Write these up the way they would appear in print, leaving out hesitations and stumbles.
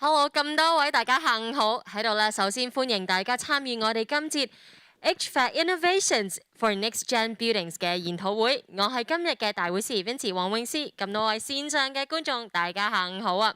Hello，咁多位大家下午好，喺度咧，首先歡迎大家參與我哋今節 HVAC Innovations for Next Gen Buildings 嘅研討會。我係今日嘅大會司儀 Vincy 黃詠詩，咁多位線上嘅觀眾，大家下午好啊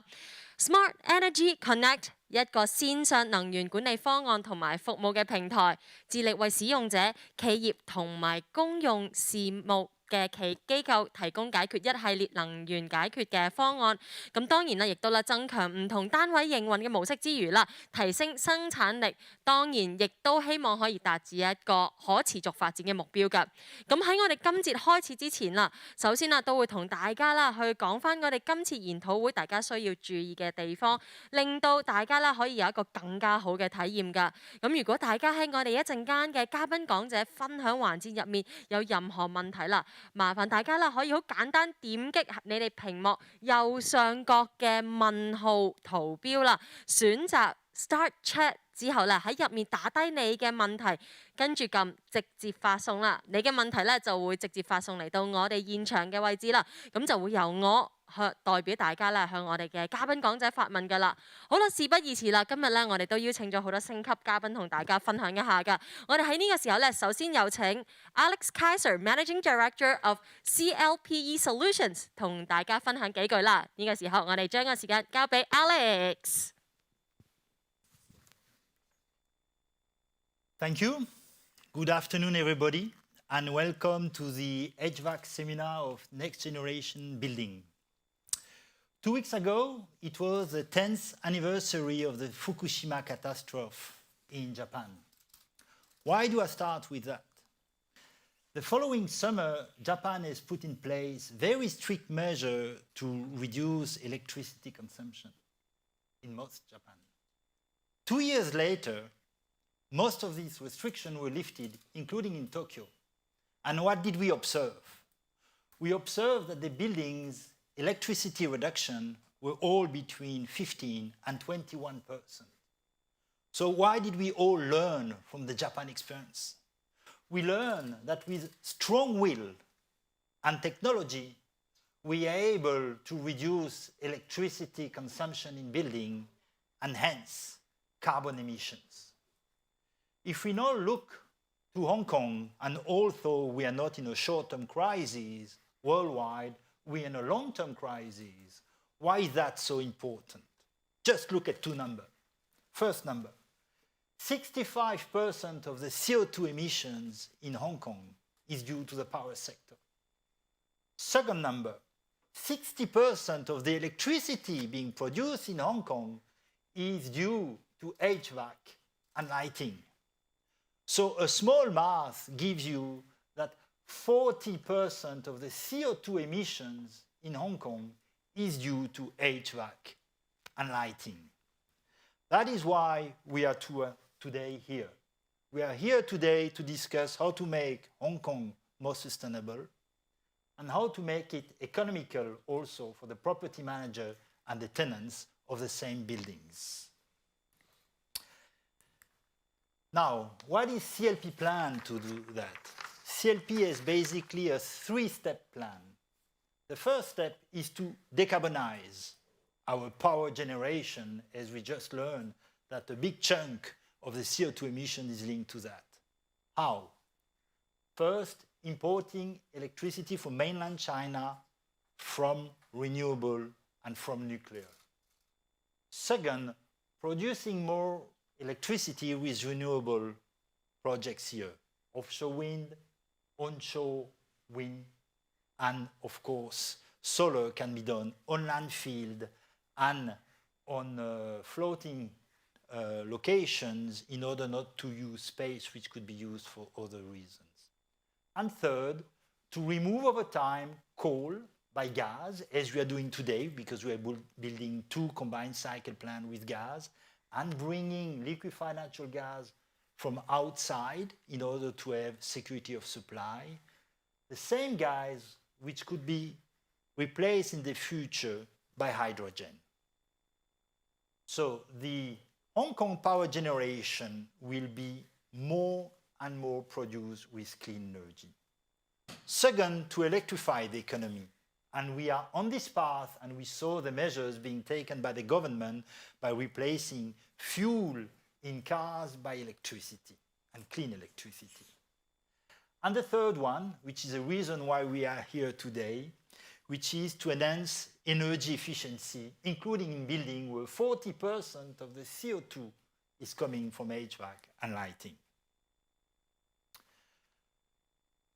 ！Smart Energy Connect 一個線上能源管理方案同埋服務嘅平台，致力為使用者、企業同埋公用事務嘅機構提供解決一系列能源解決嘅方案。咁當然啦，亦都啦增強唔同單位營運嘅模式之餘啦，提升生產力。當然亦都希望可以達至一個可持續發展嘅目標㗎。咁喺我哋今節開始之前啦，首先都會同大家啦去講返我哋今次研討會大家需要注意嘅地方，令到大家可以有一個更加好嘅體驗㗎。咁如果大家喺我哋一陣間嘅嘉賓講者分享環節入面有任何問題啦，麻煩大家可以好簡單點擊你哋屏幕右上角嘅問號圖標啦，選擇 Start Chat 之後喺入面打低你嘅問題，跟住撳直接發送啦。你嘅問題就會直接發送嚟到我哋現場嘅位置啦，咁就會由我代表大家向我哋嘅嘉賓講者發問㗎啦。好啦，事不宜遲啦，今日我哋都邀請咗好多星級嘉賓同大家分享一下㗎。我哋喺呢個時候首先有請 Alex Kaiser，Managing Director of CLPE Solutions， 同大家分享幾句啦。呢個時候我哋將個時間交俾 Alex。Thank you. Good afternoon, everybody, and welcome to the HVAC seminar of Next Generation Building. 2 weeks ago, it was the 10th anniversary of the Fukushima catastrophe in Japan. Why do I start with that? The following summer, Japan has put in place very strict measures to reduce electricity consumption in most Japan. 2 years later, most of these restrictions were lifted, including in Tokyo. And what did we observe? We observed that the buildings' electricity reduction were all between 15 and 21%. So why did we all learn from the Japan experience? We learned that with strong will and technology, we are able to reduce electricity consumption in buildings and hence carbon emissions. If we now look to Hong Kong, and although we are not in a short-term crisis worldwide, we are in a long-term crisis. Why is that so important? Just look at two numbers. First number, 65% of the CO2 emissions in Hong Kong is due to the power sector. Second number, 60% of the electricity being produced in Hong Kong is due to HVAC and lighting. So a small math gives you that 40% of the CO2 emissions in Hong Kong is due to HVAC and lighting. That is why we are today here. We are here today to discuss how to make Hong Kong more sustainable and how to make it economical also for the property manager and the tenants of the same buildings. Now, what is CLP plan to do that? CLP is basically a 3-step plan. The first step is to decarbonize our power generation, as we just learned that a big chunk of the CO2 emission is linked to that. How? First, importing electricity from mainland China from renewable and from nuclear. Second, producing more electricity with renewable projects here, offshore wind, onshore wind, and of course, solar can be done on land field and on floating locations in order not to use space which could be used for other reasons. And third, to remove over time coal by gas, as we are doing today, because we are building 2 combined cycle plants with gas, and bringing liquefied natural gas from outside in order to have security of supply. The same gas which could be replaced in the future by hydrogen. So the Hong Kong power generation will be more and more produced with clean energy. Second, to electrify the economy. And we are on this path, and we saw the measures being taken by the government by replacing fuel in cars by electricity and clean electricity. And the third one, which is the reason why we are here today, which is to enhance energy efficiency, including in building where 40% of the CO2 is coming from HVAC and lighting.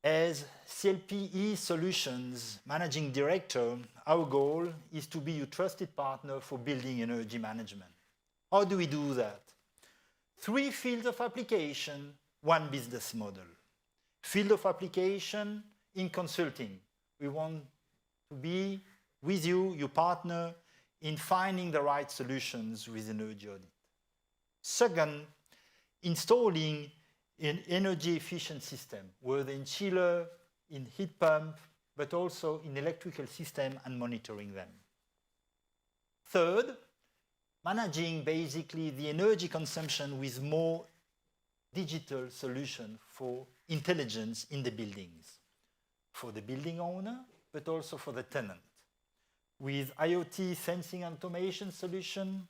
As CLPE Solutions Managing Director, our goal is to be your trusted partner for building energy management. How do we do that? 3 fields of application, 1 business model. Field of application in consulting. We want to be with you, your partner, in finding the right solutions with energy audit. Second, installing an energy efficient system, whether in chiller, in heat pump, but also in electrical system and monitoring them. Third, managing basically the energy consumption with more digital solution for intelligence in the buildings, for the building owner, but also for the tenant, with IoT sensing and automation solution,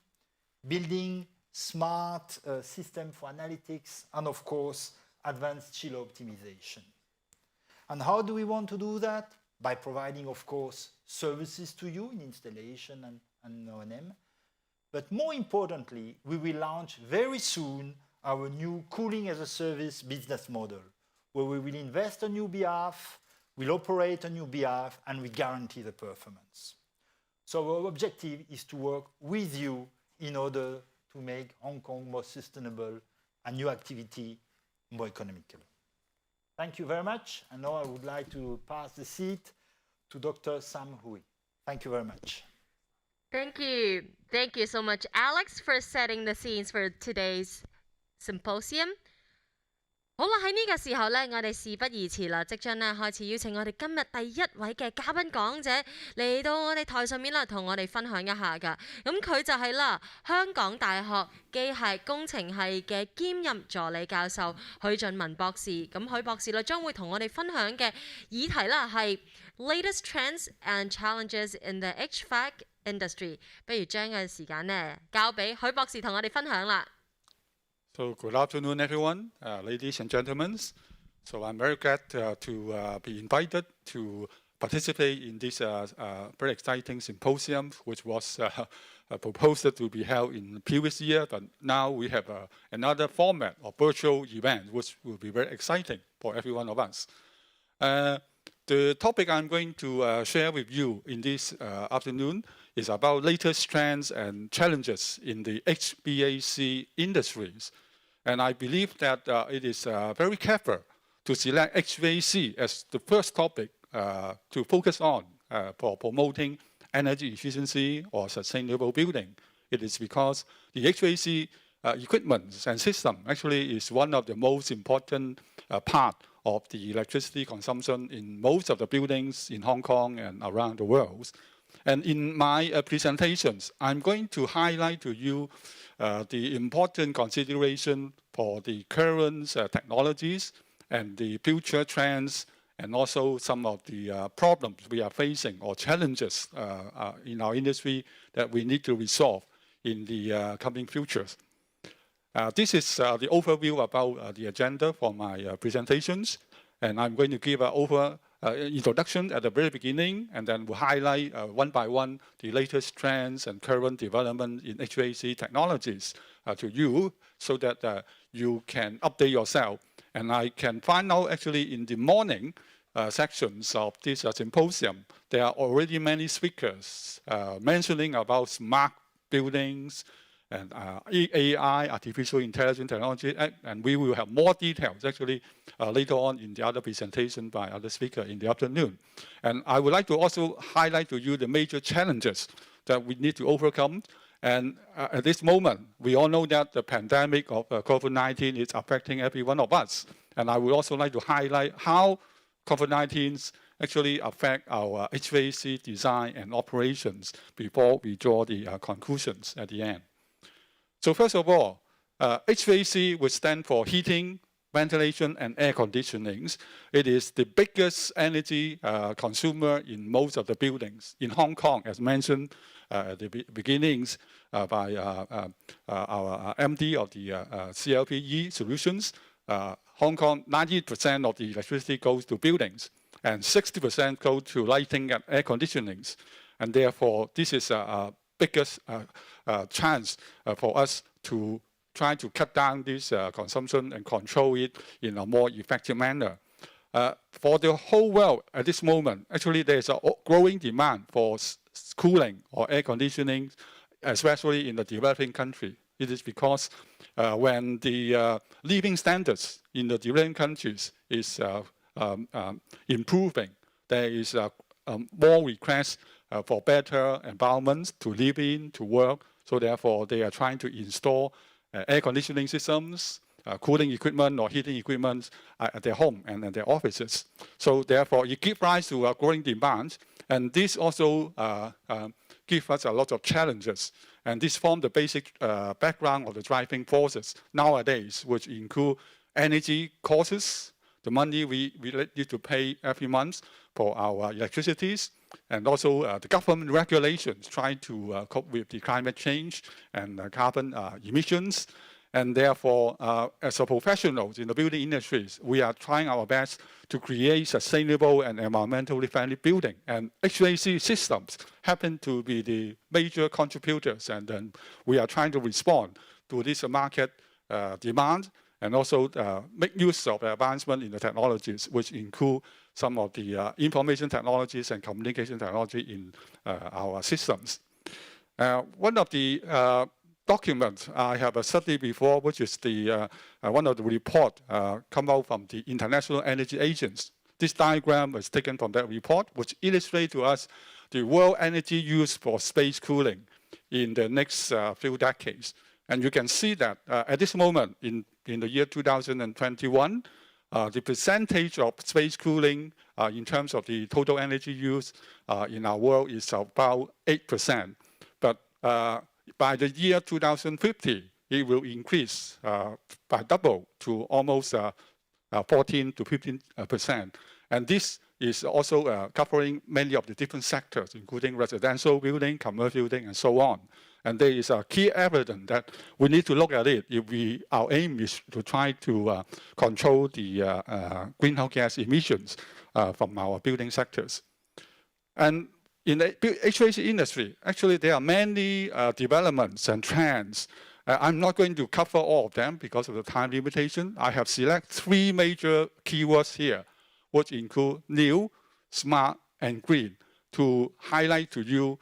building smart system for analytics, and of course, advanced chiller optimization. And how do we want to do that? By providing, of course, services to you in installation and O&M. But more importantly, we will launch very soon our new cooling as a service business model, where we will invest on your behalf, we'll operate on your behalf, and we guarantee the performance. So our objective is to work with you in order to make Hong Kong more sustainable and new activity more economical. Thank you very much. And now I would like to pass the seat to Dr. Sam Hui. Thank you very much. Thank you. Thank you so much, Alex, for setting the scenes for today's symposium. 好啦，喺呢個時候呢，我哋事不宜遲啦，即將呢開始邀請我哋今日第一位嘅嘉賓講者嚟到我哋台上面啦，同我哋分享一下㗎。咁佢就係啦，香港大學機械工程系嘅兼任助理教授許俊文博士。咁許博士呢將會同我哋分享嘅議題啦係 latest trends and challenges in the HVAC industry。不如將個時間呢交俾許博士同我哋分享啦。So good afternoon, everyone, ladies and gentlemen. So I'm very glad to be invited to participate in this very exciting symposium, which was proposed to be held in the previous year, but now we have another format of virtual event, which will be very exciting for every one of us. The topic I'm going to share with you in this afternoon is about latest trends and challenges in the HVAC industries. And I believe that it is very careful to select HVAC as the first topic to focus on for promoting energy efficiency or sustainable building. It is because the HVAC equipment and system actually is one of the most important part of the electricity consumption in most of the buildings in Hong Kong and around the world. And in my presentations, I'm going to highlight to you the important consideration for the current technologies and the future trends, and also some of the problems we are facing or challenges in our industry that we need to resolve in the coming futures. This is the overview about the agenda for my presentations, and I'm going to give an introduction at the very beginning, and then we'll highlight one by one the latest trends and current development in HVAC technologies to you, so that you can update yourself. And I can find out actually in the morning sections of this symposium, there are already many speakers mentioning about smart buildings and AI, artificial intelligence technology, and we will have more details actually later on in the other presentation by other speakers in the afternoon. And I would like to also highlight to you the major challenges that we need to overcome. And at this moment, we all know that the pandemic of COVID-19 is affecting every one of us. And I would also like to highlight how COVID-19 actually affect our HVAC design and operations before we draw the conclusions at the end. So first of all, HVAC would stand for heating, ventilation and air conditionings. It is the biggest energy consumer in most of the buildings. In Hong Kong, as mentioned at the beginnings by our MD of the CLPE Solutions, Hong Kong, 90% of the electricity goes to buildings and 60% go to lighting and air conditionings. And therefore, this is a biggest chance for us to try to cut down this consumption and control it in a more effective manner. For the whole world at this moment, actually there's a growing demand for cooling or air conditioning, especially in the developing country. It is because when the living standards in the developing countries is improving, there is more requests for better environments to live in, to work. So therefore, they are trying to install air conditioning systems, cooling equipment or heating equipment at their home and at their offices. So therefore, it gives rise to a growing demand. And this also gives us a lot of challenges. And this forms the basic background of the driving forces nowadays, which include energy costs, the money we need to pay every month for our electricities, and also the government regulations trying to cope with the climate change and carbon emissions. And therefore, as a professionals in the building industries, we are trying our best to create sustainable and environmentally friendly building. And HVAC systems happen to be the major contributors. And then we are trying to respond to this market demand and also make use of the advancement in the technologies, which include some of the information technologies and communication technology in our systems. One of the documents I have studied before, which is the one of the report come out from the International Energy Agency. This diagram was taken from that report, which illustrates to us the world energy use for space cooling in the next few decades. And you can see that at this moment, in the year 2021, the percentage of space cooling in terms of the total energy use in our world is about 8%. But by the year 2050, it will increase by double to almost 14 to 15%. And this is also covering many of the different sectors, including residential building, commercial building, and so on. And there is a key evidence that we need to look at it if our aim is to try to control the greenhouse gas emissions from our building sectors. And in the HVAC industry, actually there are many developments and trends. I'm not going to cover all of them because of the time limitation. I have selected 3 major keywords here, which include new, smart, and green, to highlight to you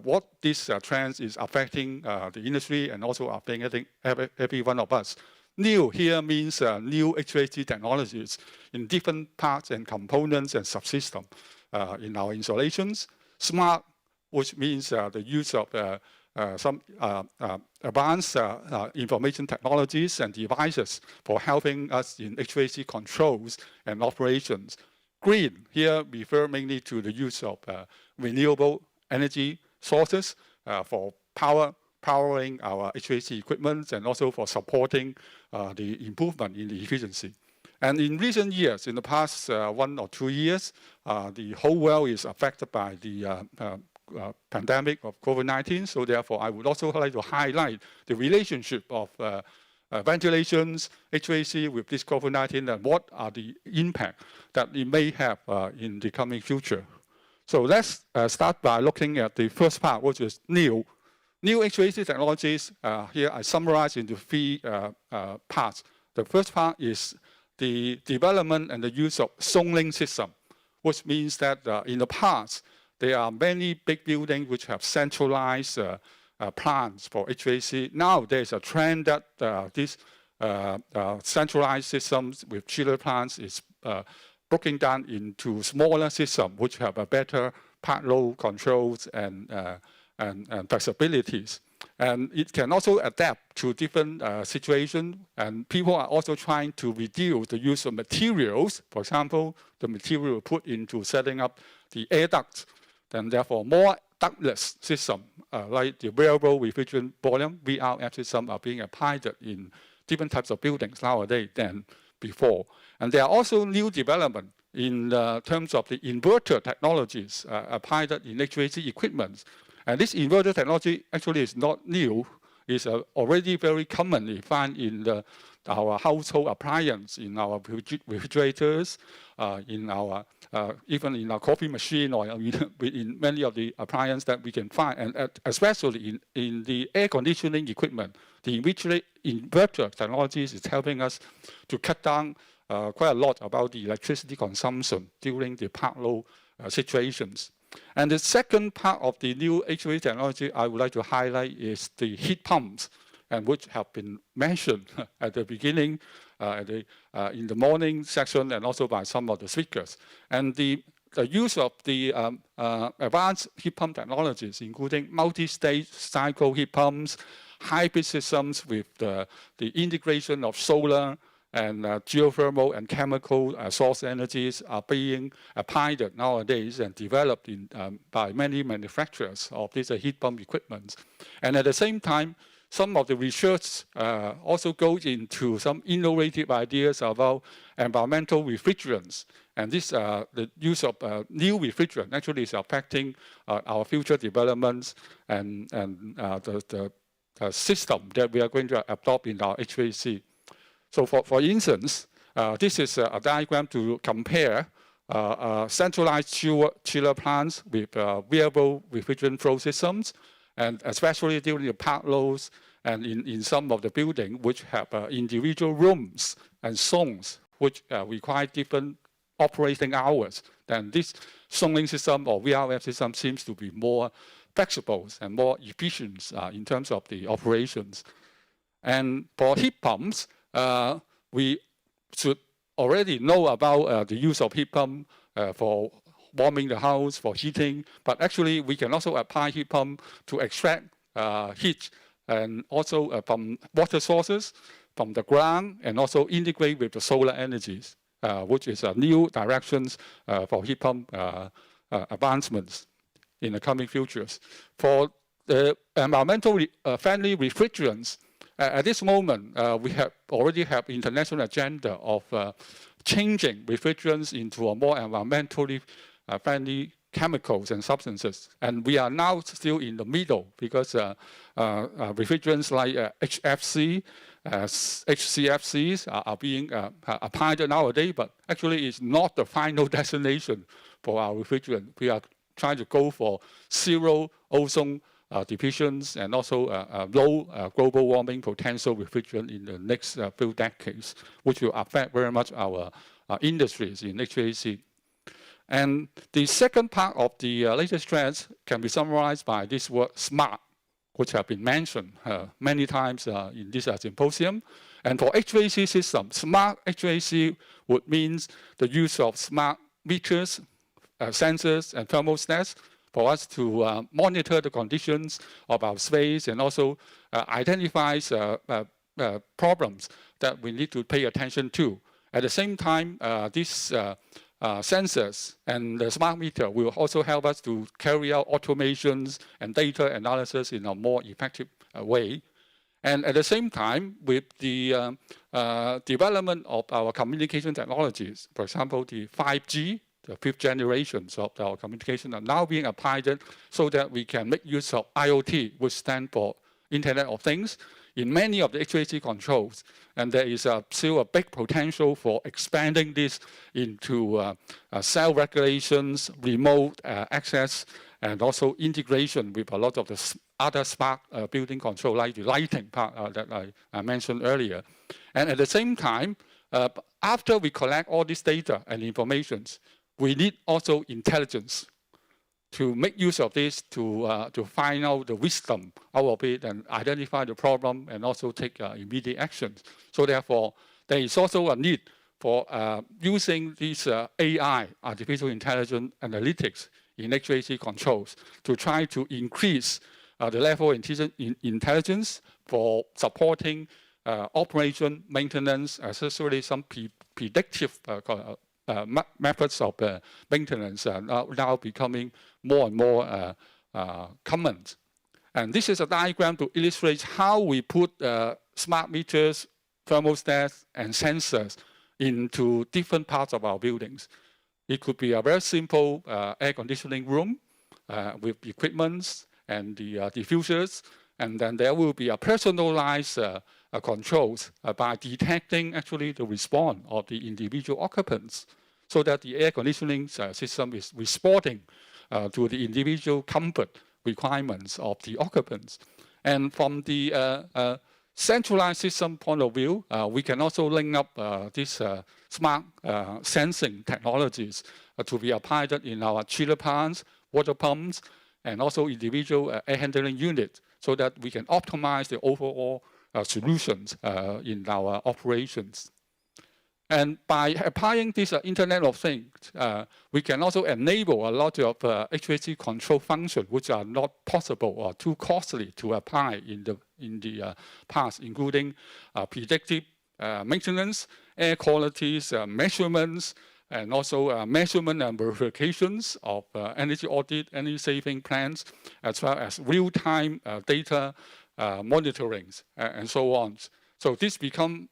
what this trend is affecting the industry and also affecting every one of us. New here means new HVAC technologies in different parts and components and subsystems in our installations. Smart, which means the use of some advanced information technologies and devices for helping us in HVAC controls and operations. Green here refers mainly to the use of renewable energy sources for powering our HVAC equipment and also for supporting the improvement in the efficiency. And in recent years, in the past 1 or 2 years, the whole world is affected by the pandemic of COVID-19. So therefore, I would also like to highlight the relationship of ventilations, HVAC with this COVID-19 and what are the impact that it may have in the coming future. So let's start by looking at the first part, which is new. New HVAC technologies, here I summarize into 3 parts. The first part is the development and the use of zoning system, which means that in the past, there are many big buildings which have centralized plants for HVAC. Now there's a trend that these centralized systems with chiller plants is broken down into smaller systems which have a better part load controls and flexibilities. And it can also adapt to different situations. And people are also trying to reduce the use of materials. For example, the material put into setting up the air ducts. And therefore, more ductless system, like the variable refrigerant volume, VRF system, are being applied in different types of buildings nowadays than before. And there are also new development in terms of the inverter technologies applied in HVAC equipment. And this inverter technology actually is not new. It's already very commonly found in our household appliance, in our refrigerators, in our even in our coffee machine, or in many of the appliances that we can find, and especially in the air conditioning equipment. The inverter technologies is helping us to cut down quite a lot about the electricity consumption during the park load situations. And the second part of the new HVAC technology I would like to highlight is the heat pumps, and which have been mentioned at the beginning, in the morning section, and also by some of the speakers. And the use of the advanced heat pump technologies, including multi-stage cycle heat pumps, hybrid systems with the integration of solar and geothermal and chemical source energies, are being applied nowadays and developed by many manufacturers of these heat pump equipment. And at the same time, some of the research also goes into some innovative ideas about environmental refrigerants. And this, the use of new refrigerant actually is affecting our future developments and the system that we are going to adopt in our HVAC. So for instance, this is a diagram to compare centralized chiller plants with variable refrigerant flow systems, and especially during the park loads and in some of the buildings which have individual rooms and zones which require different operating hours. Then this zoning system or VRF system seems to be more flexible and more efficient in terms of the operations. And for heat pumps, we should already know about the use of heat pump for warming the house, for heating, but actually we can also apply heat pump to extract heat and also from water sources, from the ground, and also integrate with the solar energies, which is new directions for heat pump advancements in the coming futures. For the environmentally friendly refrigerants, at this moment, we already have international agenda of changing refrigerants into a more environmentally friendly chemicals and substances. And we are now still in the middle because refrigerants like HFC, HCFCs are being applied nowadays, but actually it's not the final destination for our refrigerant. We are trying to go for zero ozone depletions and also low global warming potential refrigerant in the next few decades, which will affect very much our industries in HVAC. And the second part of the latest trends can be summarized by this word smart, which have been mentioned many times in this symposium. And for HVAC systems, smart HVAC would mean the use of smart meters, sensors, and thermostats for us to monitor the conditions of our space and also identify problems that we need to pay attention to. At the same time, these sensors and the smart meter will also help us to carry out automations and data analysis in a more effective way. And at the same time, with the development of our communication technologies, for example, the 5G, the fifth generations of our communication are now being applied so that we can make use of IoT, which stands for Internet of Things, in many of the HVAC controls. And there is still a big potential for expanding this into self-regulations, remote access, and also integration with a lot of the other smart building control, like the lighting part that I mentioned earlier. And at the same time, after we collect all this data and informations, we need also intelligence to make use of this to find out the wisdom out of it and identify the problem and also take immediate actions. So therefore, there is also a need for using these AI, artificial intelligence analytics in HVAC controls to try to increase the level of intelligence for supporting operation, maintenance, especially some predictive methods of maintenance are now becoming more and more common. And this is a diagram to illustrate how we put smart meters, thermostats, and sensors into different parts of our buildings. It could be a very simple air conditioning room with equipment and the diffusers, and then there will be a personalized controls by detecting actually the response of the individual occupants, so that the air conditioning system is responding to the individual comfort requirements of the occupants. And from the centralized system point of view, we can also link up these smart sensing technologies to be applied in our chiller plants, water pumps, and also individual air handling units, so that we can optimize the overall solutions in our operations. And by applying this Internet of Things, we can also enable a lot of HVAC control functions which are not possible or too costly to apply in the past, including predictive maintenance, air qualities, measurements, and also measurement and verifications of energy audit, energy saving plans, as well as real-time data monitoring, and so on. So this becomes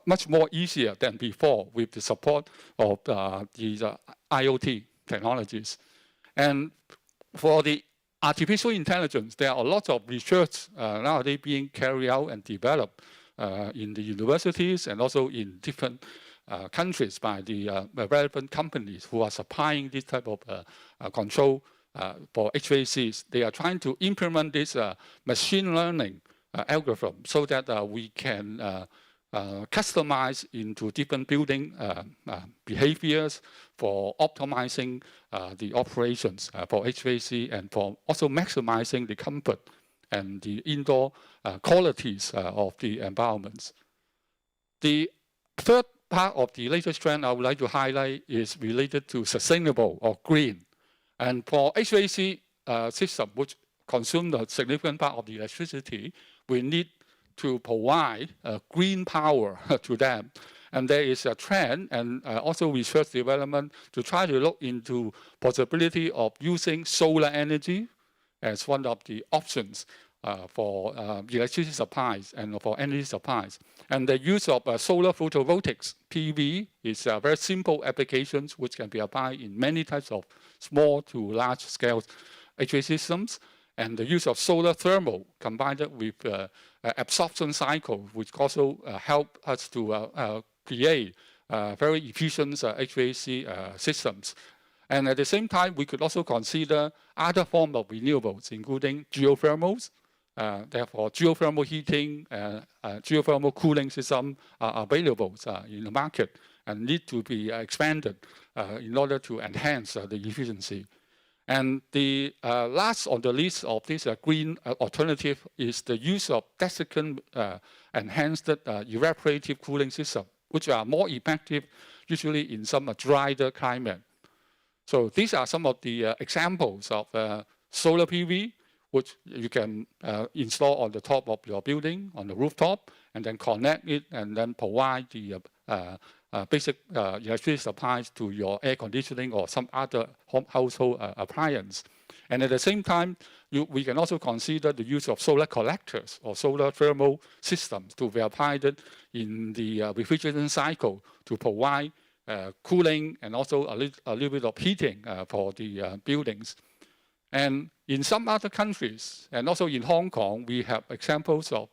much more easier than before with the support of these IoT technologies. And for the artificial intelligence, there are a lot of research nowadays being carried out and developed in the universities and also in different countries by the relevant companies who are supplying this type of control for HVACs. They are trying to implement this machine learning algorithm so that we can customize into different building behaviors for optimizing the operations for HVAC and for also maximizing the comfort and the indoor qualities of the environments. The third part of the latest trend I would like to highlight is related to sustainable or green. And for HVAC system, which consume a significant part of the electricity, we need to provide green power to them. And there is a trend and also research development to try to look into possibility of using solar energy as one of the options for electricity supplies and for energy supplies. And the use of solar photovoltaics, PV, is a very simple applications which can be applied in many types of small to large scale HVAC systems. And the use of solar thermal combined with absorption cycle, which also help us to create very efficient HVAC systems. And at the same time, we could also consider other forms of renewables, including geothermals. Therefore, geothermal heating, geothermal cooling system are available in the market and need to be expanded in order to enhance the efficiency. And the last on the list of this green alternative is the use of desiccant enhanced evaporative cooling system, which are more effective usually in some drier climate. So these are some of the examples of solar PV, which you can install on the top of your building, on the rooftop, and then connect it and then provide the basic electricity supplies to your air conditioning or some other household appliance. And at the same time, we can also consider the use of solar collectors or solar thermal systems to be applied in the refrigeration cycle to provide cooling and also a little bit of heating for the buildings. And in some other countries, and also in Hong Kong, we have examples of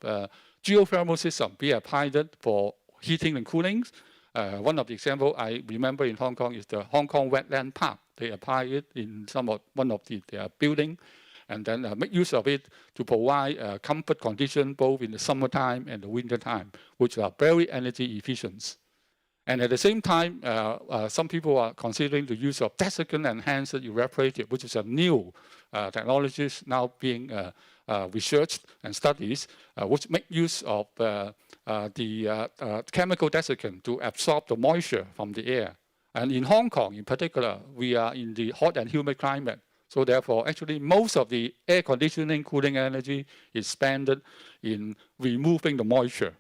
geothermal system being applied for heating and cooling. One of the examples I remember in Hong Kong is the Hong Kong Wetland Park. They apply it in one of their building, and then make use of it to provide comfort conditions both in the summertime and the winter time, which are very energy efficient. And at the same time, some people are considering the use of desiccant enhanced evaporative, which is a new technology now being researched and studies, which make use of the chemical desiccant to absorb the moisture from the air. And in Hong Kong, in particular, we are in the hot and humid climate. So therefore, actually, most of the air conditioning cooling energy is spent in removing the moisture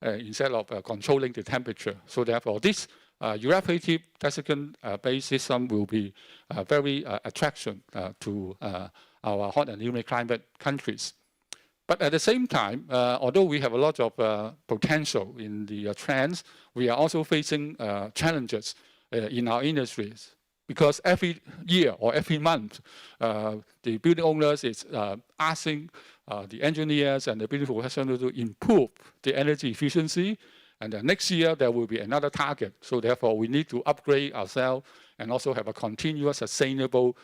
instead of controlling the temperature. So therefore, this evaporative desiccant-based system will be very attraction to our hot and humid climate countries. But at the same time, although we have a lot of potential in the trends, we are also facing challenges in our industries. Because every year or every month, the building owners is asking the engineers and the building professionals to improve the energy efficiency. And then next year, there will be another target. So therefore, we need to upgrade ourselves and also have a continuous, sustainable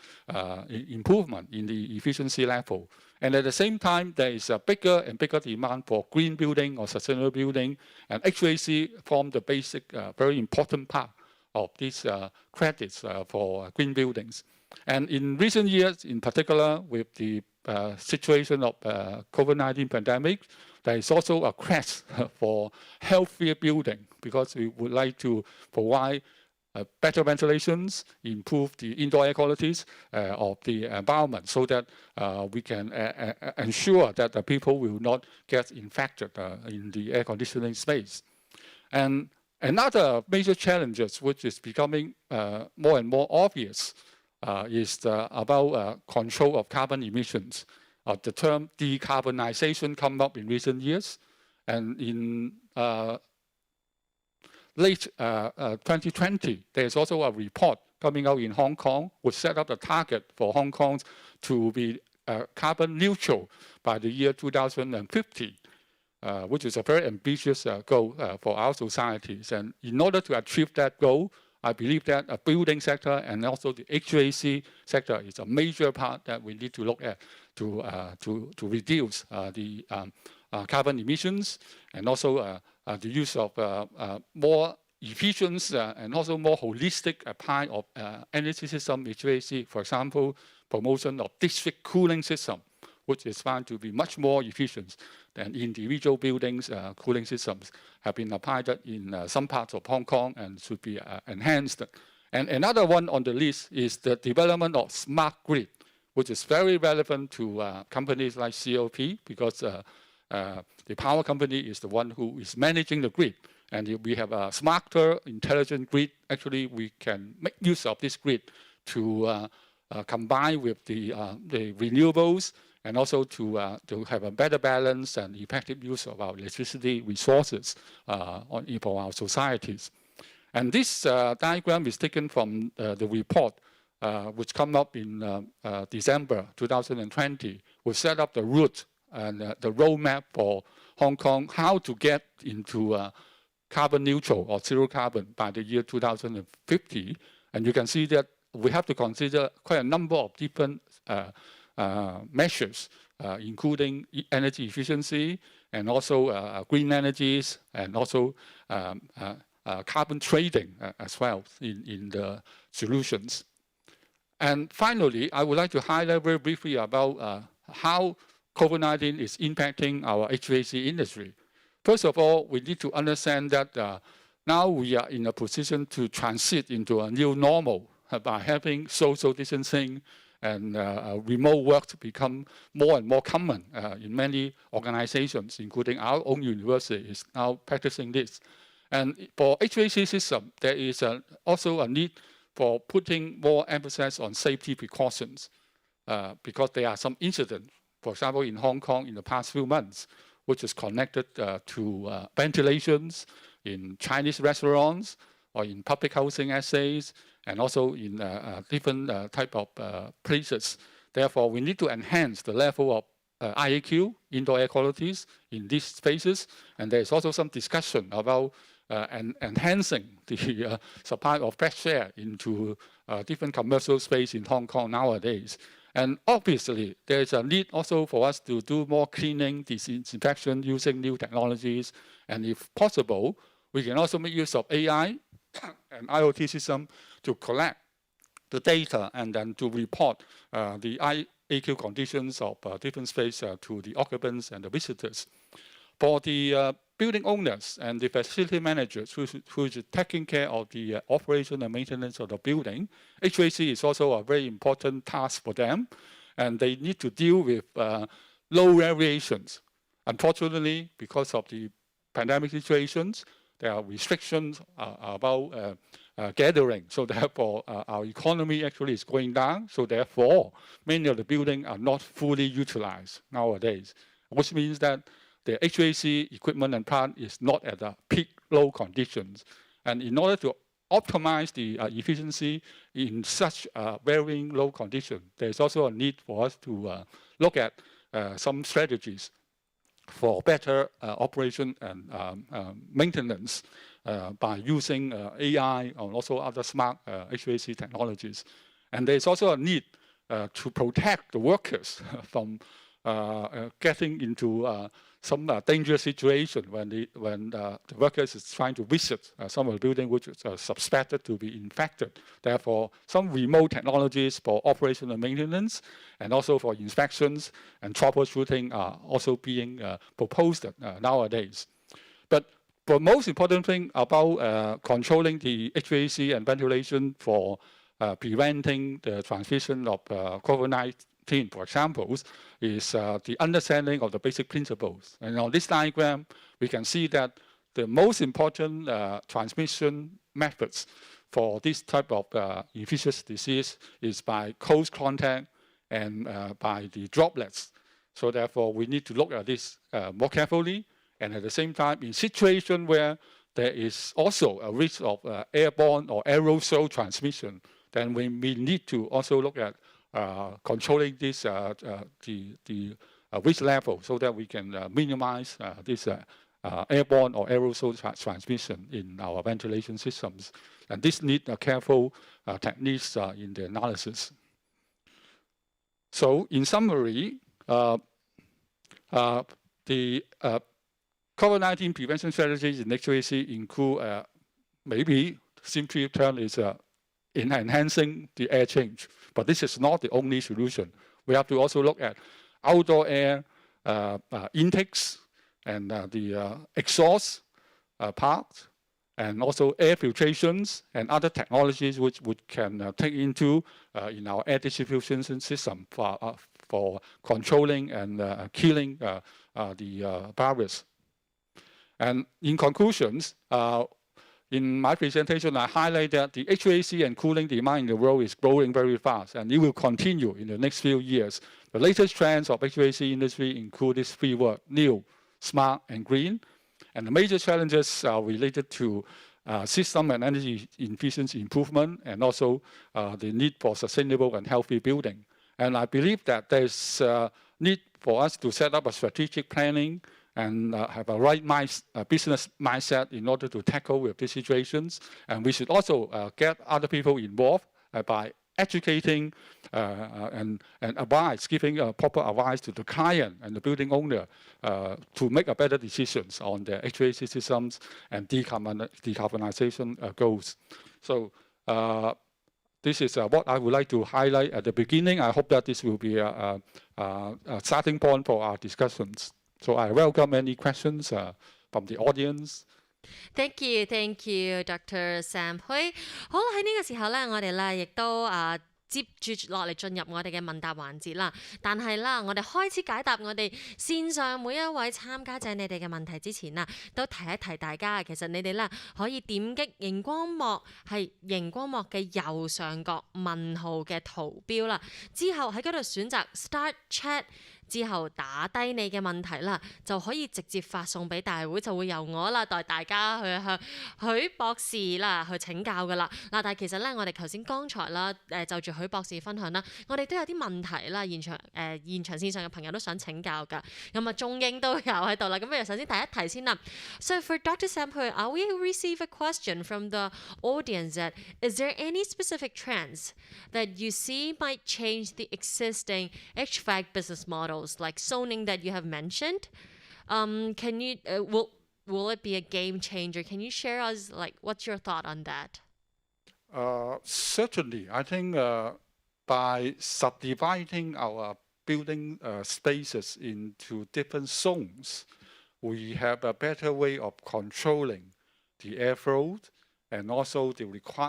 improvement in the efficiency level. And at the same time, there is a bigger and bigger demand for green building or sustainable building. And HVAC form the basic, very important part of these credits for green buildings. And in recent years, in particular, with the situation of COVID-19 pandemic, there is also a quest for healthier building because we would like to provide better ventilations, improve the indoor air qualities of the environment so that we can ensure that the people will not get infected in the air conditioning space. And another major challenge, which is becoming more and more obvious, is about control of carbon emissions. The term decarbonization come up in recent years, and in late 2020, there's also a report coming out in Hong Kong, which set up a target for Hong Kong to be carbon neutral by the year 2050. Which is a very ambitious goal for our societies. And in order to achieve that goal, I believe that a building sector and also the HVAC sector is a major part that we need to look at to reduce the carbon emissions and also the use of more efficient and also more holistic apply of energy system HVAC. For example, promotion of district cooling system, which is found to be much more efficient than individual buildings cooling systems, have been applied in some parts of Hong Kong and should be enhanced. And another one on the list is the development of smart grid, which is very relevant to companies like CLP because the power company is the one who is managing the grid. And if we have a smarter, intelligent grid, actually we can make use of this grid to combine with the renewables and also to have a better balance and effective use of our electricity resources for our societies. And this diagram is taken from the report which came up in December 2020, which set up the route and the roadmap for Hong Kong, how to get into carbon neutral or zero carbon by the year 2050. And you can see that we have to consider quite a number of different measures, including energy efficiency and also green energies and also carbon trading as well in the solutions. And finally, I would like to highlight very briefly about how COVID-19 is impacting our HVAC industry. First of all, we need to understand that now we are in a position to transit into a new normal by having social distancing and remote work to become more and more common in many organizations, including our own university is now practicing this. And for HVAC system, there is also a need for putting more emphasis on safety precautions because there are some incidents, for example, in Hong Kong in the past few months, which is connected to ventilations in Chinese restaurants or in public housing essays, and also in different type of places. Therefore, we need to enhance the level of IAQ, indoor air qualities, in these spaces. And there is also some discussion about enhancing the supply of fresh air into different commercial space in Hong Kong nowadays. And obviously, there is a need also for us to do more cleaning, disinfection using new technologies. And if possible, we can also make use of AI and IoT system to collect the data and then to report the IAQ conditions of different space to the occupants and the visitors. For the building owners and the facility managers who is taking care of the operation and maintenance of the building, HVAC is also a very important task for them, and they need to deal with low variations. Unfortunately, because of the pandemic situations, there are restrictions about gathering. So therefore, our economy actually is going down. So therefore, many of the buildings are not fully utilized nowadays. which means that the HVAC equipment and plant is not at the peak load conditions. And in order to optimize the efficiency in such varying load condition, there's also a need for us to look at some strategies for better operation and maintenance by using AI and also other smart HVAC technologies. And there's also a need to protect the workers from getting into some dangerous situation when the workers is trying to visit some of the building which is suspected to be infected. Therefore, some remote technologies for operation and maintenance and also for inspections and troubleshooting are also being proposed nowadays. But the most important thing about controlling the HVAC and ventilation for preventing the transmission of COVID-19, for example, is the understanding of the basic principles. And on this diagram, we can see that the most important transmission methods for this type of infectious disease is by close contact and by the droplets. So therefore, we need to look at this more carefully. And at the same time, in situations where there is also a risk of airborne or aerosol transmission, then we need to also look at controlling this the risk level so that we can minimize this airborne or aerosol transmission in our ventilation systems. And this needs careful techniques in the analysis. So in summary, the COVID-19 prevention strategies in HVAC include maybe simply term is in enhancing the air change. But this is not the only solution. We have to also look at outdoor air intakes and the exhaust part, and also air filtrations and other technologies which can take into in our air distribution system for controlling and killing the virus. And in conclusions, in my presentation, I highlight that the HVAC and cooling demand in the world is growing very fast, and it will continue in the next few years. The latest trends of HVAC industry include these three words: new, smart, and green. And the major challenges are related to system and energy efficiency improvement, and also the need for sustainable and healthy building. And I believe that there's a need for us to set up a strategic planning and have a right business mindset in order to tackle with these situations. And we should also get other people involved by educating and advice, giving proper advice to the client and the building owner to make a better decisions on their HVAC systems and decarbonization goals. So this is what I would like to highlight at the beginning. I hope that this will be a starting point for our discussions. So I welcome any questions from the audience. Thank you, Dr. Sam Hui。好，喺呢個時候咧，我哋咧亦都接住落嚟進入我哋嘅問答環節啦。但係啦，我哋開始解答我哋線上每一位參加者你哋嘅問題之前啦，都提一提大家，其實你哋咧可以點擊熒光幕，係熒光幕嘅右上角問號嘅圖標啦，之後喺嗰度選擇 Start Chat。之後打低你嘅問題啦，就可以直接發送俾大會，就會由我啦代大家去向許博士啦去請教噶啦。嗱，但係其實咧，我哋頭先剛才啦就住許博士分享啦，我哋都有啲問題啦，現場線上嘅朋友都想請教㗎。咁啊，中英都有喺度啦。咁不如首先第一題先啦。So for Dr. Sam Hui, we receive a question from the audience that is there any specific trends that you see might change the existing HVAC business models? Like zoning that you have mentioned, can you will it be a game changer? Can you share us what's your thought on that? Certainly, I think by subdividing our building spaces into different zones, we have a better way of controlling the airflow and also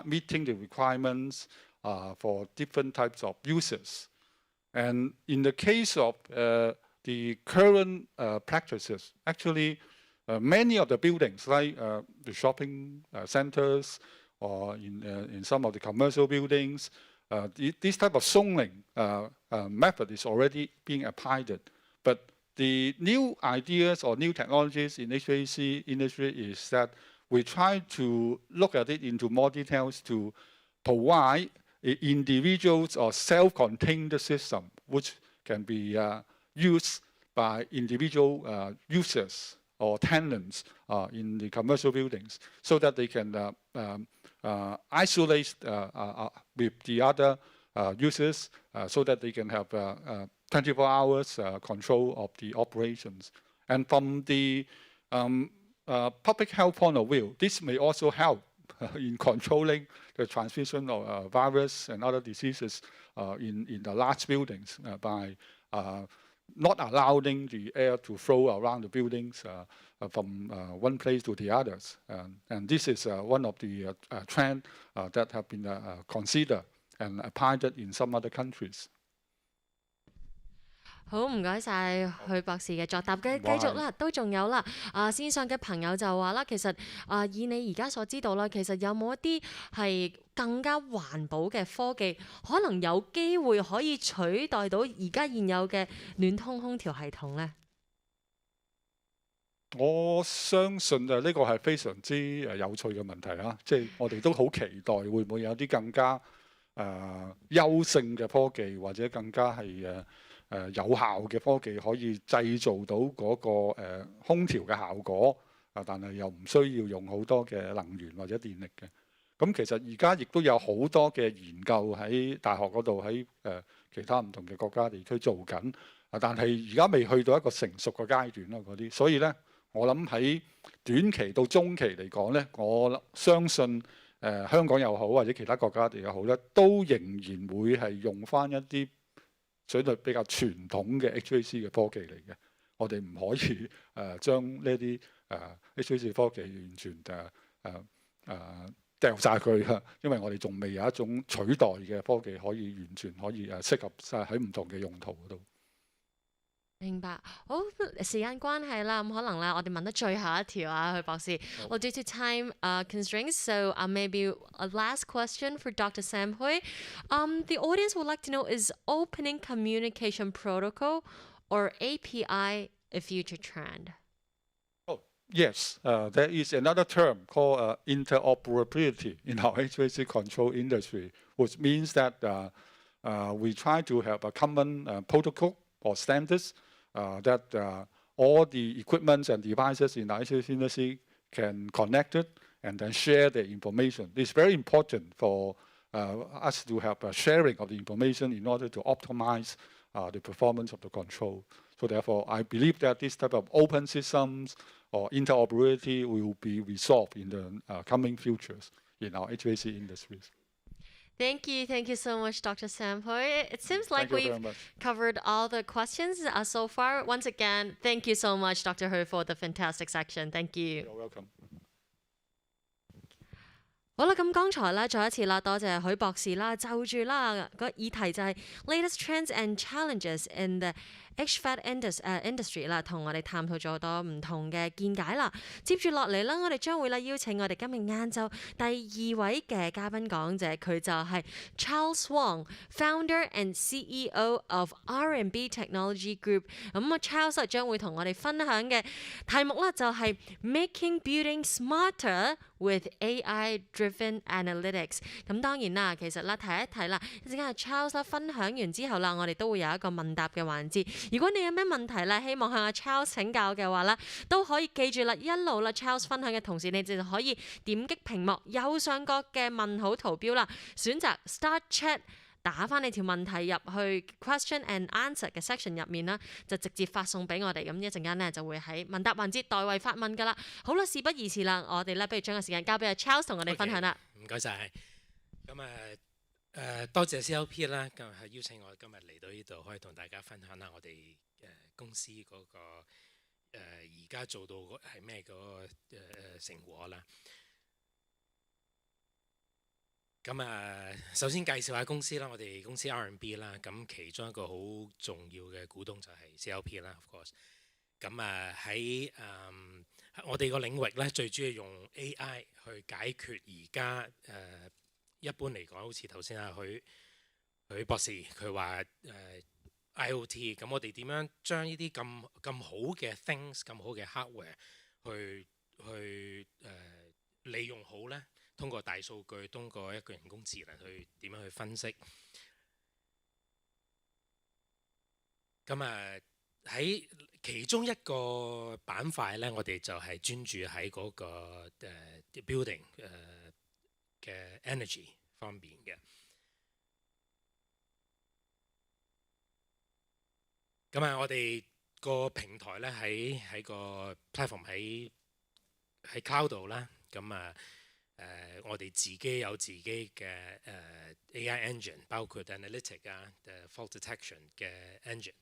meeting the requirements for different types of users. And in the case of the current practices, actually, many of the buildings, like the shopping centers or in some of the commercial buildings, this type of zoning method is already being applied. But the new ideas or new technologies in HVAC industry is that we try to look at it into more details to provide individuals or self-contained system which can be used by individual users or tenants in the commercial buildings, so that they can isolate with the other users, so that they can have 24 hours control of the operations. And from the public health point of view, this may also help in controlling the transmission of virus and other diseases in the large buildings by not allowing the air to flow around the buildings from one place to the others. And this is one of the trends that have been considered and applied in some other countries. 好，唔該晒許博士嘅作答嘅，繼續啦，都仲有啦。線上嘅朋友就話啦，其實以你而家所知道啦，其實有冇一啲係更加環保嘅科技，可能有機會可以取代到而家現有嘅暖通空調系統呢？我相信呢個係非常之有趣嘅問題啦，即係我哋都好期待會唔會有啲更加優勝嘅科技，或者更加係有效嘅科技可以製造到嗰個空調嘅效果，但係又唔需要用好多嘅能源或者電力嘅。咁其實而家亦都有好多嘅研究喺大學嗰度，喺其他唔同嘅國家地區做緊，但係而家未去到一個成熟嘅階段啦嗰啲。所以呢，我諗喺短期到中期嚟講呢，我相信香港又好或者其他國家地又好呢，都仍然會係用翻一啲相對比較傳統嘅 HVAC 嘅科技嚟嘅。我哋唔可以將呢啲HVAC 科技完全掉晒佢，因為我哋仲未有一種取代嘅科技可以完全可以適合喺唔同嘅用途嗰度。明白，好，時間關係啦，咁可能咧，我哋問得最後一條啊，許博士。Well, due to time constraints, so maybe a last question for Dr. Sam Hui. The audience would like to know, is opening communication protocol or API a future trend? Oh, yes, there is another term called interoperability in our HVAC control industry, which means that we try to have a common protocol or standards that all the equipment and devices in the HVAC industry can connect it and then share the information. It's very important for us to have a sharing of the information in order to optimize the performance of the control. So therefore, I believe that this type of open systems or interoperability will be resolved in the coming futures in our HVAC industries. Thank you so much, Dr. Sam Hui. It seems like we've covered all the questions so far. Once again, thank you so much, Dr. Hui, for the fantastic section. Thank you. You're welcome. 好啦，咁剛才咧再一次啦，多謝許博士啦，就住啦個議題就係 latest trends and challenges in the HVAC industry 啦，同我哋探討咗好多唔同嘅見解啦。接住落嚟啦，我哋將會邀請我哋今日晏晝第2位嘅嘉賓講者，佢就係 Charles Wong，Founder and CEO of R&B Technology Group。咁Charles 將會同我哋分享嘅題目啦，就係 Making Buildings Smarter with AI-driven analytics。咁當然啦，其實啦提一提啦，一陣間阿 Charles 啦分享完之後啦，我哋都會有一個問答嘅環節。如果你有咩問題咧，希望向阿 Charles 請教嘅話咧，都可以記住啦，一路啦 Charles 分享嘅同時，你就可以點擊屏幕右上角嘅問號圖標啦，選擇 Start Chat。打翻你條問題入去 question and answer 嘅 section 入面啦，就直接發送俾我哋，咁一陣間咧就會喺問答環節代為發問噶啦。好啦，事不宜遲啦，我哋咧不如將個時間交俾阿 Charles 同我哋分享啦。唔該晒。咁多謝 CLP 啦，今日係邀請我今日嚟到呢度，可以同大家分享下我哋公司嗰個而家做到係咩嗰個成果啦。咁首先介紹下公司啦，我哋公司 R&B 啦，咁其中一個好重要嘅股東就係 CLP 啦 ，of course。咁喺我哋個領域咧，最主要用 AI 去解決而家一般嚟講，好似頭先許博士佢話 IOT，咁我哋點樣將呢啲咁好嘅 things、咁好嘅 hardware 去利用好呢？通過大數據，通過一個人工智能去點樣去分析。咁喺其中一個板塊呢，我哋就係專注喺嗰個building 嘅 energy 方面嘅。我哋個平台咧喺個 platform 喺 cloud 度啦。我哋自己有自己嘅AI engine，包括 analytic fault detection 嘅 engine。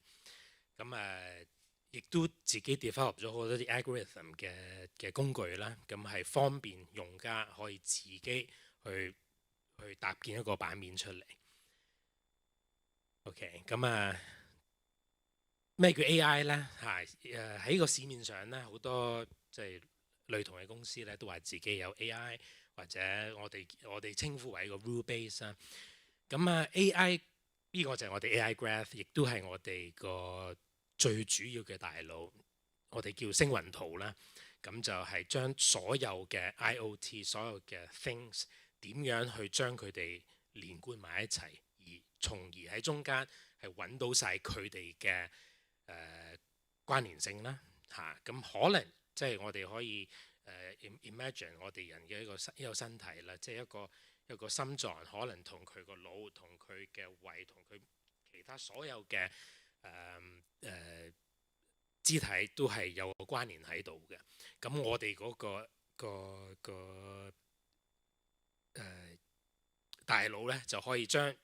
亦都自己 develop 咗好多啲 algorithm 嘅工具啦。係方便用家可以自己去搭建一個版面出嚟。OK，咩叫 AI 呢？喺個市面上咧，好多即係類同嘅公司咧，都話自己有 AI， 或者我哋稱呼為一個 rule base 啦。AI 呢個就係我哋 AI graph， 亦都係我哋個最主要嘅大腦，我哋叫星雲圖啦。就係將所有嘅 IOT、所有嘅 things 點樣去將佢哋連貫埋一齊，從而喺中間係揾到晒佢哋嘅關聯性啦。咁可能即係我哋可以imagine 我哋人嘅一個身體啦，即係一個心臟可能同佢個腦、同佢嘅胃、同佢其他所有嘅肢體都係有個關聯喺度嘅。咁我哋嗰個大腦咧就可以將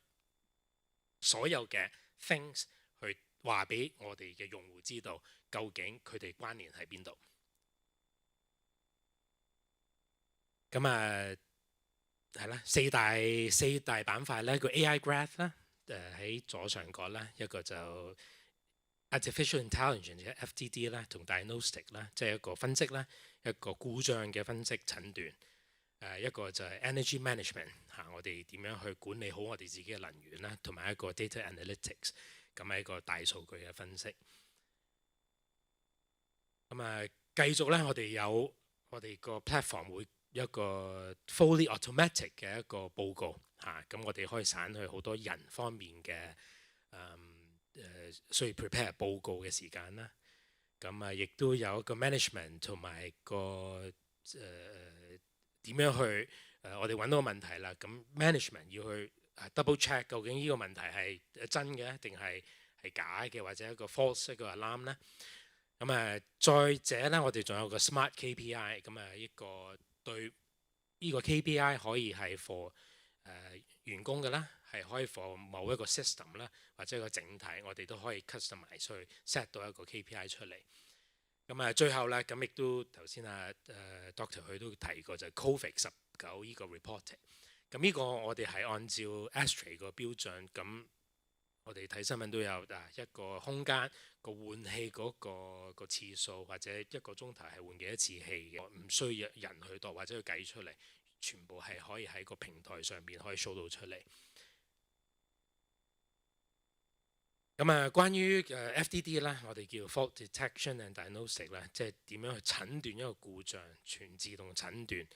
所有嘅 things 去話俾我哋嘅用戶知道，究竟佢哋關聯喺邊度。係啦，四大板塊咧，個 AI graph 啦，喺左上角啦，一個就 artificial intelligence 嘅 FTD 啦，同 diagnostic 啦，即係一個分析啦，一個故障嘅分析診斷。一個就係 energy management 我哋點樣去管理好我哋自己嘅能源啦，同埋一個 data analytics， 咁係一個大數據嘅分析。繼續咧，我哋有我哋個 platform 會一個 fully automatic 嘅一個報告咁我哋可以省去好多人方面嘅需要 prepare 報告嘅時間啦。亦都有一個 management 同埋個點樣去我哋揾到個問題啦。咁 management 要去double check 究竟呢個問題係真嘅定係假嘅，或者一個 false 一個 alarm 咧。再者咧，我哋仲有個 smart KPI，一個對呢個 KPI 可以係 for 員工嘅啦，係可以 for 某一個 system 啦，或者一個整體，我哋都可以 customize 去 set 到一個 KPI 出嚟。最後咧，亦都頭先Doctor 佢都提過就係 COVID-19呢個 reporting。呢個我哋係按照 ASTRI 個標準，我哋睇新聞都有一個空間個換氣嗰個次數，或者一個鐘頭係換幾多次氣嘅，唔需要人去度或者去計出嚟，全部係可以喺個平台上邊可以 show 到出嚟。關於FDD 啦，我哋叫 fault detection and diagnostic 啦，即係點樣去診斷一個故障，全自動診斷。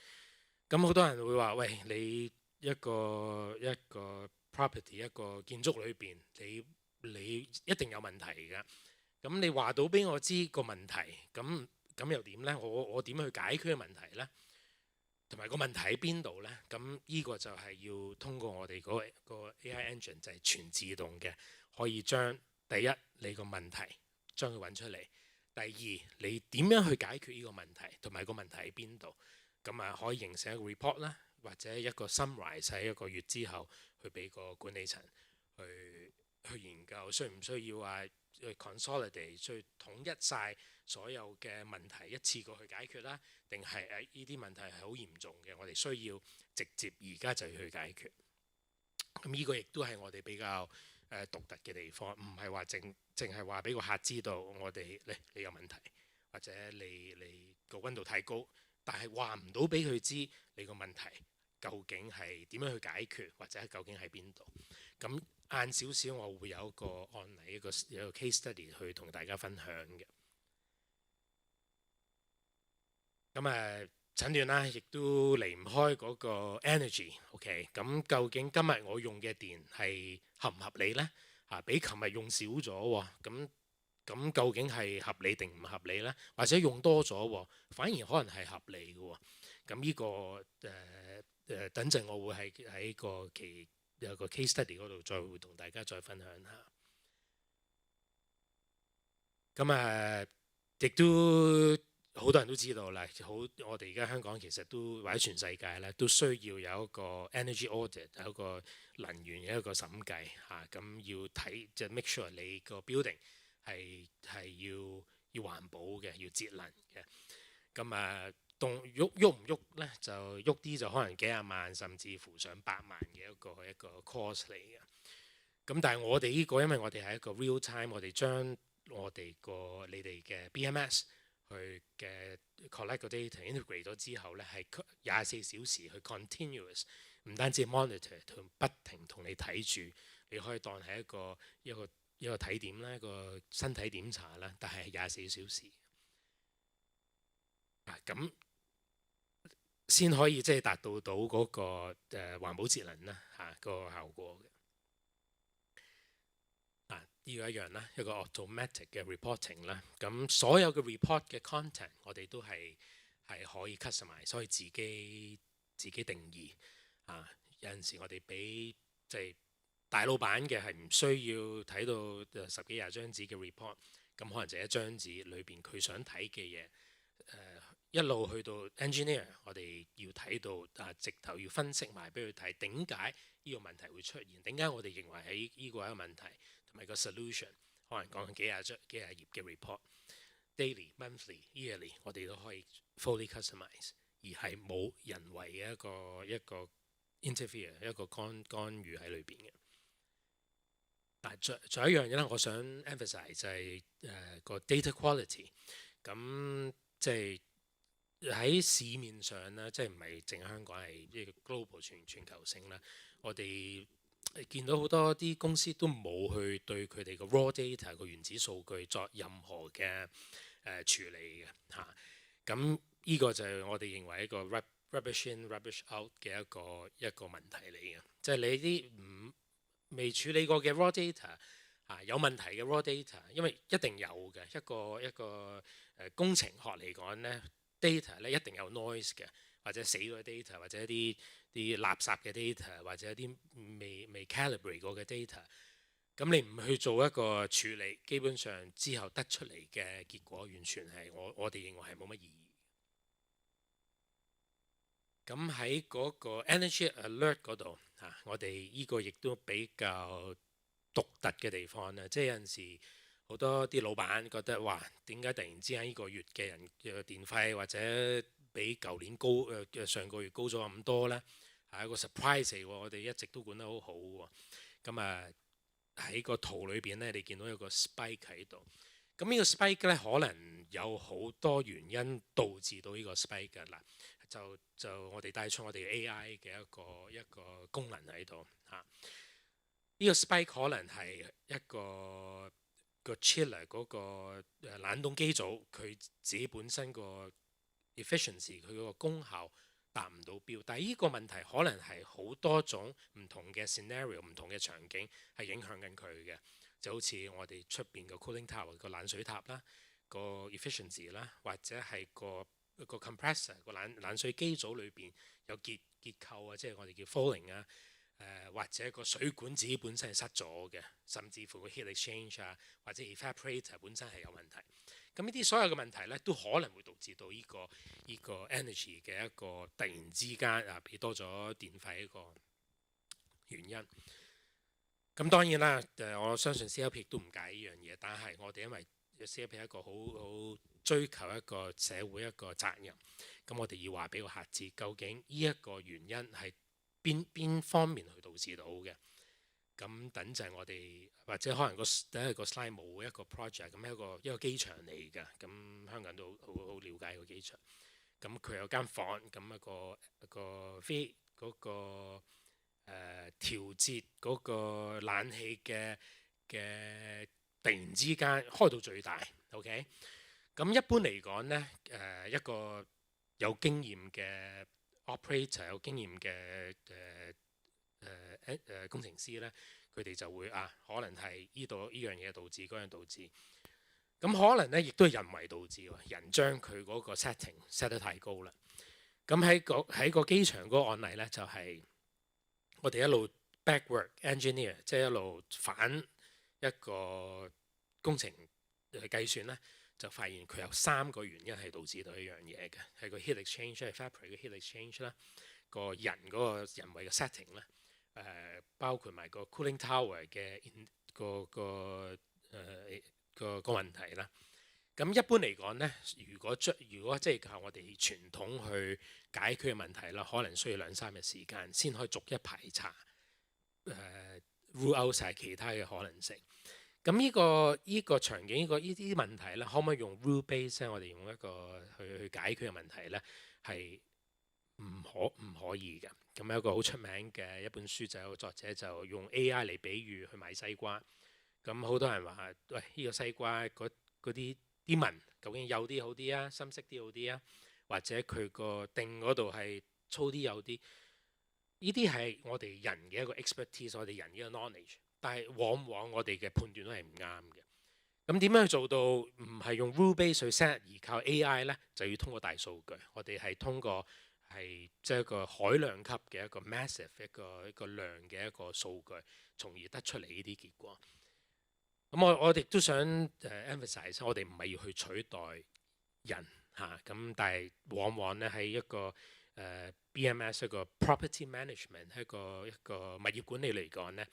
好多人會話：喂，你一個 property 一個建築裏邊，你一定有問題㗎。你話到俾我知個問題，咁又點呢？我點去解決個問題呢？同埋個問題喺邊度呢？呢個就係要通過我哋嗰個 AI engine 就係全自動嘅，可以將第一你個問題將佢揾出嚟，第二你點樣去解決呢個問題，同埋個問題喺邊度，可以形成一個 report 啦，或者一個 summarize 喺一個月之後去俾個管理層去研究，需唔需要話去 consolidate 去統一晒所有嘅問題一次過去解決啦，定係呢啲問題係好嚴重嘅，我哋需要直接而家就要去解決。呢個亦都係我哋比較獨特嘅地方，唔係話淨係話俾個客知道我哋你有問題，或者你個溫度太高，但係話唔到俾佢知你個問題究竟係點樣去解決，或者究竟喺邊度。晏少少我會有一個案例，有個 case study 去同大家分享嘅。咁診斷啦，亦都離唔開嗰個 energy。OK， 咁究竟今日我用嘅電係合唔合理呢？比琴日用少咗喎，咁究竟係合理定唔合理呢？或者用多咗喎，反而可能係合理嘅喎。咁呢個等陣我會喺有個 case study 嗰度再會同大家再分享下。咁亦都好多人都知道啦，我哋而家香港其實都或者全世界咧都需要有一個 energy audit， 有一個能源嘅一個審計嚇。咁要睇即係 make sure 你個 building 係要環保嘅，要節能嘅。咁喐唔喐咧？就喐啲就可能幾廿萬，甚至乎上百萬嘅一個 cost 嚟嘅。咁但係我哋呢個，因為我哋係一個 real time，我哋將我哋你哋嘅 BMS 去嘅 collect 個 data integrate 咗之後咧，係24小時去 continuous， 唔單止 monitor 同不停同你睇住，你可以當係一個體點啦，一個身體檢查啦，但係24小時。咁先可以即係達到嗰個環保節能啦個效果嘅。呢個一樣啦，一個 automatic 嘅 reporting 啦。咁所有嘅 report 嘅 content 我哋都係可以 customize， 所以自己定義。有陣時我哋俾即係大老闆嘅係唔需要睇到10幾20張紙嘅 report， 咁可能就一張紙裏邊佢想睇嘅嘢。一路去到 engineer， 我哋要睇到直頭要分析埋俾佢睇點解呢個問題會出現，點解我哋認為喺呢個係一個問題，同埋個 solution， 可能講緊幾廿頁嘅 report，daily、monthly、yearly， 我哋都可以 fully customize， 而係冇人為嘅一個 interfere， 一個干預喺裏邊嘅。但係仲有一樣嘢咧，我想 emphasize 就係個 data quality。咁即係喺市面上咧，即係唔係淨係香港，係一個 global 全球性啦。我哋見到好多啲公司都冇去對佢哋個 raw data 個原始數據作任何嘅處理嘅嚇。咁呢個就係我哋認為一個 rubbish in rubbish out 嘅一個問題嚟嘅。即係你啲未處理過嘅 raw data 有問題嘅 raw data， 因為一定有嘅一個工程學嚟講咧。data 咧一定有 noise 嘅，或者死咗嘅 data， 或者一啲垃圾嘅 data， 或者一啲未 calibrate 過嘅 data。咁你唔去做一個處理，基本上之後得出嚟嘅結果完全係我哋認為係冇乜意義。咁喺嗰個 energy alert 嗰度我哋呢個亦都比較獨特嘅地方咧，即係有陣時。好多啲老闆覺得哇，點解突然之間呢個月嘅人嘅電費或者比舊年高上個月高咗咁多呢？係一個 surprise 嚟喎，我哋一直都管得好好喎。咁喺個圖裏邊呢，你見到有個 spike 喺度。咁呢個 spike 呢，可能有好多原因導致到呢個 spike 㗎啦。就我哋帶出我哋 AI 嘅一個功能喺度嚇。呢個 spike 可能係一個 chiller 嗰個冷凍機組，佢自己本身個 efficiency 佢嗰個功效達唔到標，但係呢個問題可能係好多種唔同嘅 scenario、唔同嘅場景係影響緊佢嘅，就好似我哋出邊個 cooling tower 個冷水塔啦，個 efficiency 啦，或者係個 compressor 個冷水機組裏邊有結構啊，即係我哋叫 falling 啊。或者個水管自己本身係塞咗嘅，甚至乎個 heat exchange 或者 evaporator 本身係有問題。咁呢啲所有嘅問題咧，都可能會導致到呢個 energy 嘅一個突然之間俾多咗電費一個原因。咁當然啦，我相信 CLP 亦都唔介意呢樣嘢，但係我哋因為 CLP 係一個好追求一個社會一個責任，咁我哋要話俾個客知，究竟呢一個原因係邊方面去導致到嘅？咁等陣我哋或者可能第一個 slide 冇一個 project， 咁一個機場嚟㗎。咁香港人都好了解個機場。咁佢有間房，咁一個飛嗰個調節嗰個冷氣嘅突然之間開到最大。OK， 咁一般嚟講呢，一個有經驗嘅 operator 有經驗嘅工程師呢，佢哋就會可能係呢樣嘢導致嗰樣導致。咁可能呢，亦都係人為導致喎，人將佢嗰個 setting set 得太高啦。咁喺個機場嗰個案例呢，就係、我哋一路 backward engineer， 即係一路反一個工程去計算呢，就發現佢有3個原因係導致到一樣嘢嘅，係個 heat exchange 係 evaporate 嘅 heat exchange 啦，個人嗰個人為嘅 setting 啦，包括埋個 cooling tower 嘅個問題啦。咁一般嚟講呢，如果即係靠我哋傳統去解決嘅問題啦，可能需要2-3日時間先可以逐一排查，rule out 晒其他嘅可能性。咁呢個場景呢啲問題咧，可唔可以用 rule base 咧？我哋用一個去解決嘅問題咧，係唔可以嘅。咁有一個好出名嘅一本書就有個作者就用 AI 嚟比喻去買西瓜。咁好多人話：喂，呢個西瓜嗰啲紋究竟幼啲好啲啊，深色啲好啲啊，或者佢個頂嗰度係粗啲幼啲？呢啲係我哋人嘅一個 expertise， 我哋人嘅一個 knowledge。但係往往我哋嘅判斷都係唔啱嘅。咁點樣去做到唔係用 rule base 去 set， 而靠 AI 呢？就要通過大數據。我哋係通過係即係一個海量級嘅一個 massive 一個量嘅一個數據，從而得出嚟呢啲結果。咁我哋都想emphasize， 我哋唔係要去取代人嚇。咁但係往往呢，喺一個BMS 一個 property management 一個物業管理嚟講呢，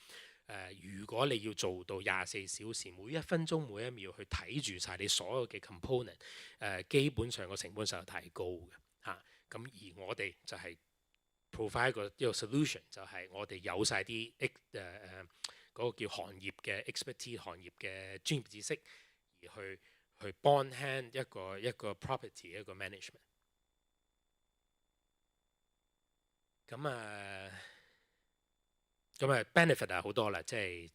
如果你要做到24小時每1分鐘每1秒去睇住晒你所有嘅 component， 基本上個成本實在太高嘅嚇。咁而我哋就係 provide 一個 solution， 就係我哋有晒啲嗰個叫行業嘅 expertise， 行業嘅專業知識，而去幫 hand 一個 property 一個 management。咁 benefit 係好多啦，即係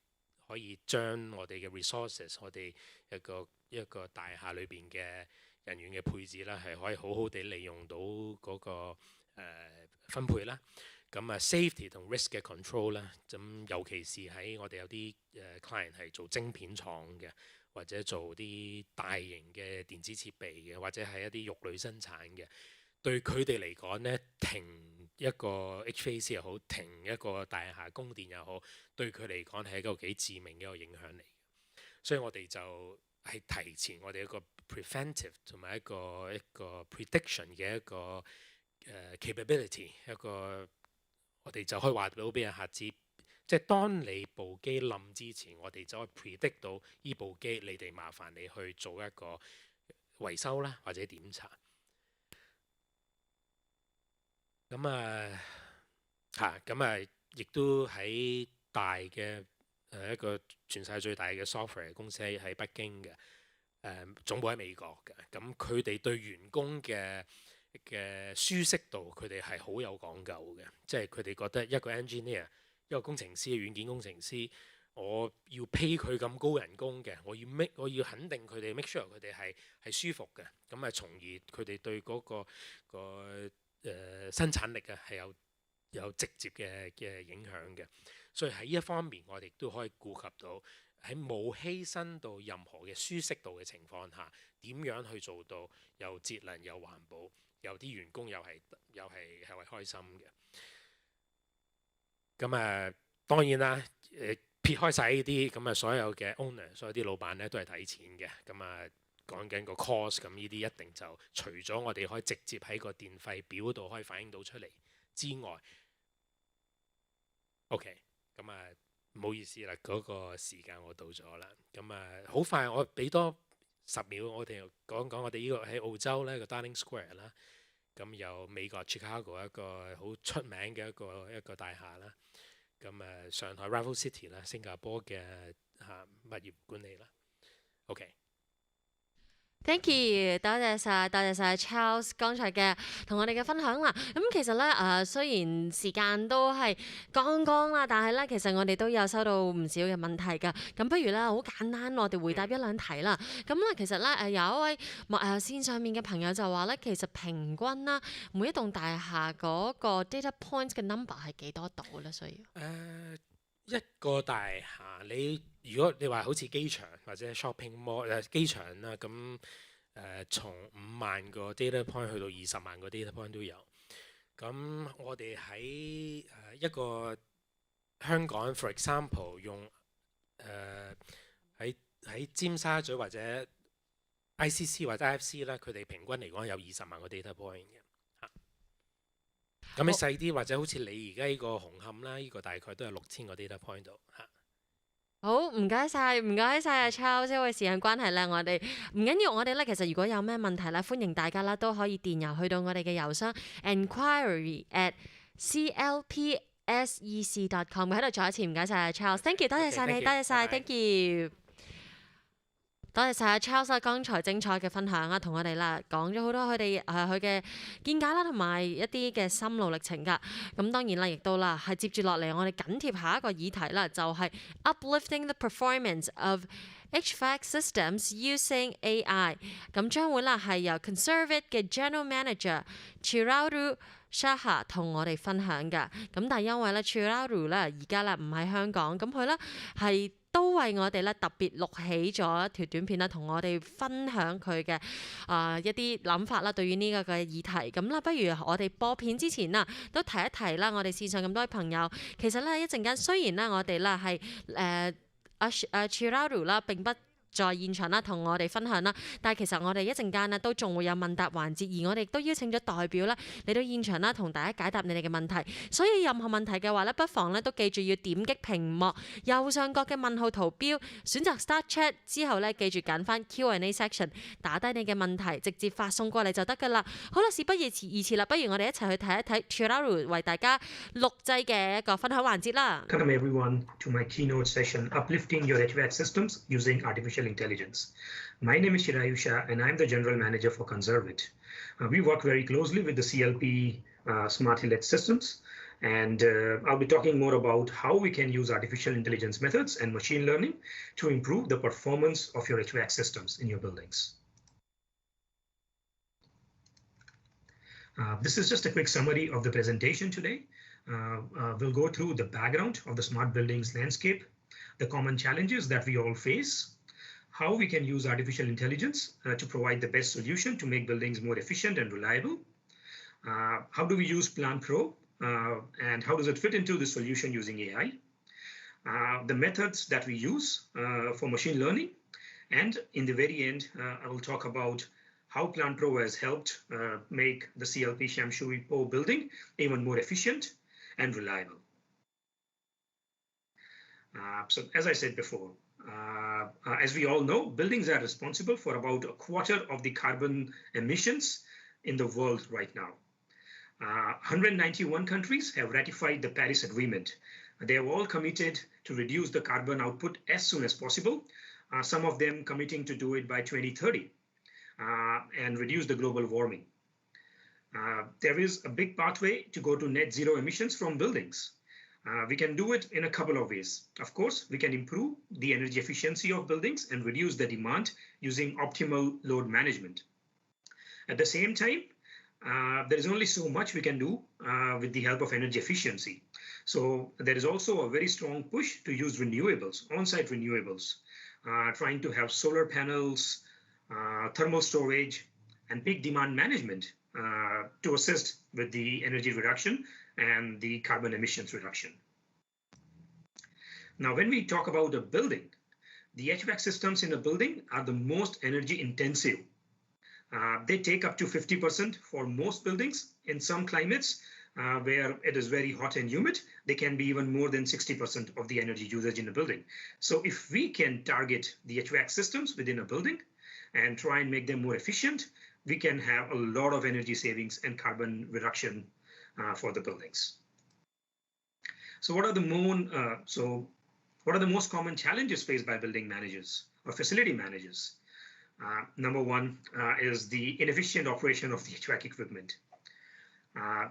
可以將我哋嘅 resources， 我哋一個大廈裏邊嘅人員嘅配置啦，係可以好好地利用到嗰個分配啦。咁safety 同 risk 嘅 control 啦，咁尤其是喺我哋有啲client 係做晶片廠嘅，或者做啲大型嘅電子設備嘅，或者係一啲肉類生產嘅，對佢哋嚟講呢，停一個 HVAC 又好，停一個大廈供電又好，對佢嚟講係一個幾致命嘅一個影響嚟。所以我哋就係提前我哋一個 preventive 同埋一個 prediction 嘅一個capability， 一個我哋就可以話到俾人客知，即係當你部機冧之前，我哋就可以 predict 到呢部機，你哋麻煩你去做一個維修啦，或者檢查。咁亦都喺大嘅一個全世界最大嘅 software 公司喺北京嘅，總部喺美國嘅。咁佢哋對員工嘅舒適度，佢哋係好有講究嘅。即係佢哋覺得一個 engineer， 一個工程師，軟件工程師，我要 pay 佢咁高人工嘅，我要肯定佢哋 make sure 佢哋係舒服嘅。咁從而佢哋對嗰個生產力係有直接嘅影響嘅。所以喺呢一方面，我哋都可以顧及到喺冇犧牲到任何嘅舒適度嘅情況下，點樣去做到又節能又環保，有啲員工又係開心嘅。咁當然啦，撇開晒呢啲咁所有嘅 owner， 所有啲老闆咧都係睇錢嘅。咁講緊個 cost， 咁呢啲一定就除咗我哋可以直接喺個電費表度可以反映到出嚟之外，OK， 咁唔好意思啦，嗰個時間我到咗啦。咁好快，我俾多10秒，我哋講講我哋呢個喺澳洲咧個 Darling Square 啦。咁有美國 Chicago 一個好出名嘅一個大廈啦。咁上海 Raffles City 啦，新加坡嘅物業管理啦。OK。Thank you，多謝晒 Charles 剛才嘅同我哋嘅分享啦。咁其實咧雖然時間都係剛剛啦，但係咧其實我哋都有收到唔少嘅問題㗎。咁不如咧好簡單，我哋回答一兩題啦。咁咧其實咧有一位線上面嘅朋友就話咧，其實平均啦每一棟大廈嗰個 data points 嘅 number 係幾多度咧？需要？一個大廈如果你話好似機場或者 shopping mall 機場啦，咁從5萬個 data point 去到20萬個 data point 都有。咁我哋喺一個香港 for example 用喺尖沙咀或者 ICC 或者 IFC 啦，佢哋平均嚟講有20萬個 data point 嘅。咁你細啲或者好似你而家呢個紅磡啦，呢個大概都有6000個 data point 度嚇。好，唔該晒啊 Charles，因為時間關係咧，我哋唔緊要，我哋咧其實如果有咩問題咧，歡迎大家啦都可以電郵去到我哋嘅郵箱 enquiry@clpsec.com。喺度再一次唔該晒啊 Charles，thank you， 多謝晒你，多謝晒 ，thank you。多謝晒 Charles 剛才精彩嘅分享啊，同我哋啦講咗好多佢哋佢嘅見解啦，同埋一啲嘅心路歷程㗎。咁當然啦，亦都啦係接住落嚟，我哋緊貼下一個議題啦，就係 uplifting the performance of HVAC systems using AI。咁將會啦係由 Conservate 嘅 General Manager Chiraru Shaha 同我哋分享㗎。咁但係因為咧 Chiraru 咧而家咧唔喺香港，咁佢咧係都為我哋咧特別錄起咗一條短片啦，同我哋分享佢嘅一啲諗法啦，對於呢個嘅議題。咁啦，不如我哋播片之前啦，都提一提啦，我哋線上咁多位朋友，其實咧一陣間雖然咧我哋咧係Chiraru 啦並不在現場啦，同我哋分享啦。但係其實我哋一陣間咧都仲會有問答環節，而我哋亦都邀請咗代表咧嚟到現場啦，同大家解答你哋嘅問題。所以任何問題嘅話咧，不妨咧都記住要點擊屏幕右上角嘅問號圖標，選擇 Start Chat 之後咧，記住揀翻 Q&A section， 打低你嘅問題，直接發送過嚟就得㗎啦。好啦，事不宜遲啦，不如我哋一齊去睇一睇 Chiraru 為大家錄製嘅一個分享環節啦。Welcome everyone to my keynote session, Uplifting Your HVAC Systems Using Artificial Intelligence. My name is Chirayu Shah and I'm the General Manager for Conservate. We work very closely with the CLP Smart Elect Systems, and I'll be talking more about how we can use artificial intelligence methods and machine learning to improve the performance of your HVAC systems in your buildings. This is just a quick summary of the presentation today. We'll go through the background of the smart buildings landscape, the common challenges that we all face, how we can use artificial intelligence to provide the best solution to make buildings more efficient and reliable. How do we use Plan Pro and how does it fit into the solution using AI? The methods that we use for machine learning. And in the very end, I will talk about how Plan Pro has helped make the CLP Shamshui Po building even more efficient and reliable. So as I said before, as we all know, buildings are responsible for about a quarter of the carbon emissions in the world right now. 191 countries have ratified the Paris Agreement. They have all committed to reduce the carbon output as soon as possible, some of them committing to do it by 2030 and reduce the global warming. There is a big pathway to go to net zero emissions from buildings. We can do it in a couple of ways. Of course, we can improve the energy efficiency of buildings and reduce the demand using optimal load management. At the same time, there is only so much we can do with the help of energy efficiency. So there is also a very strong push to use renewables, on-site renewables, trying to have solar panels, thermal storage, and peak demand management to assist with the energy reduction and the carbon emissions reduction. Now, when we talk about a building, the HVAC systems in a building are the most energy intensive. They take up to 50% for most buildings. In some climates where it is very hot and humid, they can be even more than 60% of the energy usage in a building. So if we can target the HVAC systems within a building and try and make them more efficient, we can have a lot of energy savings and carbon reduction for the buildings. So what are the most common challenges faced by building managers or facility managers? Number one is the inefficient operation of the HVAC equipment.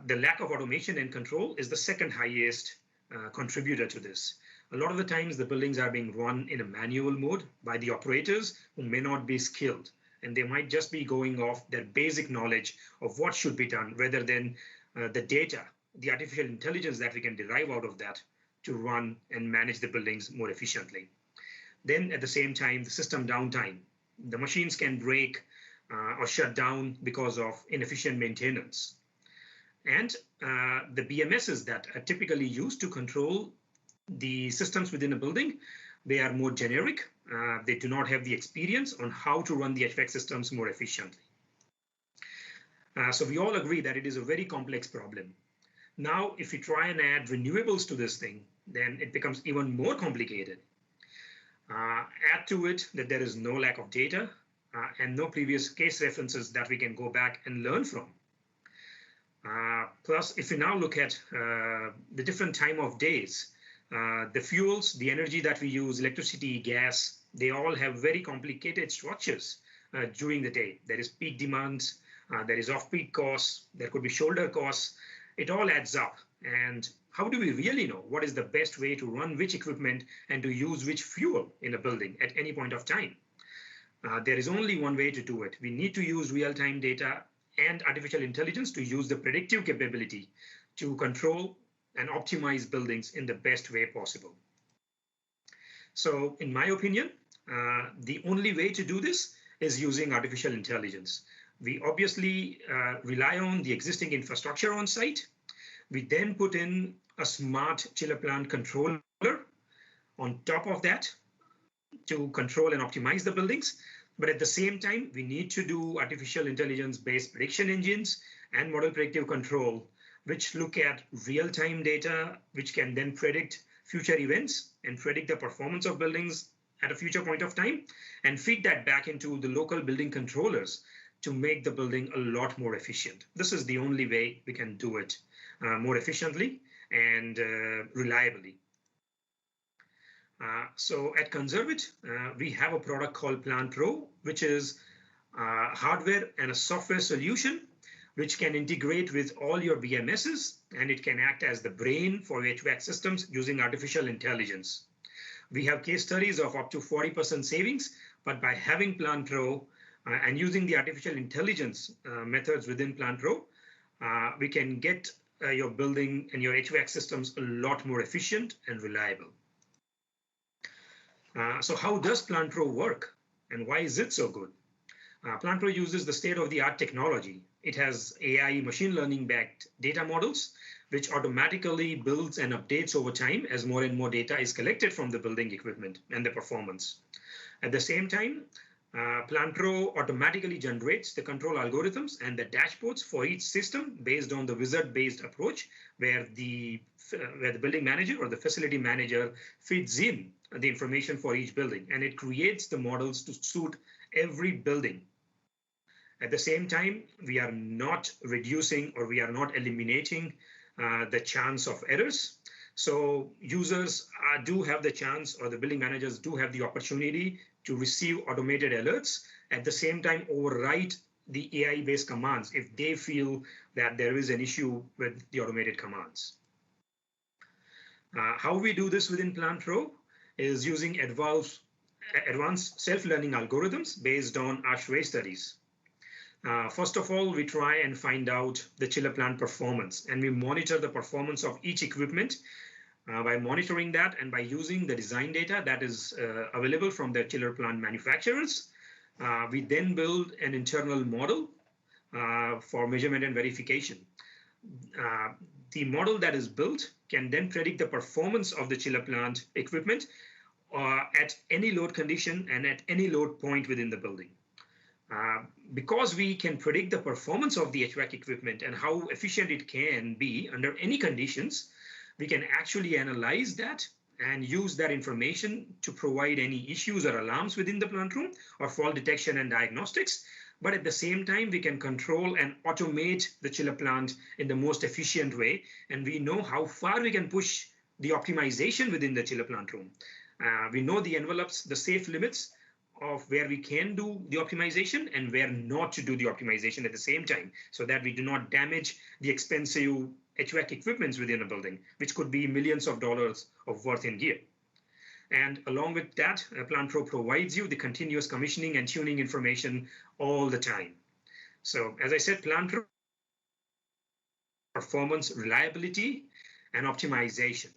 The lack of automation and control is the second highest contributor to this. A lot of the times the buildings are being run in a manual mode by the operators who may not be skilled, and they might just be going off their basic knowledge of what should be done rather than the data, the artificial intelligence that we can derive out of that to run and manage the buildings more efficiently. Then at the same time, the system downtime. The machines can break or shut down because of inefficient maintenance. And the BMSs that are typically used to control the systems within a building, they are more generic. They do not have the experience on how to run the HVAC systems more efficiently. So we all agree that it is a very complex problem. Now, if we try and add renewables to this thing, then it becomes even more complicated. Add to it that there is no lack of data and no previous case references that we can go back and learn from. Plus, if we now look at the different time of days, the fuels, the energy that we use, electricity, gas, they all have very complicated structures during the day. There is peak demands, there is off-peak costs, there could be shoulder costs. It all adds up. And how do we really know what is the best way to run which equipment and to use which fuel in a building at any point of time? There is only one way to do it. We need to use real-time data and artificial intelligence to use the predictive capability to control and optimize buildings in the best way possible. So in my opinion, the only way to do this is using artificial intelligence. We obviously rely on the existing infrastructure on site. We then put in a smart chiller plant controller on top of that to control and optimize the buildings. But at the same time, we need to do artificial intelligence-based prediction engines and model predictive control, which look at real-time data, which can then predict future events and predict the performance of buildings at a future point of time, and feed that back into the local building controllers to make the building a lot more efficient. This is the only way we can do it more efficiently and reliably. So at Conservit, we have a product called Plant Pro, which is hardware and a software solution which can integrate with all your BMSs, and it can act as the brain for HVAC systems using artificial intelligence. We have case studies of up to 40% savings, but by having Plant Pro and using the artificial intelligence methods within Plant Pro, we can get your building and your HVAC systems a lot more efficient and reliable. So how does Plant Pro work, and why is it so good? Plant Pro uses the state-of-the-art technology. It has AI machine learning-backed data models, which automatically builds and updates over time as more and more data is collected from the building equipment and the performance. At the same time, Plant Pro automatically generates the control algorithms and the dashboards for each system based on the wizard-based approach, where the building manager or the facility manager feeds in the information for each building, and it creates the models to suit every building. At the same time, we are not reducing or we are not eliminating the chance of errors. So users do have the chance, or the building managers do have the opportunity to receive automated alerts, at the same time override the AI-based commands if they feel that there is an issue with the automated commands. How we do this within Plant Pro is using advanced self-learning algorithms based on ASHRAE studies. First of all, we try and find out the chiller plant performance, and we monitor the performance of each equipment. By monitoring that and by using the design data that is available from the chiller plant manufacturers, we then build an internal model for measurement and verification. The model that is built can then predict the performance of the chiller plant equipment at any load condition and at any load point within the building. Because we can predict the performance of the HVAC equipment and how efficient it can be under any conditions, we can actually analyze that and use that information to provide any issues or alarms within the plant room or fault detection and diagnostics. But at the same time, we can control and automate the chiller plant in the most efficient way. And we know how far we can push the optimization within the chiller plant room. We know the envelopes, the safe limits, of where we can do the optimization and where not to do the optimization at the same time, so that we do not damage the expensive HVAC equipments within a building, which could be millions of dollars of worth in gear. And along with that, PlanPro provides you the continuous commissioning and tuning information all the time. So as I said, PlanPro performance, reliability, and optimization.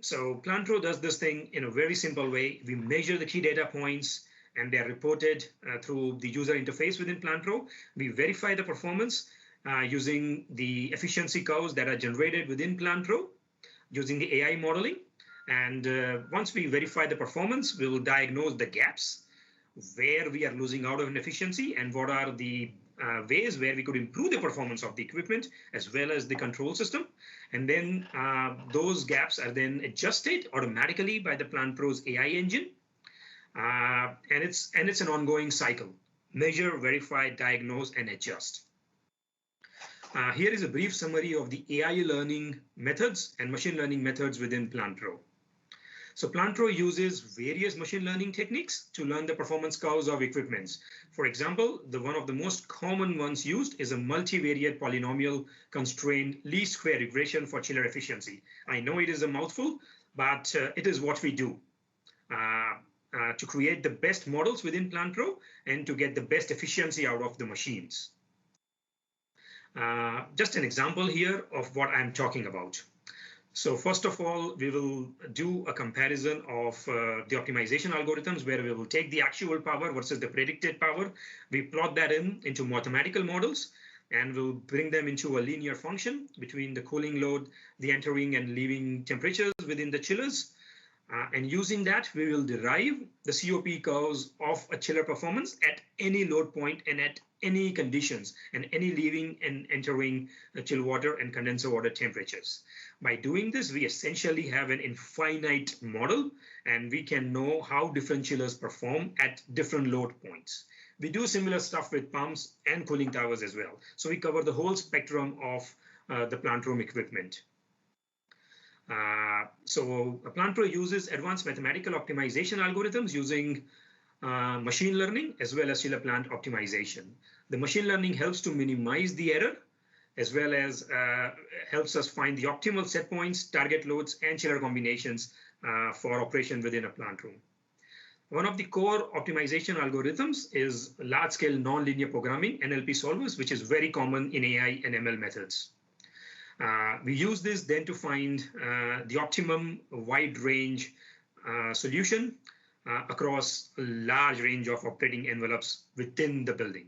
So PlanPro does this thing in a very simple way. We measure the key data points and they are reported through the user interface within PlanPro. We verify the performance using the efficiency curves that are generated within PlanPro using the AI modeling. And once we verify the performance, we will diagnose the gaps where we are losing out of efficiency and what are the ways where we could improve the performance of the equipment as well as the control system. And then those gaps are then adjusted automatically by the PlanPro's AI engine. And it's an ongoing cycle. Measure, verify, diagnose, and adjust. Here is a brief summary of the AI learning methods and machine learning methods within PlanPro. So PlanPro uses various machine learning techniques to learn the performance curves of equipments. For example, one of the most common ones used is a multivariate polynomial constrained least square regression for chiller efficiency. I know it is a mouthful, but it is what we do to create the best models within PlanPro and to get the best efficiency out of the machines. Just an example here of what I'm talking about. So first of all, we will do a comparison of the optimization algorithms where we will take the actual power versus the predicted power. We plot that into mathematical models and we'll bring them into a linear function between the cooling load, the entering and leaving temperatures within the chillers. And using that, we will derive the COP curves of a chiller performance at any load point and at any conditions and any leaving and entering chill water and condenser water temperatures. By doing this, we essentially have an infinite model and we can know how different chillers perform at different load points. We do similar stuff with pumps and cooling towers as well. So we cover the whole spectrum of the plant room equipment. So PlanPro uses advanced mathematical optimization algorithms using machine learning as well as chiller plant optimization. The machine learning helps to minimize the error as well as helps us find the optimal set points, target loads, and chiller combinations for operation within a plant room. One of the core optimization algorithms is large-scale nonlinear programming, NLP solvers, which is very common in AI and ML methods. We use this then to find the optimum wide range solution across a large range of operating envelopes within the building.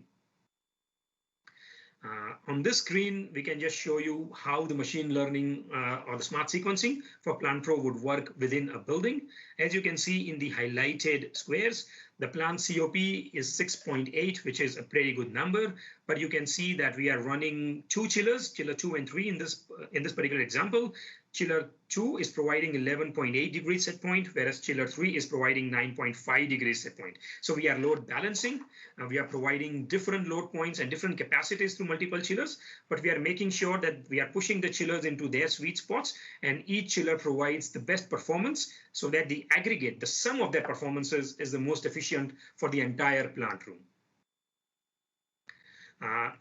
On this screen, we can just show you how the machine learning or the smart sequencing for PlanPro would work within a building. As you can see in the highlighted squares, the plant COP is 6.8, which is a pretty good number, but you can see that we are running two chillers, chiller 2 and 3 in this particular example. Chiller 2 is providing 11.8 degrees set point, whereas chiller 3 is providing 9.5 degrees set point. So we are load balancing. We are providing different load points and different capacities through multiple chillers, but we are making sure that we are pushing the chillers into their sweet spots, and each chiller provides the best performance so that the aggregate, the sum of their performances, is the most efficient for the entire plant room.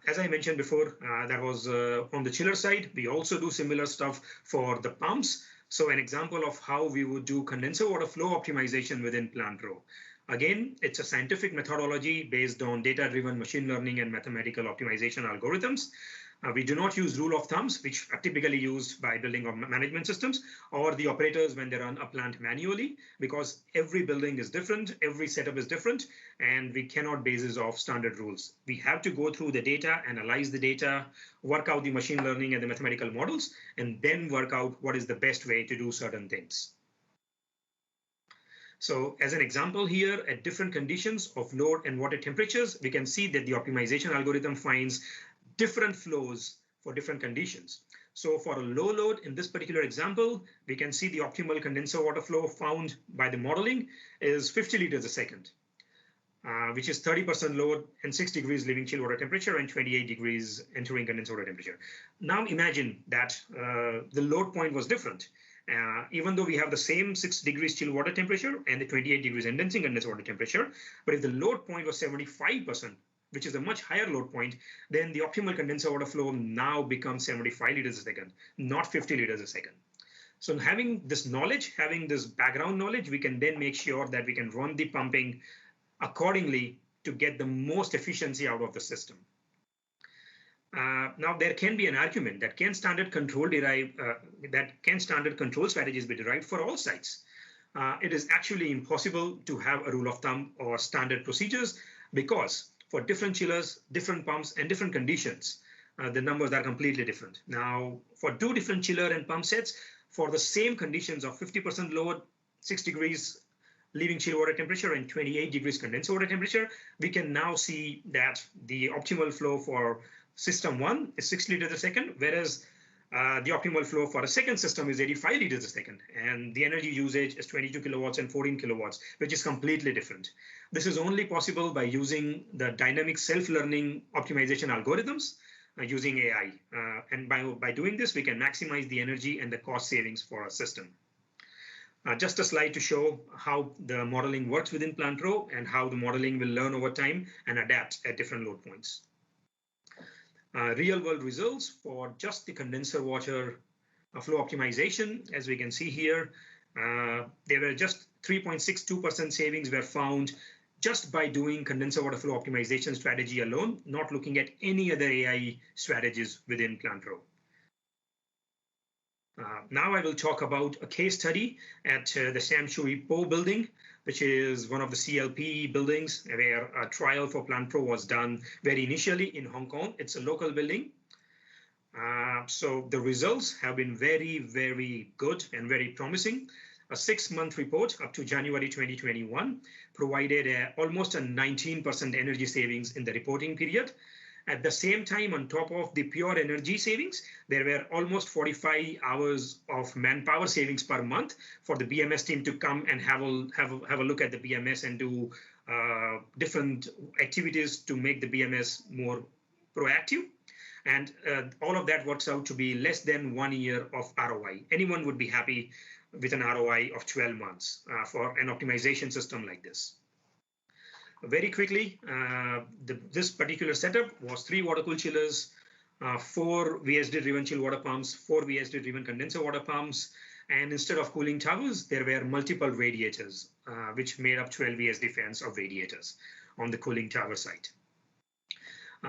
As I mentioned before, that was on the chiller side. We also do similar stuff for the pumps. So an example of how we would do condenser water flow optimization within PlanPro. Again, it's a scientific methodology based on data-driven machine learning and mathematical optimization algorithms. We do not use rule of thumbs, which are typically used by building or management systems or the operators when they run a plant manually, because every building is different, every setup is different, and we cannot base this off standard rules. We have to go through the data, analyze the data, work out the machine learning and the mathematical models, and then work out what is the best way to do certain things. So as an example here, at different conditions of load and water temperatures, we can see that the optimization algorithm finds different flows for different conditions. So for a low load, in this particular example, we can see the optimal condenser water flow found by the modeling is 50 liters a second, which is 30% load and 6 degrees leaving chill water temperature and 28 degrees entering condenser water temperature. Now imagine that the load point was different Even though we have the same 6 degrees chill water temperature and the 28 degrees condensed water temperature, but if the load point was 75%, which is a much higher load point, then the optimal condenser water flow now becomes 75 liters a second, not 50 liters a second. So having this knowledge, having this background knowledge, we can then make sure that we can run the pumping accordingly to get the most efficiency out of the system. Now there can be an argument that can standard control strategies be derived for all sites. It is actually impossible to have a rule of thumb or standard procedures because for different chillers, different pumps, and different conditions, the numbers are completely different. Now, for 2 different chiller and pump sets, for the same conditions of 50% load, 6 degrees leaving chill water temperature and 28 degrees condensed water temperature, we can now see that the optimal flow for system 1 is 6 liters a second, whereas the optimal flow for a second system is 85 liters a second. And the energy usage is 22 kilowatts and 14 kilowatts, which is completely different. This is only possible by using the dynamic self-learning optimization algorithms using AI. And by doing this, we can maximize the energy and the cost savings for our system. Just a slide to show how the modeling works within PlanPro and how the modeling will learn over time and adapt at different load points. Real world results for just the condenser water flow optimization, as we can see here, there were just 3.62% savings were found just by doing condenser water flow optimization strategy alone, not looking at any other AI strategies within PlanPro. Now I will talk about a case study at the Sam Shui Po building, which is one of the CLP buildings where a trial for PlanPro was done very initially in Hong Kong. It's a local building. So the results have been very, very good and very promising. A 6-month report up to January 2021 provided almost a 19% energy savings in the reporting period. At the same time, on top of the pure energy savings, there were almost 45 hours of manpower savings per month for the BMS team to come and have a look at the BMS and do different activities to make the BMS more proactive. And all of that works out to be less than 1 year of ROI. Anyone would be happy with an ROI of 12 months for an optimization system like this. Very quickly, this particular setup was 3 water-cooled chillers, 4 VSD-driven chill water pumps, 4 VSD-driven condenser water pumps, and instead of cooling towers, there were multiple radiators, which made up 12 VSD fans of radiators on the cooling tower side.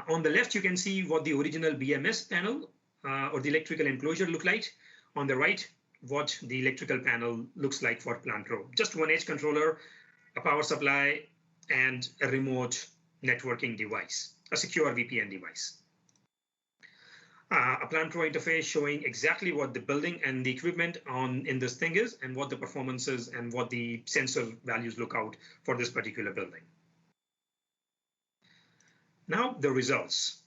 On the left, you can see what the original BMS panel or the electrical enclosure looked like. On the right, what the electrical panel looks like for PlanPro. Just one edge controller, a power supply, and a remote networking device, a secure VPN device. A PlanPro interface showing exactly what the building and the equipment in this thing is and what the performances and what the sensor values look out for this particular building. Now the results.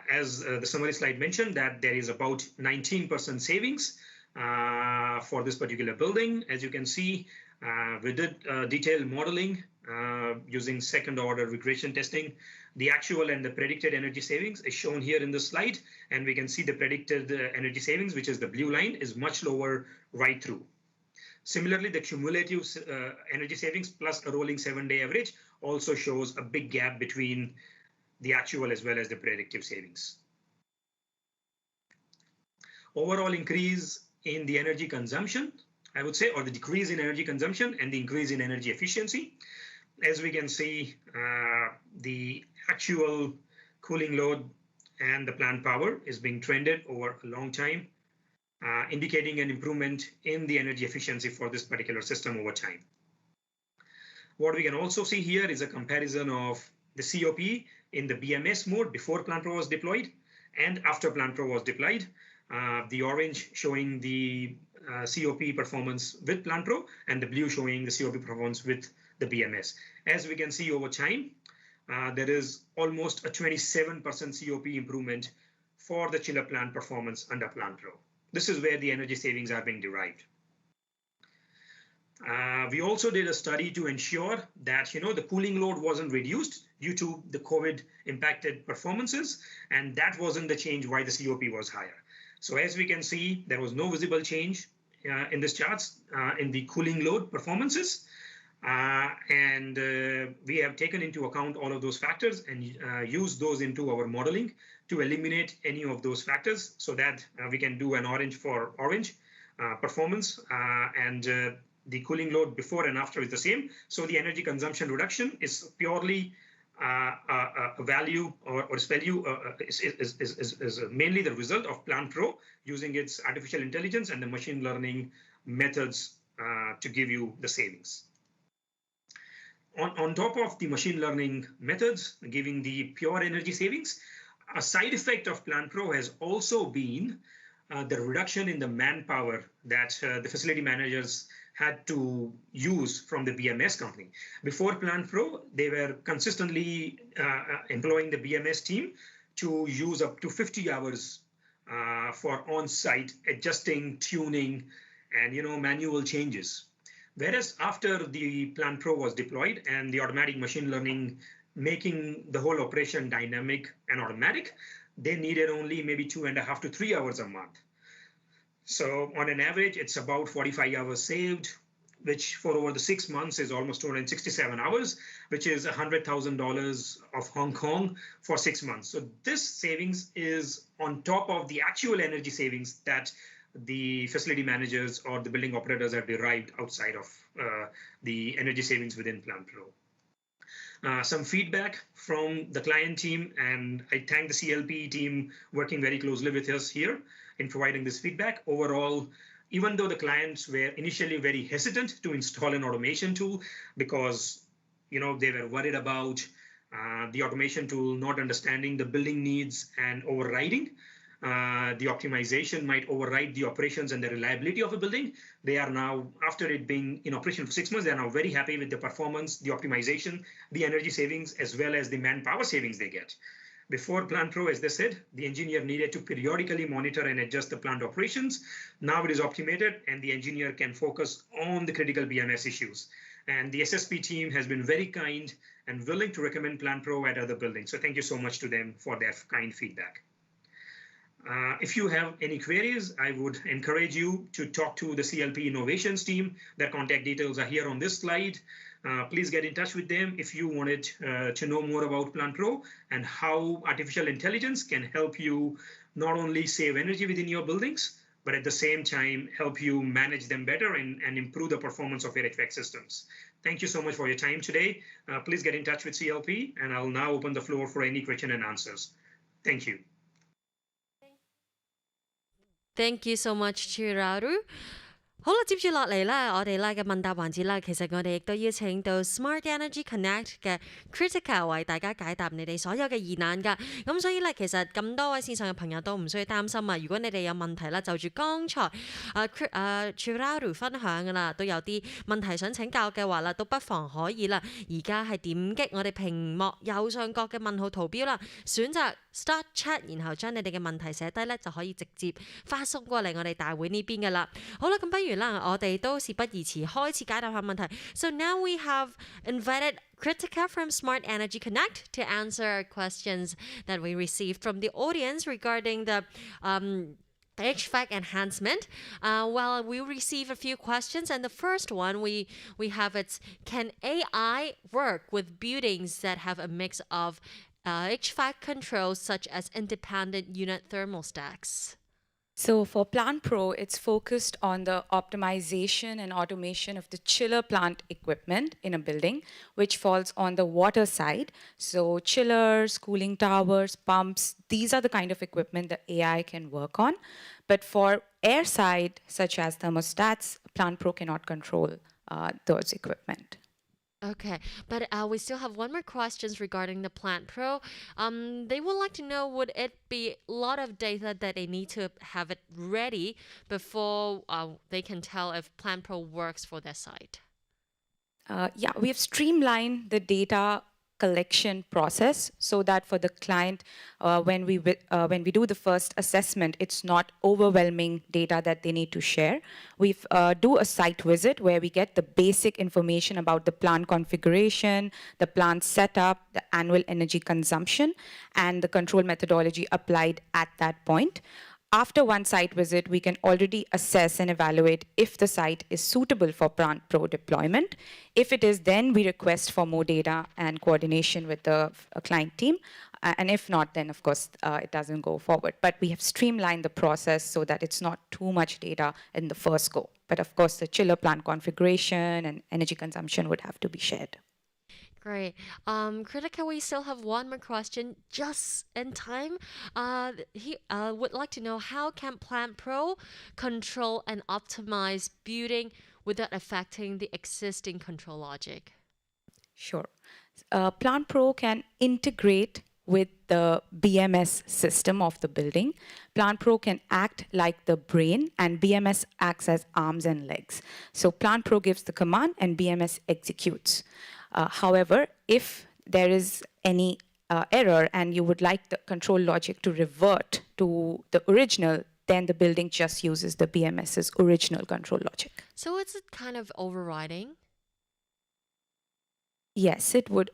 As the summary slide mentioned, that there is about 19% savings for this particular building. As you can see, we did detailed modeling using second order regression testing. The actual and the predicted energy savings is shown here in the slide, and we can see the predicted energy savings, which is the blue line, is much lower right through. Similarly, the cumulative energy savings plus a rolling 7-day average also shows a big gap between the actual as well as the predictive savings. Overall increase in the energy consumption, I would say, or the decrease in energy consumption and the increase in energy efficiency. As we can see, the actual cooling load and the plant power is being trended over a long time, indicating an improvement in the energy efficiency for this particular system over time. What we can also see here is a comparison of the COP in the BMS mode before PlanPro was deployed and after PlanPro was deployed. The orange showing the COP performance with PlanPro and the blue showing the COP performance with the BMS. As we can see over time, there is almost a 27% COP improvement for the chiller plant performance under PlanPro. This is where the energy savings are being derived. We also did a study to ensure that the cooling load wasn't reduced due to the COVID impacted performances, and that wasn't the change why the COP was higher. So as we can see, there was no visible change in this charts in the cooling load performances. And we have taken into account all of those factors and used those into our modeling to eliminate any of those factors so that we can do an orange for orange performance. And the cooling load before and after is the same. So the energy consumption reduction is purely a value or its value is mainly the result of Plant Pro using its artificial intelligence and the machine learning methods to give you the savings. On top of the machine learning methods giving the pure energy savings, a side effect of Plant Pro has also been the reduction in the manpower that the facility managers had to use from the BMS company. Before Plant Pro, they were consistently employing the BMS team to use up to 50 hours for on-site adjusting, tuning, and manual changes. Whereas after the Plant Pro was deployed and the automatic machine learning making the whole operation dynamic and automatic, they needed only maybe 2.5 to 3 hours a month. So on an average, it's about 45 hours saved, which for over the 6 months is almost 267 hours, which is $100,000 of Hong Kong for 6 months. So this savings is on top of the actual energy savings that the facility managers or the building operators have derived outside of the energy savings within Plant Pro. Some feedback from the client team, and I thank the CLP team working very closely with us here in providing this feedback. Overall, even though the clients were initially very hesitant to install an automation tool because they were worried about the automation tool not understanding the building needs and overriding, the optimization might override the operations and the reliability of a building. They are now, after it being in operation for 6 months, they are now very happy with the performance, the optimization, the energy savings, as well as the manpower savings they get. Before Plant Pro, as they said, the engineer needed to periodically monitor and adjust the plant operations. Now it is optimated and the engineer can focus on the critical BMS issues. And the SSP team has been very kind and willing to recommend Plant Pro at other buildings. So thank you so much to them for their kind feedback. If you have any queries, I would encourage you to talk to the CLP Innovations team. Their contact details are here on this slide. Please get in touch with them if you wanted to know more about Plant Pro and how artificial intelligence can help you not only save energy within your buildings, but at the same time help you manage them better and improve the performance of your HVAC systems. Thank you so much for your time today. Please get in touch with CLP, and I'll now open the floor for any question and answers. Thank you. Thank you so much, Chiraru. 好啦，接住落嚟咧，我哋咧嘅問答環節啦，其實我哋亦都邀請到 Smart Energy Connect 嘅 Critica 為大家解答你哋所有嘅疑難㗎。咁所以咧，其實咁多位線上嘅朋友都唔需要擔心啊。如果你哋有問題啦，就住剛才Chiraru 分享㗎啦，都有啲問題想請教嘅話啦，都不妨可以啦。而家係點擊我哋屏幕右上角嘅問號圖標啦，選擇 Start Chat， 然後將你哋嘅問題寫低咧，就可以直接發送過嚟我哋大會呢邊㗎啦。好啦，咁不如啦，我哋都事不宜遲，開始解答下問題。So now we have invited Kritika from Smart Energy Connect to answer questions that we received from the audience regarding the HVAC enhancement. Well, we receive a few questions, and the first one we have it's, can AI work with buildings that have a mix of HVAC controls such as independent unit thermostats? So for Plant Pro, it's focused on the optimization and automation of the chiller plant equipment in a building, which falls on the water side. So chillers, cooling towers, pumps, these are the kind of equipment that AI can work on. But for air side, such as thermostats, Plant Pro cannot control those equipment. Okay, but we still have one more questions regarding the Plant Pro. They would like to know, would it be a lot of data that they need to have it ready before they can tell if Plant Pro works for their site? Yeah, we have streamlined the data collection process so that for the client, when we do the first assessment, it's not overwhelming data that they need to share. We do a site visit where we get the basic information about the plant configuration, the plant setup, the annual energy consumption, and the control methodology applied at that point. after one site visit, we can already assess and evaluate if the site is suitable for Plant Pro deployment. If it is, then we request for more data and coordination with the client team. And if not, then of course it doesn't go forward. But we have streamlined the process so that it's not too much data in the first go. But of course, the chiller plant configuration and energy consumption would have to be shared. Great. Kritika, we still have one more question just in time. He would like to know how can Plant Pro control and optimize building without affecting the existing control logic? Sure. Plant Pro can integrate with the BMS system of the building. Plant Pro can act like the brain, and BMS acts as arms and legs. So Plant Pro gives the command and BMS executes. However, if there is any error and you would like the control logic to revert to the original, then the building just uses the BMS's original control logic. So it's a kind of overriding? Yes, it would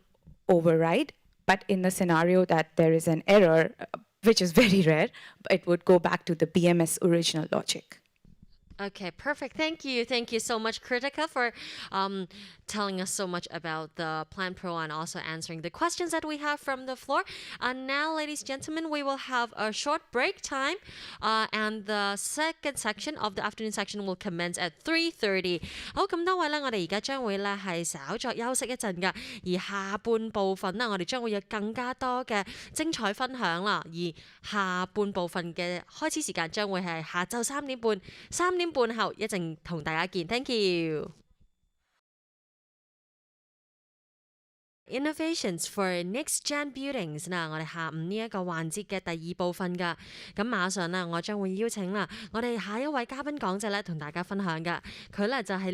override, but in the scenario that there is an error, which is very rare, it would go back to the BMS original logic. Okay, perfect. Thank you. Thank you so much, Kritika, for telling us so much about the Plant Pro and also answering the questions that we have from the floor. And now, ladies and gentlemen, we will have a short break time. And the second section of the afternoon section will commence at 3:30. 好，咁多位呢，我哋而家將會呢係稍作休息一陣㗎。而下半部分呢，我哋將會有更加多嘅精彩分享啦。而下半部分嘅開始時間將會係下晝3點半。3點半後一陣同大家見 ，thank you。Innovations for Next Gen Buildings 嗱，我哋下午呢一個環節嘅第二部分㗎，咁馬上呢，我將會邀請啦，我哋下一位嘉賓講者咧，同大家分享㗎，佢咧就係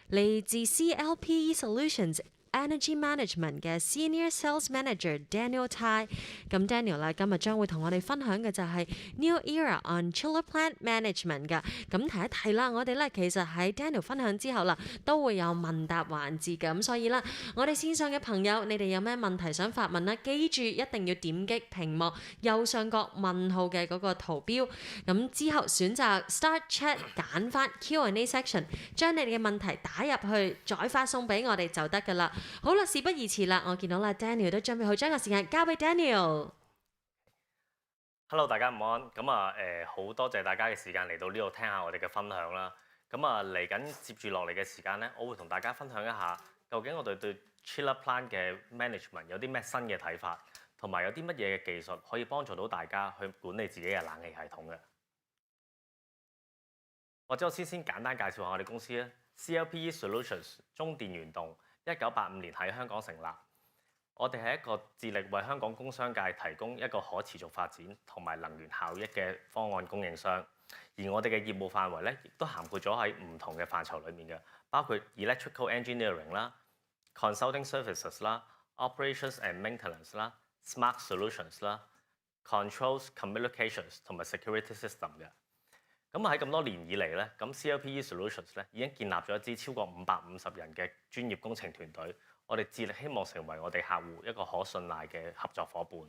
嚟自 CLPE Solutions。Energy Management 嘅 Senior Sales Manager Daniel Tai， 咁 Daniel 咧今日將會同我哋分享嘅就係 New Era on Chiller Plant Management 㗎。咁提一提啦，我哋咧其實喺 Daniel 分享之後啦，都會有問答環節嘅。咁所以啦，我哋線上嘅朋友，你哋有咩問題想發問呢？記住一定要點擊屏幕右上角問號嘅嗰個圖標，咁之後選擇 Start Chat， 揀翻 Q&A section， 將你哋嘅問題打入去，再發送俾我哋就得㗎啦。好啦，事不宜遲啦，我見到啦 Daniel 都準備好，將個時間交俾 Daniel。Hello， 大家午安。咁好多謝大家嘅時間嚟到呢度聽下我哋嘅分享啦。咁嚟緊接住落嚟嘅時間咧，我會同大家分享一下，究竟我哋對 chiller plant 嘅 management 有啲咩新嘅睇法，同埋有啲乜嘢嘅技術可以幫助到大家去管理自己嘅冷氣系統嘅。或者我先簡單介紹下我哋公司咧 ，CLPE Solutions 中電源動。1985年喺香港成立，我哋係一個致力為香港工商界提供一個可持續發展同埋能源效益嘅方案供應商。而我哋嘅業務範圍咧，亦都涵蓋咗喺唔同嘅範疇裡面嘅，包括 electrical engineering 啦、consulting services 啦、operations and maintenance 啦、smart solutions 啦、controls communications 同埋 security system 嘅。咁喺咁多年以嚟咧，咁 CLPE Solutions 咧已經建立咗一支超過550人嘅專業工程團隊。我哋致力希望成為我哋客戶一個可信賴嘅合作伙伴。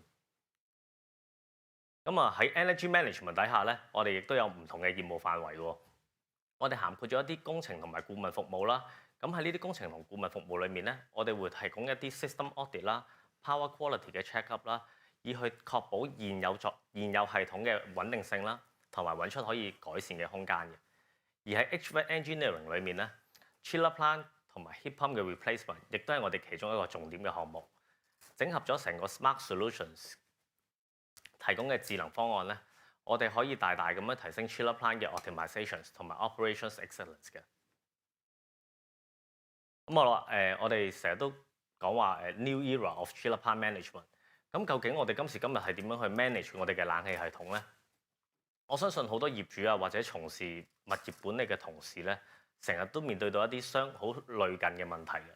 咁喺 Energy Management 底下咧，我哋亦都有唔同嘅業務範圍喎。我哋涵蓋咗一啲工程同埋顧問服務啦。咁喺呢啲工程同顧問服務裏面咧，我哋會提供一啲 System Audit 啦、Power Quality 嘅 Check Up 啦，以去確保現有系統嘅穩定性啦。同埋揾出可以改善嘅空間嘅。而喺 HVAC Engineering 裏面咧 ，chiller plant 同埋 heat pump 嘅 replacement 亦都係我哋其中一個重點嘅項目。整合咗成個 Smart Solutions 提供嘅智能方案咧，我哋可以大大咁樣提升 chiller plant 嘅 optimizations 同埋 operations excellence 嘅。咁我哋成日都講話new era of chiller plant management。咁究竟我哋今時今日係點樣去 manage 我哋嘅冷氣系統咧？我相信好多業主啊，或者從事物業管理嘅同事咧，成日都面對到一啲好類近嘅問題嘅。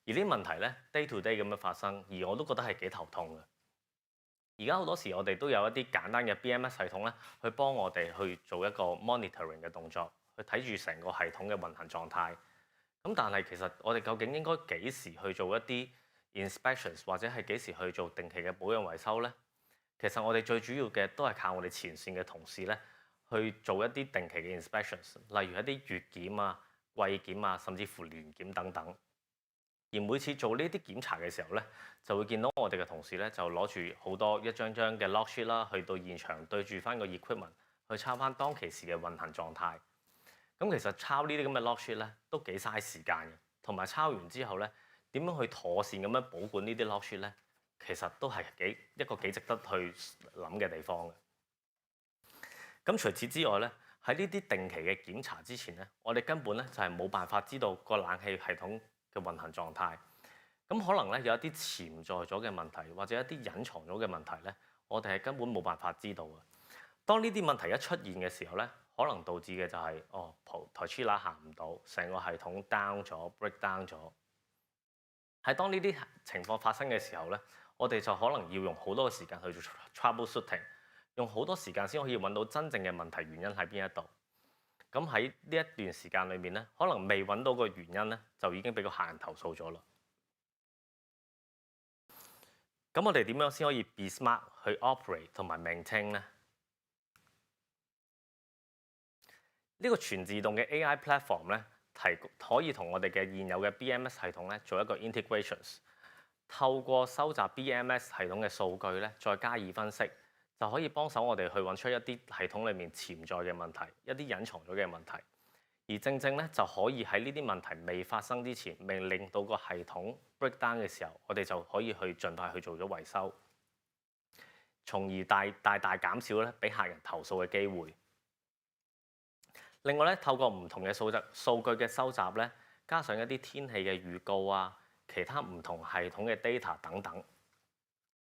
而呢啲問題咧 day to day 咁樣發生，而我都覺得係幾頭痛嘅。而家好多時我哋都有一啲簡單嘅 BMS 系統咧，去幫我哋去做一個 monitoring 嘅動作，去睇住成個系統嘅運行狀態。咁但係其實我哋究竟應該幾時去做一啲 inspections， 或者係幾時去做定期嘅保養維修咧？其實我哋最主要嘅都係靠我哋前線嘅同事咧，去做一啲定期嘅 inspections， 例如一啲月檢啊、季檢啊，甚至乎年檢等等。而每次做呢啲檢查嘅時候咧，就會見到我哋嘅同事咧就攞住好多一張張嘅 log sheet 啦，去到現場對住翻個 equipment 去抄翻當其時嘅運行狀態。咁其實抄呢啲咁嘅 log sheet 咧都幾嘥時間嘅，同埋抄完之後咧點樣去妥善咁樣保管呢啲 log sheet 咧，其實都係一個幾值得去諗嘅地方嘅。咁除此之外咧，喺呢啲定期嘅檢查之前咧，我哋根本咧就係冇辦法知道個冷氣系統嘅運行狀態。咁可能咧有一啲潛在咗嘅問題，或者一啲隱藏咗嘅問題咧，我哋係根本冇辦法知道嘅。當呢啲問題一出現嘅時候咧，可能導致嘅就係台 chiller 行唔到，成個系統 down 咗 break down 咗。喺當呢啲情況發生嘅時候咧，我哋就可能要用好多嘅時間去做 troubleshooting， 用好多時間先可以揾到真正嘅問題原因喺邊一度。咁喺呢一段時間裏面咧，可能未揾到個原因咧，就已經俾個客人投訴咗啦。咁我哋點樣先可以 be smart 去 operate 同埋 maintain 咧？呢個全自動嘅 AI platform 咧，可以同我哋嘅現有嘅 BMS 系統咧做一個 integrations， 透過收集 BMS 系統嘅數據咧，再加以分析，就可以幫手我哋去揾出一啲系統裡面潛在嘅問題，一啲隱藏咗嘅問題。而正正咧就可以喺呢啲問題未發生之前，未令到個系統 break down 嘅時候，我哋就可以去盡快去做咗維修，從而大減少咧俾客人投訴嘅機會。另外咧，透過唔同嘅數據嘅收集咧，加上一啲天氣嘅預告啊，其他唔同系統嘅 data 等等，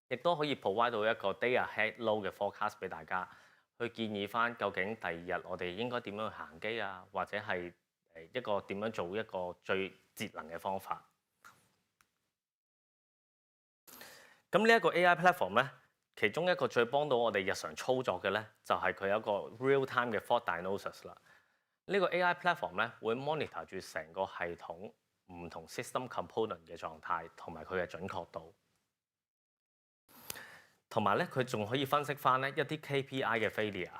亦都可以 provide 到一個 day ahead load 嘅 forecast 俾大家，去建議翻究竟第二日我哋應該點樣去行機啊，或者係一個點樣做一個最節能嘅方法。咁呢一個 AI platform 咧，其中一個最幫到我哋日常操作嘅咧，就係佢有一個 real time 嘅 fault diagnosis 啦。呢個 AI platform 咧會 monitor 住成個系統唔同 system component 嘅狀態同埋佢嘅準確度，同埋咧佢仲可以分析翻咧一啲 KPI 嘅 failure。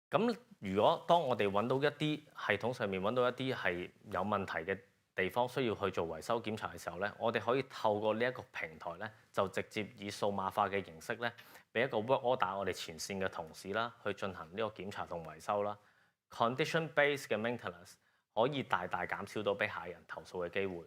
咁如果當我哋揾到一啲系統上面揾到一啲係有問題嘅地方，需要去做維修檢查嘅時候咧，我哋可以透過呢一個平台咧，就直接以數碼化嘅形式咧，俾一個 work order 我哋前線嘅同事啦，去進行呢個檢查同維修啦。Condition-based 嘅 maintenance 可以大減少到俾客人投訴嘅機會。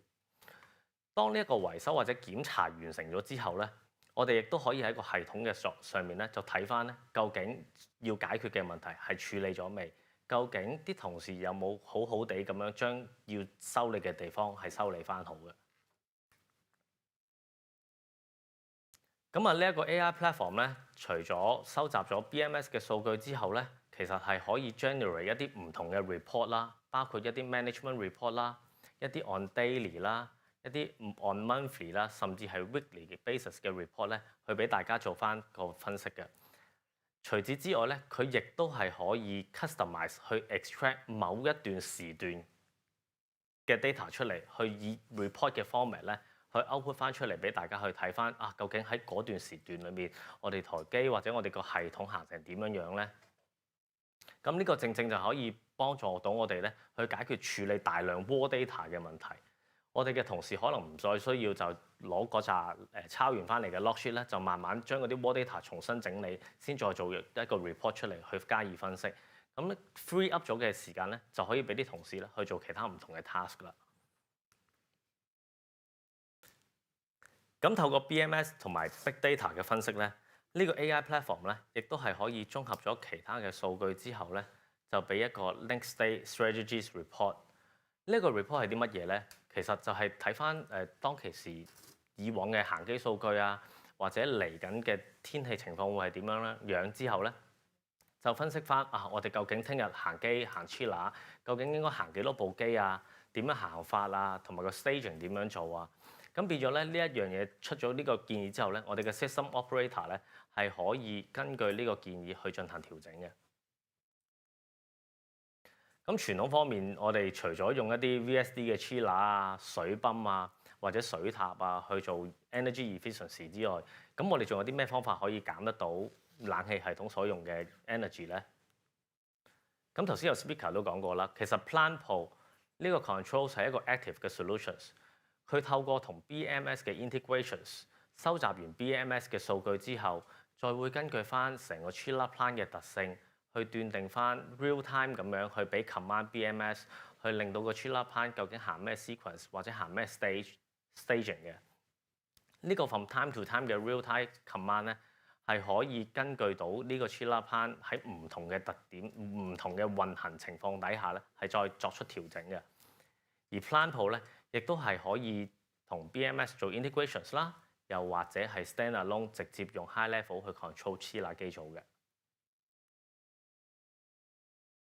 當呢一個維修或者檢查完成咗之後咧，我哋亦都可以喺個系統嘅上面咧，就睇翻咧究竟要解決嘅問題係處理咗未？究竟啲同事有冇好好地咁樣將要修理嘅地方係修理翻好嘅？咁啊，呢一個 AI platform 咧，除咗收集咗 BMS 嘅數據之後咧，其實係可以 generate 一啲唔同嘅 report 啦，包括一啲 management report 啦，一啲 on daily 啦，一啲 on monthly 啦，甚至係 weekly 嘅 basis 嘅 report 咧，去俾大家做翻個分析嘅。除此之外咧，佢亦都係可以 customize 去 extract 某一段時段嘅 data 出嚟，去以 report 嘅 format 咧，去 output 翻出嚟俾大家去睇翻啊，究竟喺嗰段時段裏面，我哋台機或者我哋個系統行成點樣咧？咁呢個正正就可以幫助到我哋咧，去解決處理大量 raw data 嘅問題。我哋嘅同事可能唔再需要就攞嗰扎抄完翻嚟嘅 log sheet 咧，就慢慢將嗰啲 raw data 重新整理，先再做一個 report 出嚟去加以分析。咁 free up 咗嘅時間咧，就可以俾啲同事咧去做其他唔同嘅 task 啦。咁透過 BMS 同埋 big data 嘅分析咧，呢個 AI platform 咧，亦都係可以綜合咗其他嘅數據之後咧，就俾一個 next day strategies report。呢個 report 係啲乜嘢咧？其實就係睇翻當其時以往嘅行機數據啊，或者嚟緊嘅天氣情況會係點樣之後咧，就分析翻啊，我哋究竟聽日行機行 chiller， 究竟應該行幾多部機啊？點樣行法啊？同埋個 staging 點樣做啊？咁變咗咧，呢一樣嘢出咗呢個建議之後咧，我哋嘅 system operator 咧係可以根據呢個建議去進行調整嘅。咁傳統方面，我哋除咗用一啲 VSD 嘅 chiller 啊、水泵啊或者水塔啊去做 energy efficiency 之外，咁我哋仲有啲咩方法可以減得到冷氣系統所用嘅 energy 咧？咁頭先有 speaker 都講過啦，其實 Plant Pro 呢個 controls 係一個 active 嘅 solutions， 佢透過同 BMS 嘅 integrations 收集完 BMS 嘅數據之後，再會根據翻成個 chiller plant 嘅特性去斷定翻 real time 咁樣去俾 command BMS 去令到個 chiller plant 究竟行咩 sequence 或者行咩 staging 嘅。呢個 from time to time 嘅 real time command 咧，係可以根據到呢個 chiller plant 喺唔同嘅特點、唔同嘅運行情況底下咧，係再作出調整嘅。而 Plant Pro 咧，亦都係可以同 BMS 做 integrations 啦，又或者係 standalone 直接用 high level 去 control chiller 機組嘅。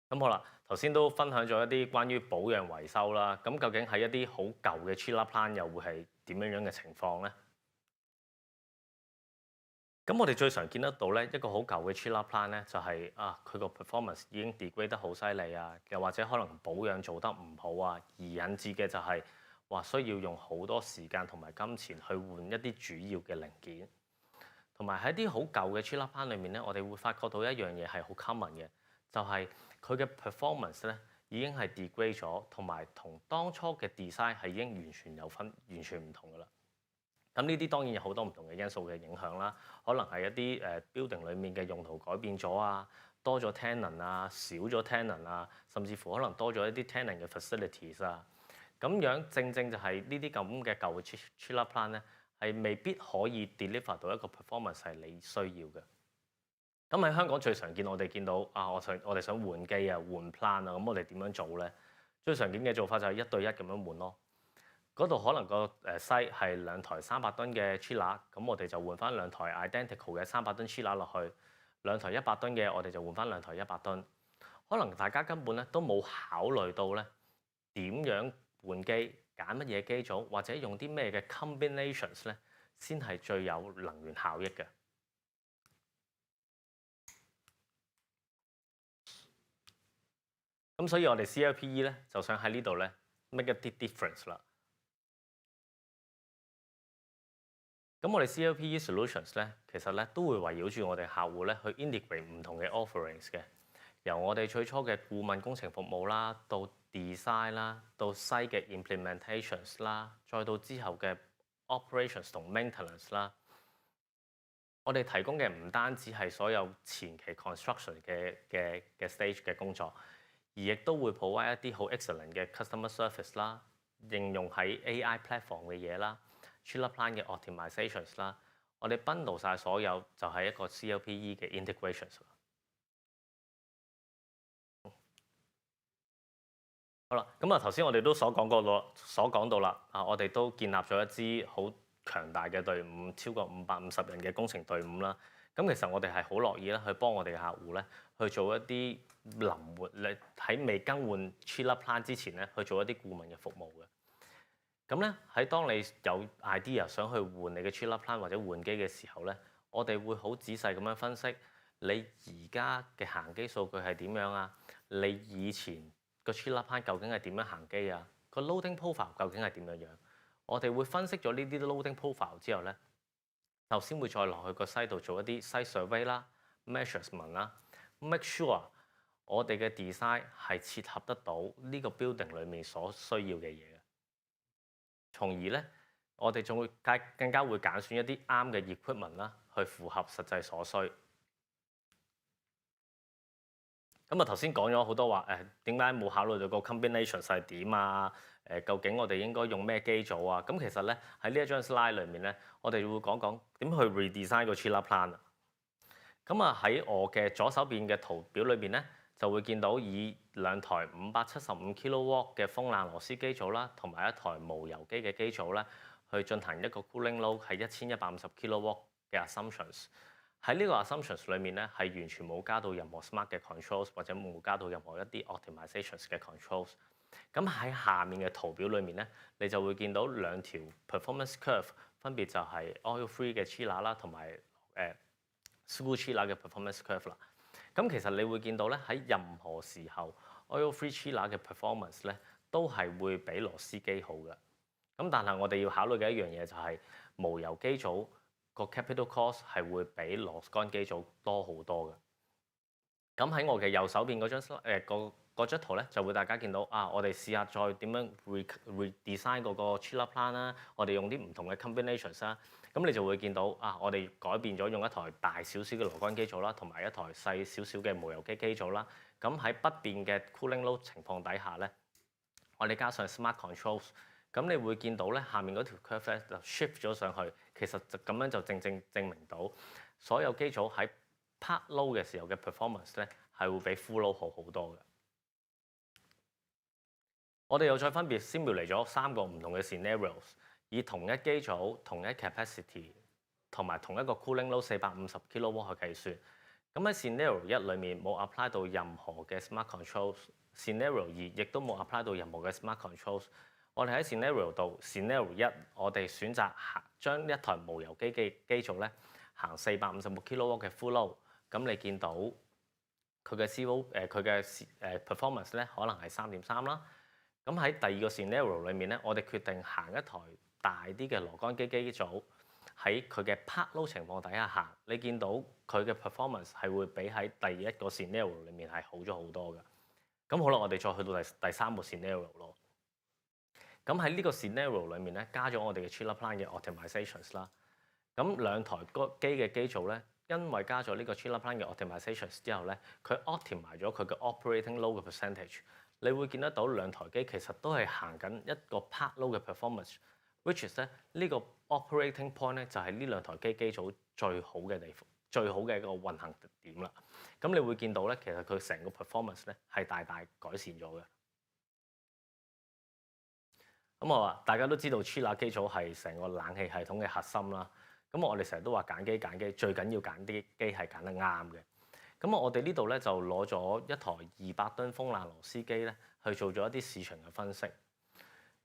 咁好啦，頭先都分享咗一啲關於保養維修啦。咁究竟喺一啲好舊嘅 chiller plant 又會係點樣嘅情況咧？咁我哋最常見得到咧，一個好舊嘅 chiller plant 咧，就係佢個 performance 已經 degrade 得好犀利啊，又或者可能保養做得唔好啊，而引致嘅就係需要用好多時間同埋金錢去換一啲主要嘅零件。同埋喺啲好舊嘅 chiller plant 裏面咧，我哋會發覺到一樣嘢係好 common 嘅，就係佢嘅 performance 咧已經係 degrade 咗，同埋同當初嘅 design 係已經完全唔同噶啦。咁呢啲當然有好多唔同嘅因素嘅影響啦，可能係一啲building 裡面嘅用途改變咗啊，多咗 tenant 啊，少咗 tenant 啊，甚至乎可能多咗一啲 tenant 嘅 facilities 啊，咁樣正正就係呢啲咁嘅舊嘅 chiller plant 咧，係未必可以 deliver 到一個 performance 係你需要嘅。咁喺香港最常見我哋見到我哋想換機啊、換 plan 啊，咁我哋點樣做咧？最常見嘅做法就係1對1咁樣換咯。嗰度可能個site係2台300噸嘅 chiller， 咁我哋就換翻2台 identical 嘅300噸 chiller 落去，2台100噸嘅我哋就換翻2台100噸。可能大家根本咧都冇考慮到咧點樣換機、揀乜嘢機組，或者用啲咩嘅 combinations 咧，先係最有能源效益嘅。咁所以我哋 CLPE 咧就想喺呢度咧 make 一啲 difference 啦。咁我哋 CLPE solutions 咧，其實咧都會圍繞住我哋客戶咧去 integrate 唔同嘅 offerings 嘅，由我哋最初嘅顧問工程服務啦，到 design 啦，到 site 嘅 implementations 啦，再到之後嘅 operations 同 maintenance 啦。我哋提供嘅唔單止係所有前期 construction 嘅 stage 嘅工作，而亦都會 provide 一啲好 excellent 嘅 customer service 啦，應用喺 AI platform 嘅嘢啦。chiller plant 嘅 optimizations 啦，我哋 bundle 晒所有就係一個 CLPE 嘅 integrations 啦。好啦，咁頭先我哋都所講到啦，我哋都建立咗一支好強大嘅隊伍，超過550人嘅工程隊伍啦。咁其實我哋係好樂意咧去幫我哋嘅客戶咧去做一啲臨活咧喺未更換 chiller plant 之前咧去做一啲顧問嘅服務嘅。咁咧喺當你有 idea 想去換你嘅 chiller plant 或者換機嘅時候咧，我哋會好仔細咁樣分析你而家嘅行機數據係點樣啊？你以前個 chiller plant 究竟係點樣行機啊？個 loading profile 究竟係點樣樣？我哋會分析咗呢啲 loading profile 之後咧，就先會再落去個 site 度做一啲 site survey 啦、measurement 啦 ，make sure 我哋嘅 design 係切合得到呢個 building 裡面所需要嘅嘢。從而咧，我哋仲會更加會揀選一啲啱嘅 equipment 啦，去符合實際所需。咁頭先講咗好多話點解冇考慮到個 combination 係點啊？究竟我哋應該用咩機組啊？咁其實咧喺呢一張 slide 裏面咧，我哋會講講點去 redesign 個 chiller plant 啊。咁喺我嘅左手邊嘅圖表裏邊咧，就會見到以2台575 kW 嘅風冷螺絲機組啦，同埋1台無油機嘅機組咧，去進行一個 cooling load 係1150 kW 嘅 assumptions。喺呢個 assumptions 裏面咧，係完全冇加到任何 smart 嘅 controls 或者冇加到任何一啲 optimizations 嘅 controls。咁喺下面嘅圖表裏面咧，你就會見到2條 performance curve， 分別就係 oil free 嘅 chiller 啦，同埋school chiller 嘅 performance curve 啦。咁其實你會見到咧，喺任何時候 oil free chiller 嘅 performance 咧，都係會比螺絲機好嘅。咁但係我哋要考慮嘅一樣嘢就係無油機組個 capital cost 係會比螺桿機組多好多嘅。咁喺我嘅右手邊嗰張圖咧，就會大家見到我哋試下再點樣 redesign 嗰個 chiller plant 啦，我哋用啲唔同嘅 combinations 啦，咁你就會見到我哋改變咗用一台大少少嘅螺桿機組啦，同埋一台細少少嘅無油機機組啦。咁喺不變嘅 cooling load 情況底下咧，我哋加上 smart controls， 咁你會見到咧下面嗰條 curve 咧就 shift 咗上去，其實就咁樣就正正證明到所有機組喺 part load 嘅時候嘅 performance 咧係會比 full load 好好多嘅。我哋又再分別 simulate 咗3個唔同嘅 scenarios， 以同一機組、同一 capacity 同埋同一個 cooling load 450 kW 去計算。咁喺 scenario 1裏面冇 apply 到任何嘅 smart controls，scenario 2亦都冇 apply 到任何嘅 smart controls。我哋喺 scenario 度 scenario 1，我哋選擇將一台無油機組咧行450 kW 嘅 full load， 咁你見到佢嘅 performance 咧可能係 3.3 啦。咁喺第二個 scenario 裏面咧，我哋決定行一台大啲嘅螺桿機組，喺佢嘅 part load 情況底下行，你見到佢嘅 performance 係會比喺第一個 scenario 裏面係好咗好多嘅。咁好啦，我哋再去到第三個 scenario 咯。咁喺呢個 scenario 裏面咧，加咗我哋嘅 chiller plant 嘅 optimizations 啦。咁兩台機嘅機組咧，因為加咗呢個 chiller plant 嘅 optimizations 之後咧，佢 optimize 咗佢嘅 operating load 嘅 percentage。你會見得到兩台機其實都係行緊一個 part load 嘅 performance，which is 咧呢個 operating point 咧就係呢兩台機組最好嘅地方，最好嘅一個運行點啦。咁你會見到咧，其實佢成個 performance 咧係大大改善咗嘅。咁我話大家都知道 chiller 機組係成個冷氣系統嘅核心啦。咁我哋成日都話揀機，最緊要揀啲機係揀得啱嘅。咁我哋呢度咧就攞咗一台200噸風冷螺絲機咧，去做咗一啲市場嘅分析。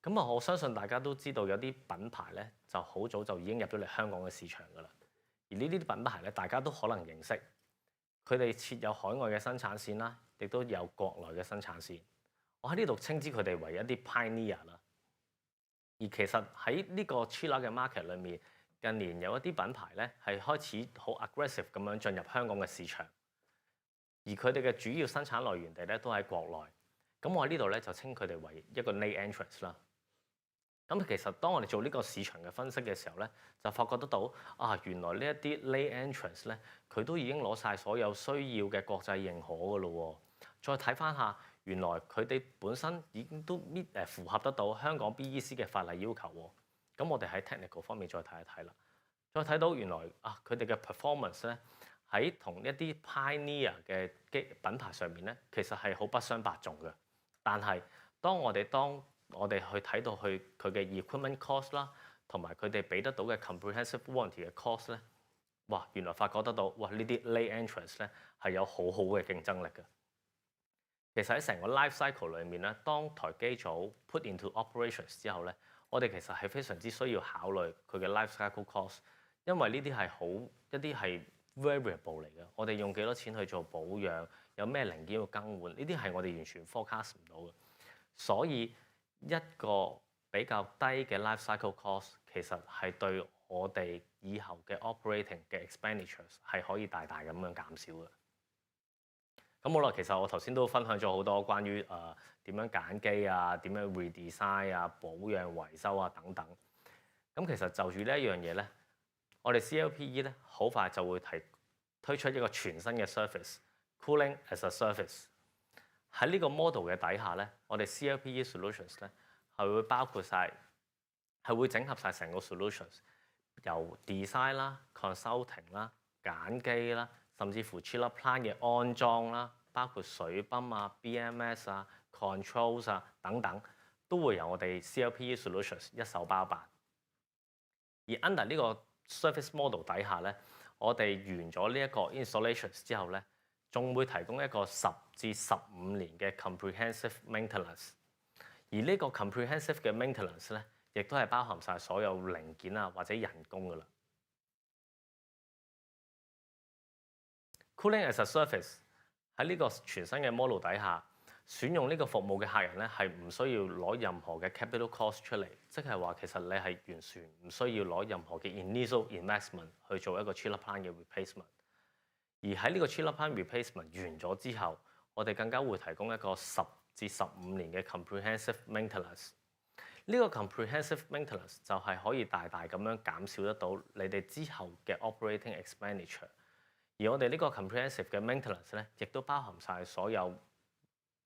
咁我相信大家都知道有啲品牌咧就好早就已經入咗嚟香港嘅市場㗎啦。而呢啲品牌咧，大家都可能認識，佢哋設有海外嘅生產線啦，亦都有國內嘅生產線。我喺呢度稱之佢哋為一啲 pioneer 啦。而其實喺呢個 chiller 嘅 market 裏面，近年有一啲品牌咧係開始好 aggressive 咁樣進入香港嘅市場。而佢哋嘅主要生產來源地咧都喺國內，咁我喺呢度咧就稱佢哋為一個 late entrance 啦。咁其實當我哋做呢個市場嘅分析嘅時候咧，就發覺得到原來呢一啲 late entrance 咧，佢都已經攞晒所有需要嘅國際認可㗎咯喎。再睇翻下，原來佢哋本身已經都符合得到香港 BEC 嘅法例要求喎。咁我哋喺 technical 方面再睇一睇啦，再睇到原來佢哋嘅 performance 咧，喺同一啲 pioneer 嘅品牌上面咧，其實係好不相伯仲嘅。但係當我哋去睇到佢嘅 equipment cost 啦，同埋佢哋俾得到嘅 comprehensive warranty 嘅 cost 咧，哇！原來發覺得到，哇！呢啲 late entrance 咧係有好好嘅競爭力嘅。其實喺成個 life cycle 裏面咧，當台機組 put into operations 之後咧，我哋其實係非常之需要考慮佢嘅 life cycle cost， 因為呢啲係一啲係 variable 嚟嘅。我哋用幾多錢去做保養，有咩零件要更換，呢啲係我哋完全 forecast 唔到嘅。所以一個比較低嘅 life cycle cost 其實係對我哋以後嘅 operating 嘅 expenditures 係可以大大咁樣減少嘅。咁好啦，其實我頭先都分享咗好多關於點樣揀機啊、點樣 redesign 啊、保養維修啊等等。咁其實就住呢一樣嘢咧，我哋 CLPE 咧好快就會推出一個全新嘅 service cooling as a service。喺呢個 model 嘅底下咧，我哋 CLPE solutions 咧係會包括晒，係會整合晒成個 solutions， 由 design 啦、consulting 啦、揀機啦，甚至乎 chiller plant 嘅安裝啦，包括水泵啊、BMS 啊、controls 啊等等，都會由我哋 CLPE solutions 一手包辦。而 under 呢個 service model 底下咧，我哋完咗呢一個 installations 之後咧，仲會提供一個10至15年嘅 comprehensive maintenance。而呢個 comprehensive 嘅 maintenance 咧，亦都係包含晒所有零件啊或者人工噶啦。Cooling as a service 喺呢個全新嘅 model 底下，選用呢個服務嘅客人咧係唔需要攞任何嘅 capital cost 出嚟，即係話其實你係完全唔需要攞任何嘅 initial investment 去做一個 chiller plant 嘅 replacement。而喺呢個 chiller plant replacement 完咗之後，我哋更加會提供一個10至15年嘅 comprehensive maintenance。呢個 comprehensive maintenance 就係可以大大咁樣減少得到你哋之後嘅 operating expenditure。而我哋呢個 comprehensive 嘅 maintenance 咧，亦都包含晒所有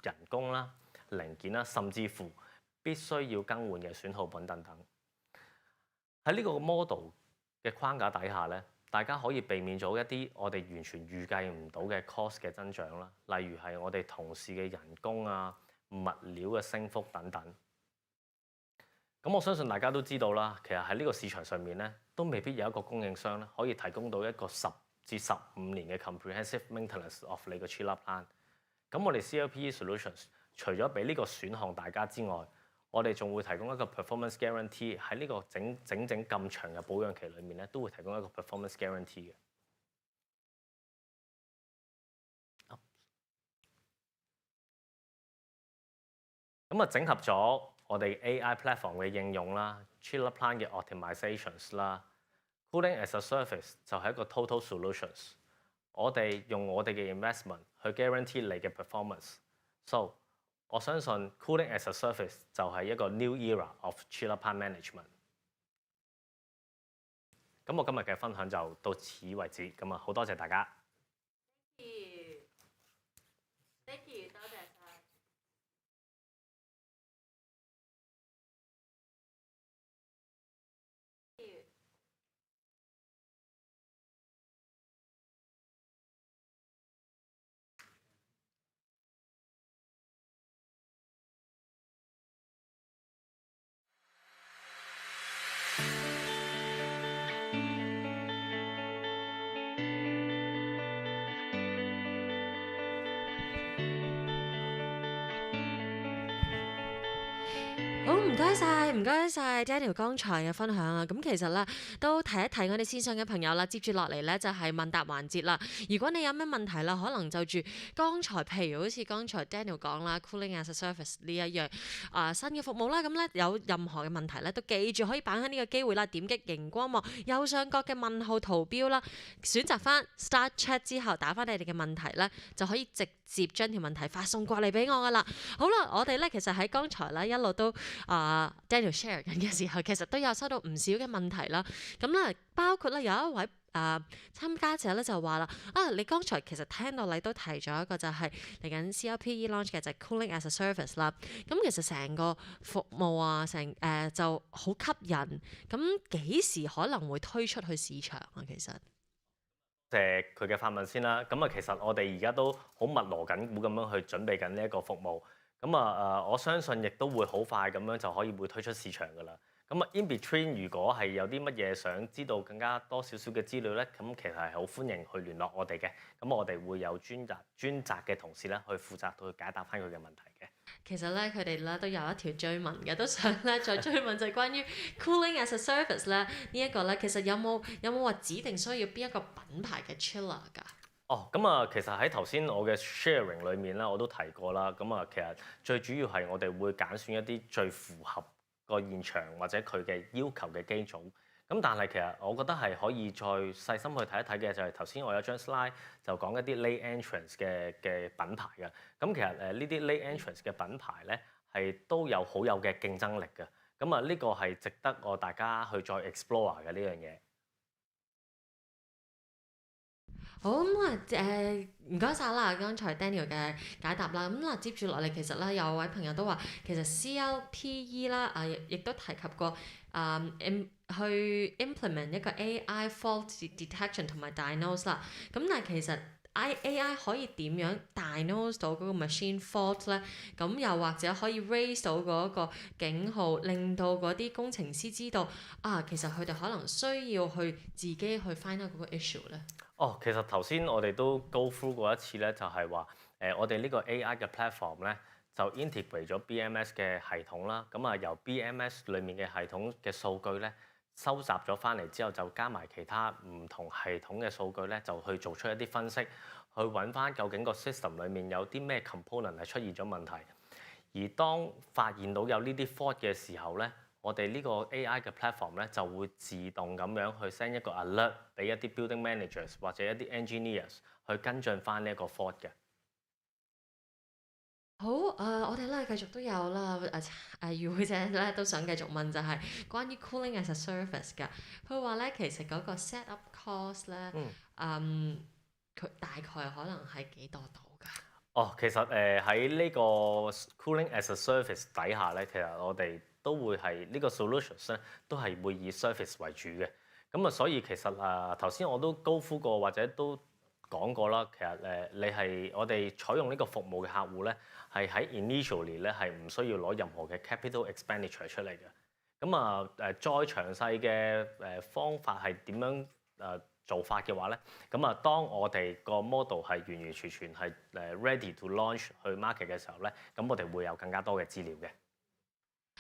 人工啦、零件啦，甚至乎必須要更換嘅損耗品等等。喺呢個 model 嘅框架底下咧，大家可以避免咗一啲我哋完全預計唔到嘅 cost 嘅增長啦，例如係我哋同事嘅人工啊、物料嘅升幅等等。咁我相信大家都知道啦，其實喺呢個市場上面咧，都未必有一個供應商咧可以提供到一個10至15年嘅 comprehensive maintenance of 你個 chiller plant。咁我哋 CLPE Solutions 除咗俾呢個選項大家之外，我哋仲會提供一個 performance guarantee， 喺呢個整咁長嘅保養期裏面咧，都會提供一個 performance guarantee 嘅。咁啊，整合咗我哋 AI platform 嘅應用啦 ，chiller plant 嘅 optimizations 啦 ，cooling as a service 就係一個 total solutions。我哋用我哋嘅 investment 去 guarantee 你嘅 performance。So 我相信 cooling as a service 就係一個 new era of chiller plant management。咁我今日嘅分享就到此為止，咁啊好多謝大家。Thank you， 多謝晒。好，唔該晒，唔該晒 Daniel 剛才嘅分享啊！咁其實咧都提一提我哋線上嘅朋友啦，接住落嚟咧就係問答環節啦。如果你有咩問題啦，可能就住剛才譬如好似剛才 Daniel 講啦 ，Cooling as a Service 呢一樣新嘅服務啦，咁咧有任何嘅問題咧，都記住可以把握呢個機會啦，點擊熒光幕右上角嘅問號圖標啦，選擇翻 Start Chat 之後打翻你哋嘅問題咧，就可以直接將條問題發送過嚟俾我噶啦。好啦，我哋咧其實喺剛才咧一路都Daniel share 緊嘅時候，其實都有收到唔少嘅問題啦。咁咧，包括咧有一位參加者咧就話啦，你剛才其實聽到你都提咗一個就係嚟緊 CLPE launch 嘅就係 Cooling as a Service 啦。咁其實成個服務啊，就好吸引。咁幾時可能會推出去市場啊？其實佢嘅發問先啦。咁啊，其實我哋而家都好密鑼緊鼓咁樣去準備緊呢一個服務。咁我相信亦都會好快咁樣就可以會推出市場㗎啦。咁in between 如果係有啲乜嘢想知道更加多少少嘅資料咧，咁其實係好歡迎去聯絡我哋嘅。咁我哋會有專責嘅同事咧去負責去解答翻佢嘅問題嘅。其實咧，佢哋咧都有一條追問嘅，都想咧再追問就係關於 Cooling as a Service 咧呢一個咧，其實有冇話指定需要邊一個品牌嘅 chiller 㗎？咁其實喺頭先我嘅 sharing 裏面咧，我都提過啦。咁其實最主要係我哋會揀選一啲最符合個現場或者佢嘅要求嘅機種。咁但係其實我覺得係可以再細心去睇一睇嘅，就係頭先我有張 slide 就講一啲 lay entrance 嘅品牌嘅。咁其實呢啲 lay entrance 嘅品牌咧係都有好有嘅競爭力嘅。咁呢個係值得大家去再 explore 嘅呢樣嘢。好咁唔該晒啦，剛才 Daniel 嘅解答啦。咁接住落嚟，其實咧有位朋友都話，其實 CLPE 啦亦都提及過去 implement 一個 AI fault detection 同埋 diagnose 啦。咁但係其實AI 可以點樣 diagnose 到嗰個 machine fault 咧？咁又或者可以 raise 到嗰個警號，令到嗰啲工程師知道其實佢哋可能需要去自己去 find out 嗰個 issue 咧。其實頭先我哋都 go through 過一次咧，就係話我哋呢個 AI 嘅 platform 咧就 integrate 咗 BMS 嘅系統啦。咁由 BMS 裡面嘅系統嘅數據咧，收集咗翻嚟之後，就加埋其他唔同系統嘅數據咧，就去做出一啲分析，去揾翻究竟個 system 裡面有啲咩 component 係出現咗問題。而當發現到有呢啲 fault 嘅時候咧，我哋呢個 AI 嘅 platform 咧就會自動咁樣去 send 一個 alert 俾一啲 building managers 或者一啲 engineers 去跟進翻呢一個 fault 嘅。好，我哋咧繼續都有啦，與會者咧都想繼續問就係關於 cooling as a service 㗎。佢話咧其實嗰個 set up cost 咧，佢大概可能係幾多度㗎？哦，其實喺呢個 cooling as a service 底下咧，其實我哋都會係呢個 solutions 咧，都係會以 service 為主嘅。咁啊，所以其實頭先我都高呼過或者都講過啦，其實你係我哋採用呢個服務嘅客戶咧，係喺 initially 咧係唔需要攞任何嘅 capital expenditure 出嚟嘅。咁啊再詳細嘅方法係點樣做法嘅話咧，咁啊當我哋個 model 係完完全全係ready to launch 去 market 嘅時候咧，咁我哋會有更加多嘅資料嘅。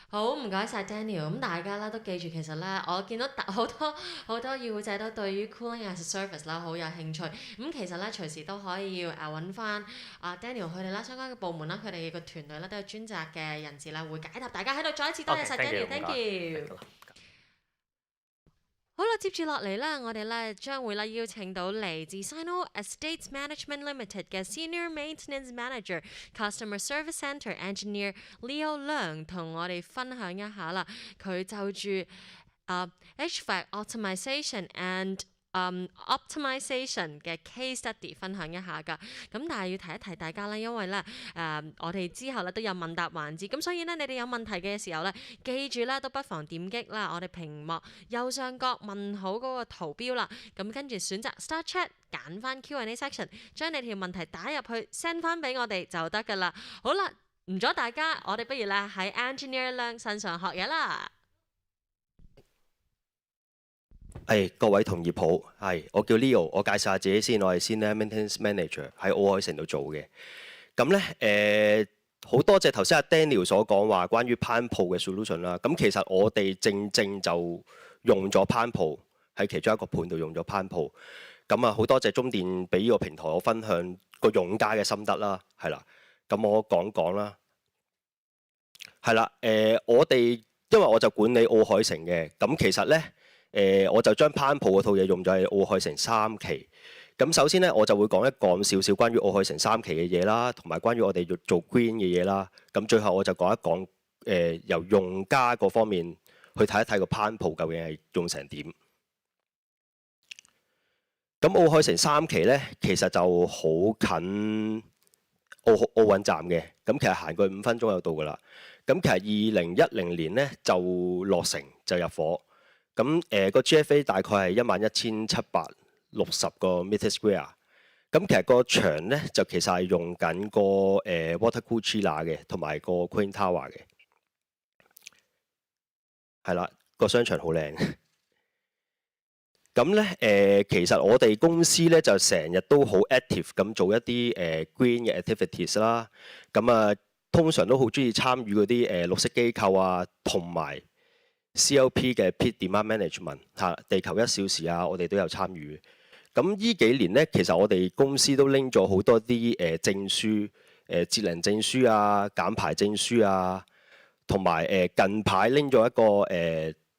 好，唔該晒 Daniel。咁大家咧都記住，其實咧我見到好多與會者都對於 cooling as a service 啦好有興趣。咁其實咧隨時都可以揾翻Daniel 佢哋啦，相關嘅部門啦，佢哋個團隊咧都有專責嘅人士啦，會解答大家。喺度再一次多謝晒 Daniel，thank you。好啦，接住落嚟咧，我哋咧將會咧邀請到嚟自 Sino Estates Management Limited 嘅 Senior Maintenance Manager Customer Service Centre Engineer Leo Leung 同我哋分享一下啦。佢就住HVAC Optimization and Optimization 嘅 case study 分享一下㗎。咁但係要提一提大家啦，因為咧我哋之後咧都有問答環節，咁所以咧你哋有問題嘅時候咧，記住咧都不妨點擊啦我哋屏幕右上角問好嗰個圖標啦，咁跟住選擇 Start Chat， 揀翻 Q&A section， 將你條問題打入去 send 翻俾我哋就得㗎啦。好啦，唔阻大家，我哋不如咧喺 Engineer Leung 身上學嘢啦。各位同業好，我叫 Leo， 我介紹下自己先，我係 Senior Maintenance Manager 喺奧海城度做嘅。咁咧好多謝頭先阿 Daniel 所講話關於 Pan Pro 嘅 solution 啦。咁其實我哋正就用咗 Pan Pro，喺其中一個盤度用咗 Pan Pro。咁啊好多謝中電俾呢個平台我分享個用家嘅心得啦，係啦。咁我講啦，係啦。我哋因為我就管理奧海城嘅，咁其實咧。我就將 Pan Pro 嗰套嘢用咗喺奧海城3期。咁首先咧，我就會講少少關於奧海城3期嘅嘢啦，同埋關於我哋做 green 嘅嘢啦。咁最後我就講一講由用家嗰方面去睇一睇個 Pan Pro 究竟係用成點。咁奧海城3期咧，其實就好近奧運站嘅。咁其實行過去5分鐘就到㗎啦。咁其實2010年咧就落成就入伙。咁個 GFA 大概係11,760個 meter square。咁其實個牆咧就其實係用緊個water cool chiller 嘅，同埋個 cooling tower 嘅。係啦，個商場好靚。咁咧其實我哋公司咧就成日都好 active 咁做一啲green 嘅 activities 啦。咁啊通常都好中意參與嗰啲綠色機構啊，同埋CLP 嘅 Peak Demand Management 地球1小時啊，我哋都有參與。咁呢幾年咧，其實我哋公司都拎咗好多啲證書，節能證書啊、減排證書啊，同埋近排拎咗一個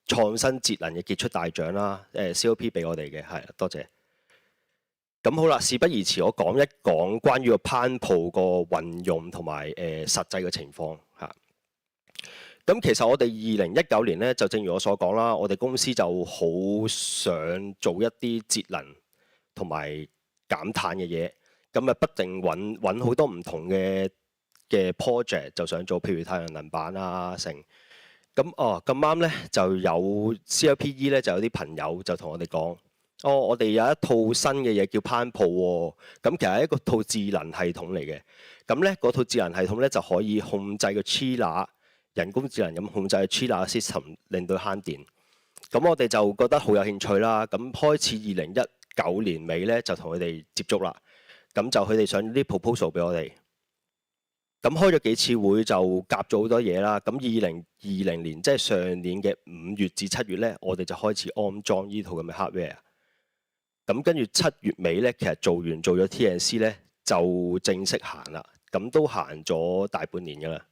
創新節能嘅傑出大獎啦，CLP 俾我哋嘅，係多謝。咁好啦，事不宜遲，我講一講關於個 Pan Pro 個運用同埋實際嘅情況嚇。咁其實我哋2019年咧，就正如我所講啦，我哋公司就好想做一啲節能同埋減碳嘅嘢，咁啊不定揾好多唔同嘅 project 就想做，譬如太陽能板啊成。咁咁啱咧就有 CLPE 咧就有啲朋友就同我哋講，我哋有一套新嘅嘢叫 Pan Pro 喎，咁其實係一個套智能系統嚟嘅。咁咧嗰套智能系統咧就可以控制個 chiller。人工智能咁控制 chiller system， 令到慳電。咁我哋就覺得好有興趣啦。咁開始2019年尾咧，就同佢哋接觸啦。咁就佢哋上啲 proposal 俾我哋。咁開咗幾次會就夾咗好多嘢啦。咁2020年即係上年嘅5月至7月咧，我哋就開始安裝呢套咁嘅 hardware。咁跟住7月尾咧，其實做咗 T&C 咧，就正式行啦。咁都行咗大半年㗎啦。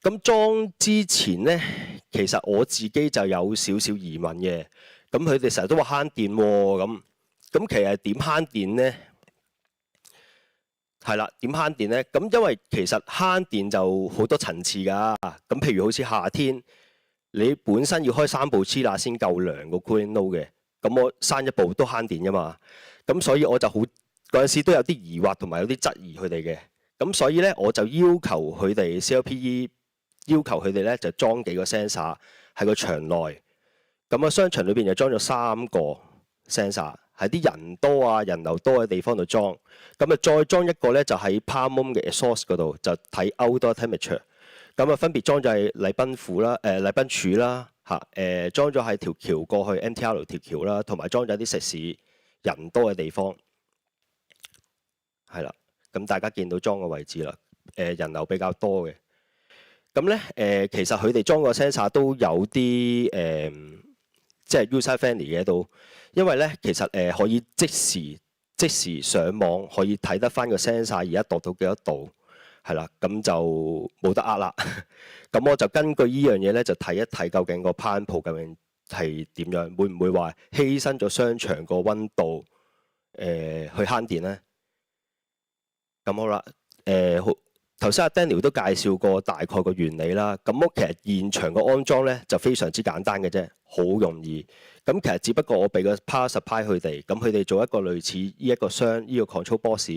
咁裝之前咧，其實我自己就有少少疑問嘅。咁佢哋成日都話慳電喎，咁其實點慳電咧？係啦，點慳電咧？咁因為其實慳電就好多層次㗎。咁譬如好似夏天，你本身要開3部黐喇先夠涼個 cooling load 嘅，咁我閂一部都慳電㗎嘛。咁所以我就嗰陣時都有啲疑惑同埋有啲質疑佢哋嘅。咁所以咧，我就要求佢哋 CLPE 要求佢哋咧就裝幾個 sensor 喺個場內。咁啊，商場裏邊就裝咗3個 sensor， 喺啲人多啊、人流多嘅地方度裝。咁啊，再裝一個咧就喺 palm room 嘅 exhaust 嗰度，就睇 outdoor temperature。咁啊，分別裝咗喺禮賓府啦、禮賓處啦、裝咗喺條橋過去 MTR 條橋啦，同埋裝咗啲食肆人多嘅地方。係啦，咁大家見到裝嘅位置啦，人流比較多嘅。咁咧其實佢哋裝個 sensor 都有啲即係 user friendly 嘅都，因為咧其實可以即時上網可以睇得翻個 sensor 而家度到幾多度，係啦，咁就冇得呃啦。咁我就根據呢樣嘢咧，就睇一睇究竟個 pan 鋪究竟係點樣，會唔會話犧牲咗商場個溫度去慳電咧？咁好啦，頭先阿 Daniel 都介紹過大概個原理啦。咁我其實現場個安裝咧就非常之簡單嘅啫，好容易。咁其實只不過我俾個 power supply 佢哋，咁佢哋做一個類似呢一個箱，呢個 control box。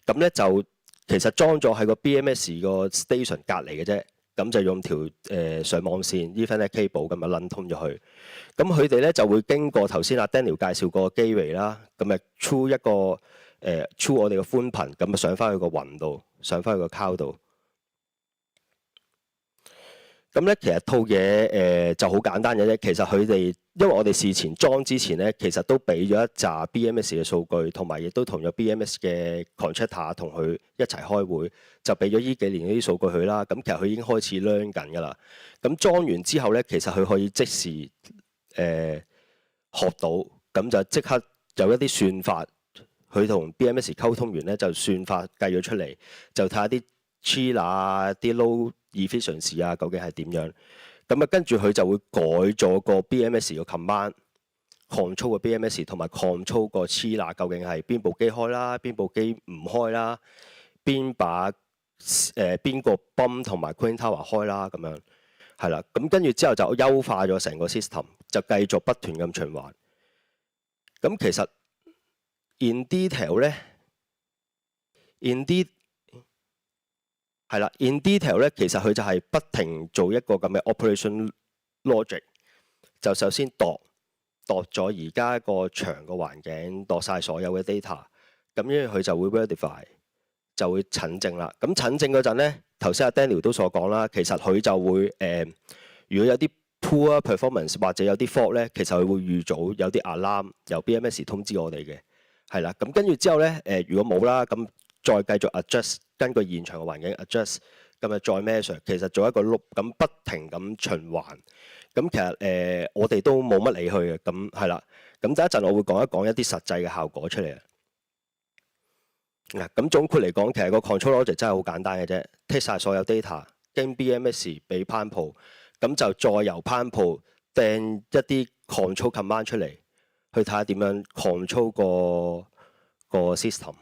咁咧就其實裝咗喺個 BMS 個 station 隔離嘅啫。咁就用條上網線 Ethernet cable 咁啊，撚通咗佢。咁佢哋咧就會經過頭先阿 Daniel 介紹過個 gateway 啦，咁啊 through 一個through 我哋嘅寬頻，咁啊上翻去個雲度，上翻去個 cloud 度。咁咧其實套嘢就好簡單嘅啫。其實佢哋因為我哋事前裝之前咧，其實都俾咗一紮 BMS 嘅數據，同埋亦都同咗 BMS 嘅 contractor 同佢一齊開會，就俾咗呢幾年嗰啲數據佢啦。咁其實佢已經開始 learn 緊㗎啦。咁裝完之後咧，其實佢可以即時學到，咁就即刻有一啲算法。佢同 BMS 溝通完咧，就算法計咗出嚟，就睇下啲 chiller 啊、啲 low efficiency 啊，究竟係點樣？咁啊，跟住佢就會改咗個 BMS 個 command，control 個 BMS 同埋 control 個 chiller 究竟係邊部機開啦，邊部機唔開啦，邊個泵同埋 cooling tower 開啦，咁樣係啦。咁跟住之後就優化咗成個 system， 就繼續不斷咁循環。咁其實in detail 咧，in detail 咧，其實佢就係不停做一個咁嘅 operation logic， 就首先度咗而家個場個環境，度晒所有嘅 data， 咁跟住佢就會 verify， 就會診證啦。咁診證嗰陣咧，頭先阿 Daniel 都所講啦，其實佢就會如果有啲 poor performance 或者有啲 fault 咧，其實佢會預早有啲 alarm 由 BMS 通知我哋嘅。係啦，咁跟住之後咧，如果冇啦，咁再繼續 adjust， 根據現場嘅環境 adjust， 咁啊再 measure， 其實做一個 loop， 咁不停咁循環。咁其實我哋都冇乜理佢嘅，咁係啦。咁第一陣我會講一講一啲實際嘅效果出嚟啊。嗱，咁總括嚟講，其實個 control logic 真係好簡單嘅啫 ，take 晒所有 data， 經 BMS 俾 pan pool， 咁就再由 pan pool 掟一啲 control command 出嚟。去睇下點樣 control 個 system。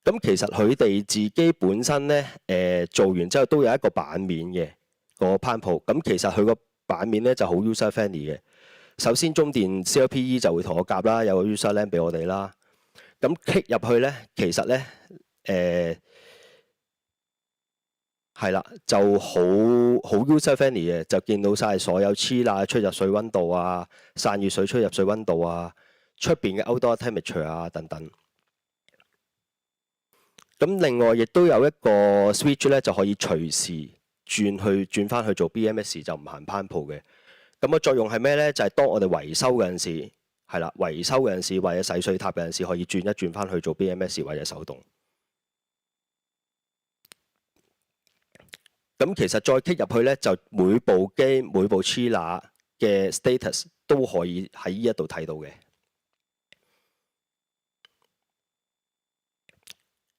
咁其實佢哋自己本身咧，做完之後都有一個版面嘅個 pan pool。咁其實佢個版面咧就好 user friendly 嘅。首先中電 CLPE 就會同我夾啦，有個 user link 俾我哋啦。咁 click 入去咧，其實咧係啦，就好 user friendly 嘅，就見到晒所有黐啦、出入水溫度啊、散熱水出入水溫度啊、出邊嘅 outdoor temperature 啊等等。咁另外亦都有一個 switch 咧，就可以隨時轉翻去做 BMS， 就唔行 pan pool 嘅。咁個作用係咩咧？就係當我哋維修嗰陣時，係啦，維修嗰陣時或者洗水塔嗰陣時，可以轉一轉翻去做 BMS 或者手動。咁其實再 kick 入去咧，就每部機每部 chiller 嘅 status 都可以喺呢一度睇到嘅。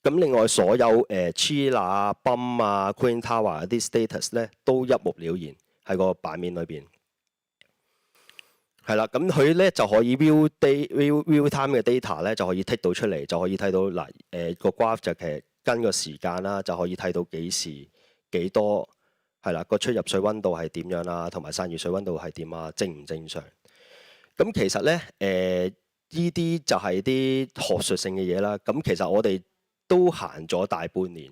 咁另外所有chiller、泵啊、cooling tower 嗰啲 status 咧，都一目了然喺個版面裏邊。係啦，咁佢咧就可以 view time 嘅 data 咧就可以剔到出嚟，就可以睇到嗱個 graph 就其實跟個時間啦，就可以睇到幾時幾多係啦，個出入水溫度係點樣啦，同埋散熱水溫度係點啊，正唔正常？咁其實咧呢啲就係啲學術性嘅嘢啦。咁其實我哋都行咗大半年，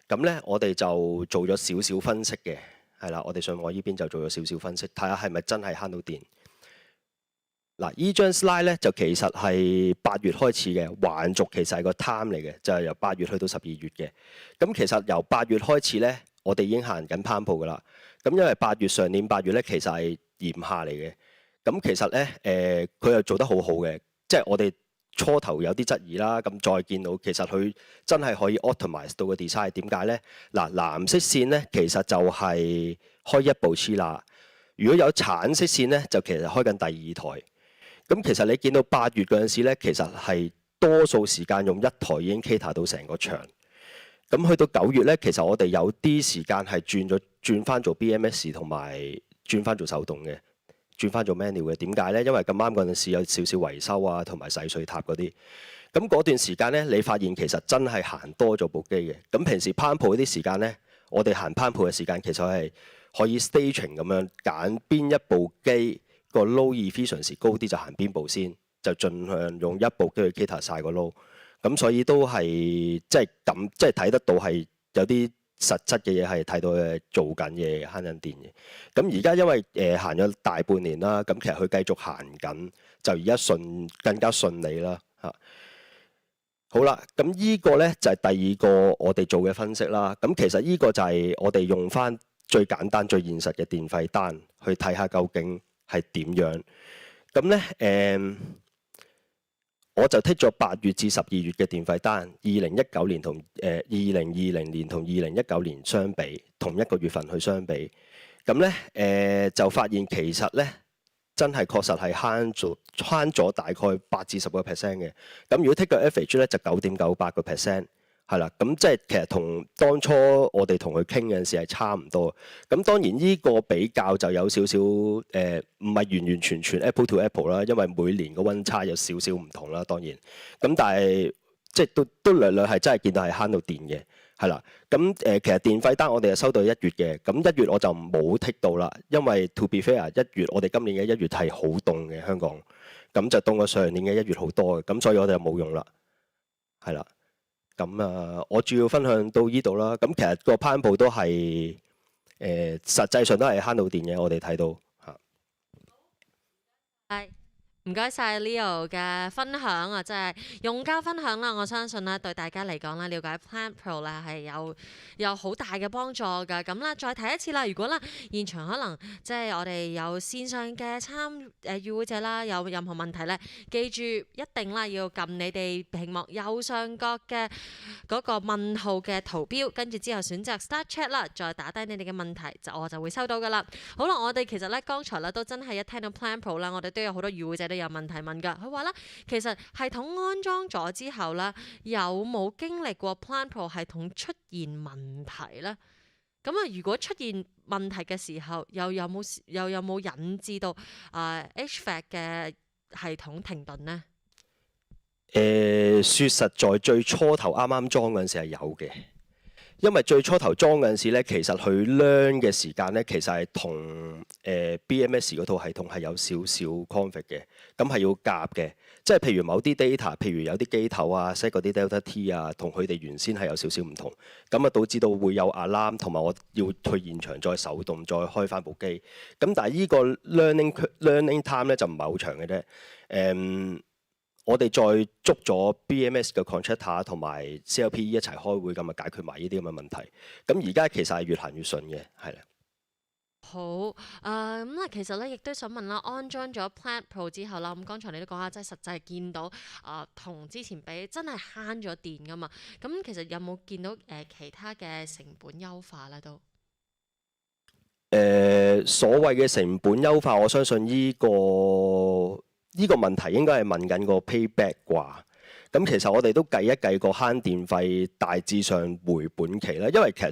咁咧我哋就做咗少少分析嘅，係啦，我哋上網呢邊就做咗少少分析，睇下係咪真係慳到電。嗱，依張 slide 咧就其實係8月開始嘅，橫軸其實係個 time 嚟嘅，就係由8月去到12月嘅。咁其實由8月開始咧，我哋已經行緊攀鋪噶啦。咁因為上年8月咧，其實係炎夏嚟嘅。咁其實咧佢又做得好好嘅，即係我哋初頭有啲質疑啦。咁再見到其實佢真係可以 optimize 到個 design。點解咧？嗱，藍色線咧其實就係開一部 chiller，如果有橙色線咧就其實開緊第二台。咁其實你見到8月嗰陣時咧，其實係多數時間用一台已經 cater 到成個場。咁去到9月咧，其實我哋有啲時間係轉翻做 BMS 同埋轉翻做手動嘅，轉翻做 manual 嘅。點解咧？因為咁啱嗰陣時有少少維修啊，同埋洗水塔嗰啲。咁嗰段時間咧，你發現其實真係行多咗部機嘅。咁平時攀鋪嗰啲時間咧，我哋行攀鋪嘅時間其實係可以 staging 咁樣揀邊一部機個 load efficiency 高啲就行邊部先，就盡量用一部機去 cater 晒個 load。咁所以都係即係睇得到係有啲實質嘅嘢係睇到做緊嘢慳緊電嘅。咁而家因為行咗大半年啦，咁其實佢繼續行緊，就而家更加順利啦嚇。好啦，咁呢個咧就係第二個我哋做嘅分析啦。咁其實呢個就係我哋用翻最簡單最現實嘅電費單去睇下究竟係點樣。咁咧我就剔咗8月至12月嘅電費單，2019年同2020年同2019年相比，同一個月份去相比。咁咧就發現其實咧真係確實係慳咗大概8至10%嘅。咁如果 take 個 average 咧就9.98%，係啦。咁即係其實同當初我哋同佢傾嗰陣時係差唔多。咁當然呢個比較就有少少唔係完完全全 Apple to Apple 啦，因為每年個溫差有少少唔同啦，當然。咁但係即係都略略係真係見到係慳到電嘅。係啦，咁其實電費單我哋係收到1月嘅，咁1月我就冇剔到啦，因為 to be fair 1月我哋今年嘅1月係好凍嘅香港，咁就凍過上年嘅1月好多嘅，咁所以我哋就冇用啦，係啦，咁我主要分享到呢度啦，咁其實個攀鋪都係實際上都係慳到電嘅，我哋睇到嚇。係。唔該晒 Leo 嘅分享啊，即係用家分享啦。我相信咧對大家嚟講咧，了解 Plan Pro 咧係有好大嘅幫助㗎。咁啦，再睇一次啦。如果啦現場可能即係我哋有線上嘅與會者啦，有任何問題咧，記住一定啦要撳你哋屏幕右上角嘅嗰個問號嘅圖標，跟住之後選擇 Start Chat 啦，再打低你哋嘅問題，我就會收到㗎啦。好啦，我哋其實咧剛才咧都真係一聽到 Plan Pro 啦，我哋都有好多與會者都有問題問㗎。佢話咧，其實系統安裝咗之後咧，有冇經歷過 Plan Pro 系統出現問題咧？咁啊，如果出現問題嘅時候，又有冇引致到HVAC 嘅系統停頓呢？說實在，最初頭啱啱裝嗰陣時係有嘅。因為最初頭裝嗰陣時咧，其實佢 learn 嘅時間咧，其實係同BMS 嗰套系統係有少少 conflict 嘅，咁係要夾嘅。即係譬如某啲 data， 譬如有啲機頭啊 set 嗰啲 Delta T 啊，同佢哋原先係有少少唔同，咁啊導致到會有 alarm， 同埋我要去現場再手動再開翻部機。咁但係呢個 learning time 咧就唔係好長嘅啫。我哋再捉咗 BMS 嘅 contractor 同埋 CLP 一齊開會，咁啊解決埋呢啲咁嘅問題。咁而家其實係越行越順嘅，係啦。好，咁其實咧，亦都想問啦，安裝咗 Plant Pro 之後啦，咁剛才你都講下，即係實際見到同之前比真係慳咗電噶嘛。咁其實有冇見到其他嘅成本優化咧都？所謂嘅成本優化，我相信呢個問題應該係問緊個 payback 啩。咁其實我哋都計一計個慳電費，大致上回本期啦。因為其實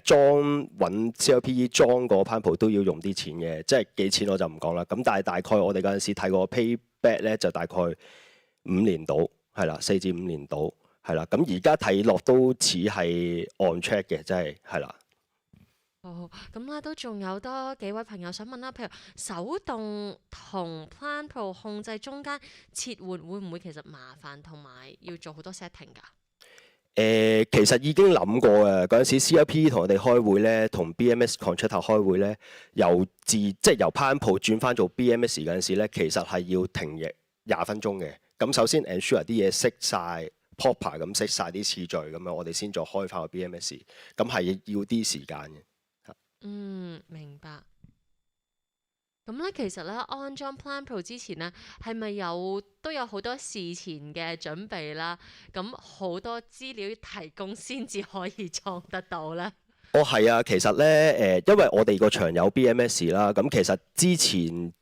揾 CLPE 裝個 Plant Pro 都要用啲錢嘅，即係幾錢我就唔講啦。咁但係大概我哋嗰陣時睇個 payback 咧，就大概5年到，係啦，4至5年到，係啦。咁而家睇落都似係 on track 嘅，即係啦。好，咁咧都仲有多幾位朋友想問啦，譬如手動同 Plant Pro 控制中間切換會唔會其實麻煩同埋要做好多 setting 㗎？其實已經諗過嘅，嗰陣時 CLPE 同我哋開會咧，同 BMS contractor 開會咧，即係由 Plant Pro 轉翻做 BMS 嗰陣時咧，其實係要停役20分鐘嘅。咁首先 ensure 啲嘢熄晒 proper 咁熄晒啲次序咁樣，我哋先再開翻個 BMS。咁係要啲時間嘅。明白。咁咧，其實咧安裝 Plant Pro 之前咧，係咪都有好多事前嘅準備啦？咁好多資料提供先至可以裝得到咧。係啊，其實咧因為我哋個場有 BMS 啦，咁其實之前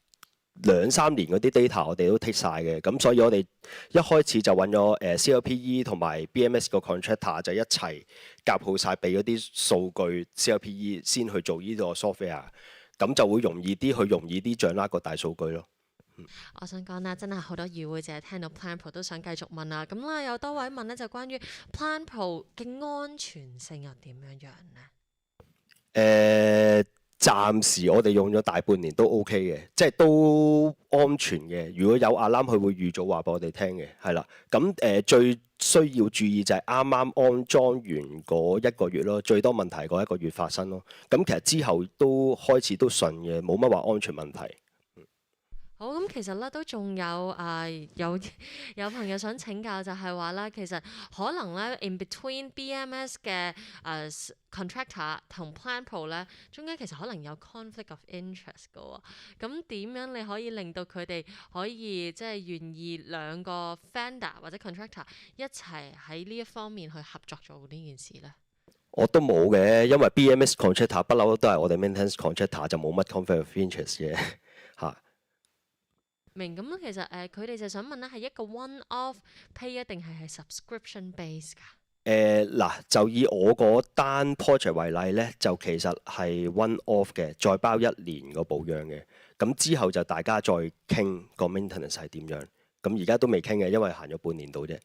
2、3年嗰啲 data 我哋都 take 晒嘅，咁所以我哋一開始就揾咗CLPE 同埋 BMS 個 contractor 就一齊夾好晒，俾嗰啲數據 CLPE 先去做呢個 software， 咁就會容易啲掌握個大數據咯。我想講啦，真係好多議會淨係聽到 Plant Pro 都想繼續問啦。咁啦，有多位問咧，就關於 Plant Pro 嘅安全性又點樣樣咧？暫時我哋用咗大半年都 OK 嘅，即係都安全嘅。如果有alarm，佢會預早話俾我哋聽嘅，係啦。咁最需要注意就係啱啱安裝完嗰1個月咯，最多問題嗰1個月發生咯。咁其實之後都開始都順嘅，冇乜話安全問題。好，咁其實咧都仲有有朋友想請教，就係話啦，其實可能咧 in between BMS 嘅contractor 同 Plant Pro 咧，中間其實可能有 conflict of interest 嘅喎。咁點樣你可以令到佢哋可以即係願意兩個 vendor 或者 contractor 一齊喺呢一方面去合作做呢件事咧？我都冇嘅，因為 BMS contractor 不嬲都係我哋 maintenance contractor，就冇乜 conflict of interest 嘅嚇。明咁其實佢哋就想問咧，係一個 one-off pay 定係 subscription base 㗎？嗱，就以我嗰單 project 為例咧，就其實係 one-off 嘅，再包1年個保養嘅。咁之後就大家再傾個 maintenance 係點樣。咁而家都未傾嘅，因為行咗半年到啫。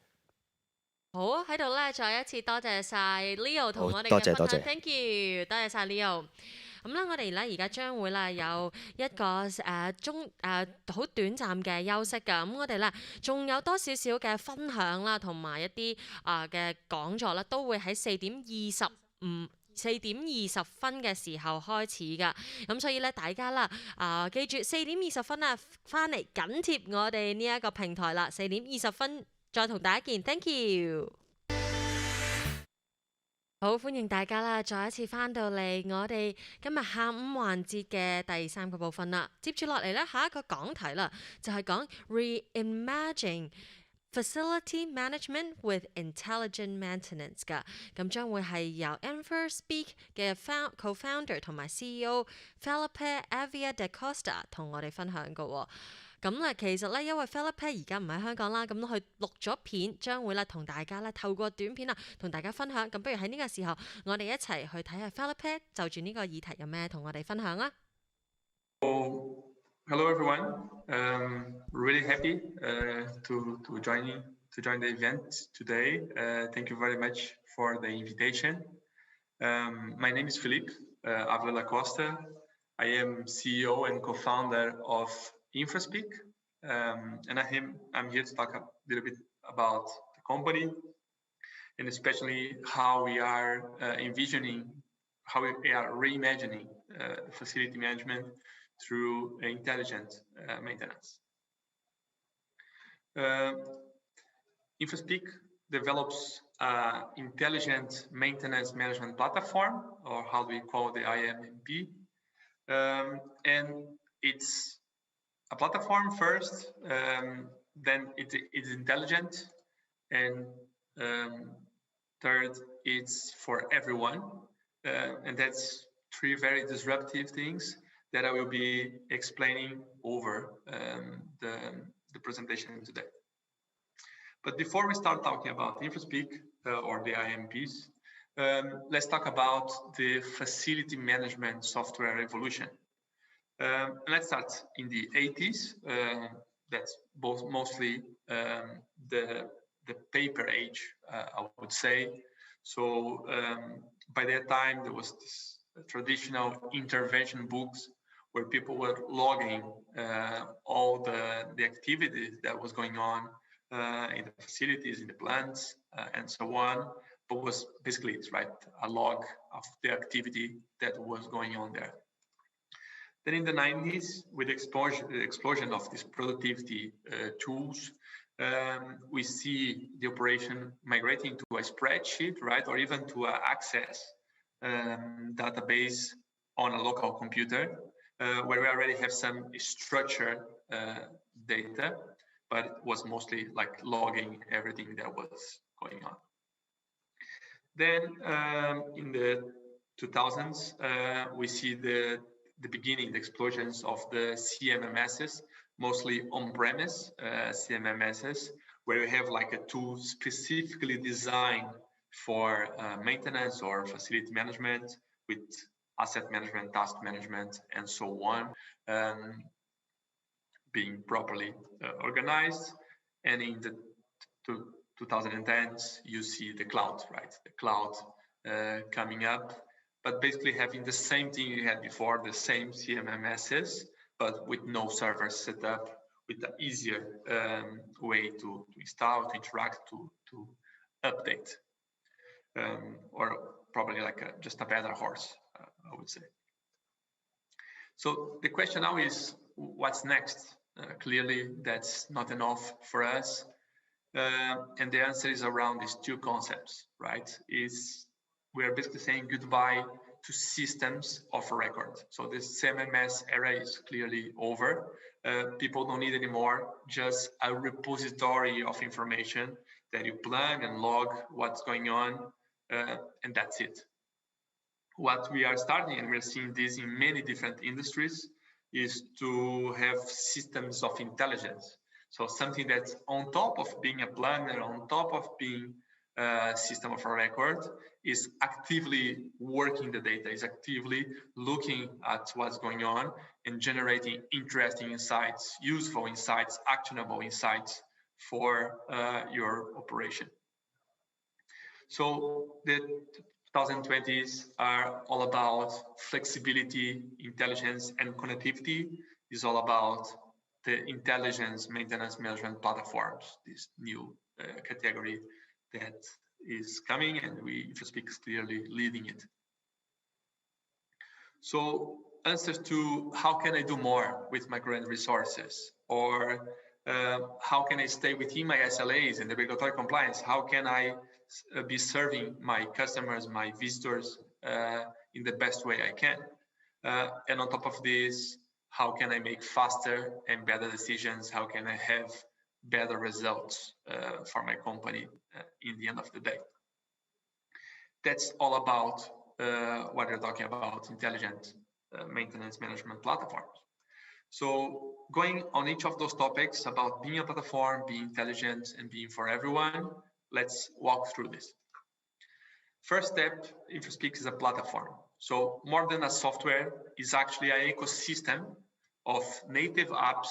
好，喺度咧，再一次多謝晒 Leo 同我哋多謝嘅分享，thank you，多謝晒 Leo。咁咧，我哋咧而家將會咧有一個好短暫嘅休息㗎。咁我哋咧仲有多少少嘅分享啦，同埋一啲嘅講座啦，都會喺4點20分嘅時候開始㗎。咁所以咧，大家啦記住4點20分啊，翻嚟緊貼我哋呢一個平台啦。4點20分再同大家見，thank you。好，歡迎大家啦，再一次翻到嚟我哋今日下午環節嘅第3個部分啦。接住落嚟咧，下一個講題啦，就係講 Reimagine Facility Management with Intelligent Maintenance 㗎。咁將會係由 Enfer Speak 嘅 Co-founder 同埋 CEO Felipe Avia da Costa 同我哋分享㗎喎。咁咧，其實咧，因為 Felipe 而家唔喺香港啦，咁佢錄咗片，將會咧同大家咧透過短片啊，同大家分享。咁不如喺呢個時候，我哋一齊去睇下 Felipe 就住呢個議題有咩同我哋分享啊。Hello everyone. Really happy to join the event today. Thank you very much for the invitation. My name is Felipe Avila da Costa. I am CEO and co-founder of InfraSpeak, and I'm here to talk a little bit about the company and especially how we are how we are reimagining facility management through intelligent maintenance. InfraSpeak develops intelligent maintenance management platform, or how do we call the IMMP, And it's a platform first, then it is intelligent, and third, it's for everyone. And that's three very disruptive things that I will be explaining over the presentation today. But before we start talking about InfoSpeak or the IMPs, let's talk about the facility management software evolution. Let's start in the 80s. That's mostly the paper age, I would say. So by that time, there was this traditional intervention books where people were logging all the activities that was going on in the facilities, in the plants, and so on. But was basically, it's right, a log of the activity that was going on there. Then in the 90s, with the explosion of these productivity tools, we see the operation migrating to a spreadsheet, right, or even to an access database on a local computer, where we already have some structured data, but it was mostly like logging everything that was going on. Then in the 2000s, we see the beginning, the explosions of the CMMSs, mostly on-premise CMMSs, where you have like a tool specifically designed for maintenance or facility management with asset management, task management, and so on, being properly organized. And in the 2010s, you see the cloud, right? The cloud coming up, but basically having the same thing you had before, the same CMMSs, but with no servers set up, with an easier way to install, to interact, to update, or probably like just a better horse, I would say. So the question now is, what's next? Clearly, that's not enough for us. And the answer is around these two concepts, right? We are basically saying goodbye to systems of record. So this CMMS era is clearly over. People don't need anymore just a repository of information that you plug and log what's going on, and that's it. What we are starting, and we're seeing this in many different industries, is to have systems of intelligence. So something that's on top of being a planner, on top of being a system of a record, is actively working the data, is actively looking at what's going on and generating interesting insights, useful insights, actionable insights for your operation. So the 2020s are all about flexibility, intelligence, and connectivity. Is all about the intelligence maintenance management platforms, this new category that is coming, and InfoSpeak is clearly leading it. So answers to how can I do more with my current resources, or how can I stay within my SLAs and the regulatory compliance? How can I be serving my customers, my visitors in the best way I can? And on top of this, how can I make faster and better decisions? How can I have better results for my company in the end of the day? That's all about what we're talking about, intelligent maintenance management platforms. So going on each of those topics about being a platform, being intelligent, and being for everyone, let's walk through this. First step, InfoSpeak is a platform. So more than a software, is actually an ecosystem of native apps,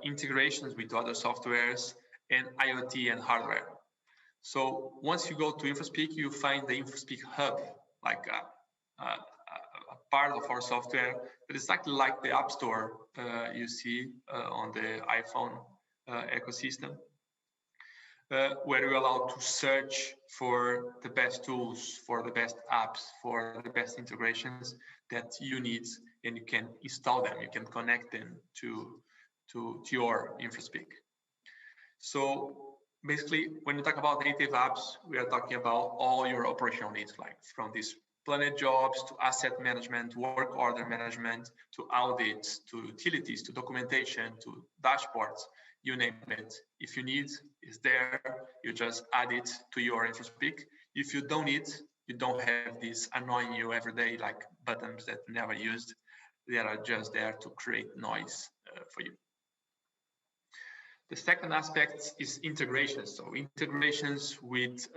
integrations with other softwares, and IoT and hardware. So once you go to InfoSpeak, you find the InfoSpeak Hub, like a part of our software that is exactly like the App Store you see on the iPhone ecosystem, where you're allowed to search for the best tools, for the best apps, for the best integrations that you need, and you can install them, you can connect them to your InfoSpeak. So basically, when you talk about native apps, we are talking about all your operational needs, like from this planned jobs, to asset management, work order management, to audits, to utilities, to documentation, to dashboards, you name it. If you need, it's there. You just add it to your InfoSpeak. If you don't need, you don't have this annoying you every day like buttons that never used. They are just there to create noise for you. The second aspect is integrations. So integrations with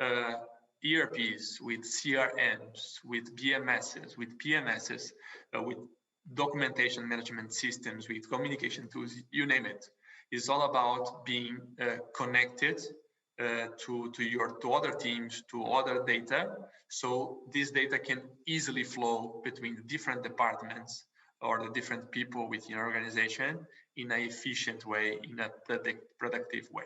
ERPs, with CRMs, with BMSs, with PMSs, with documentation management systems, with communication tools, you name it. It's all about being connected to other teams, to other data. So this data can easily flow between the different departments or the different people within your organization in an efficient way, in a productive way.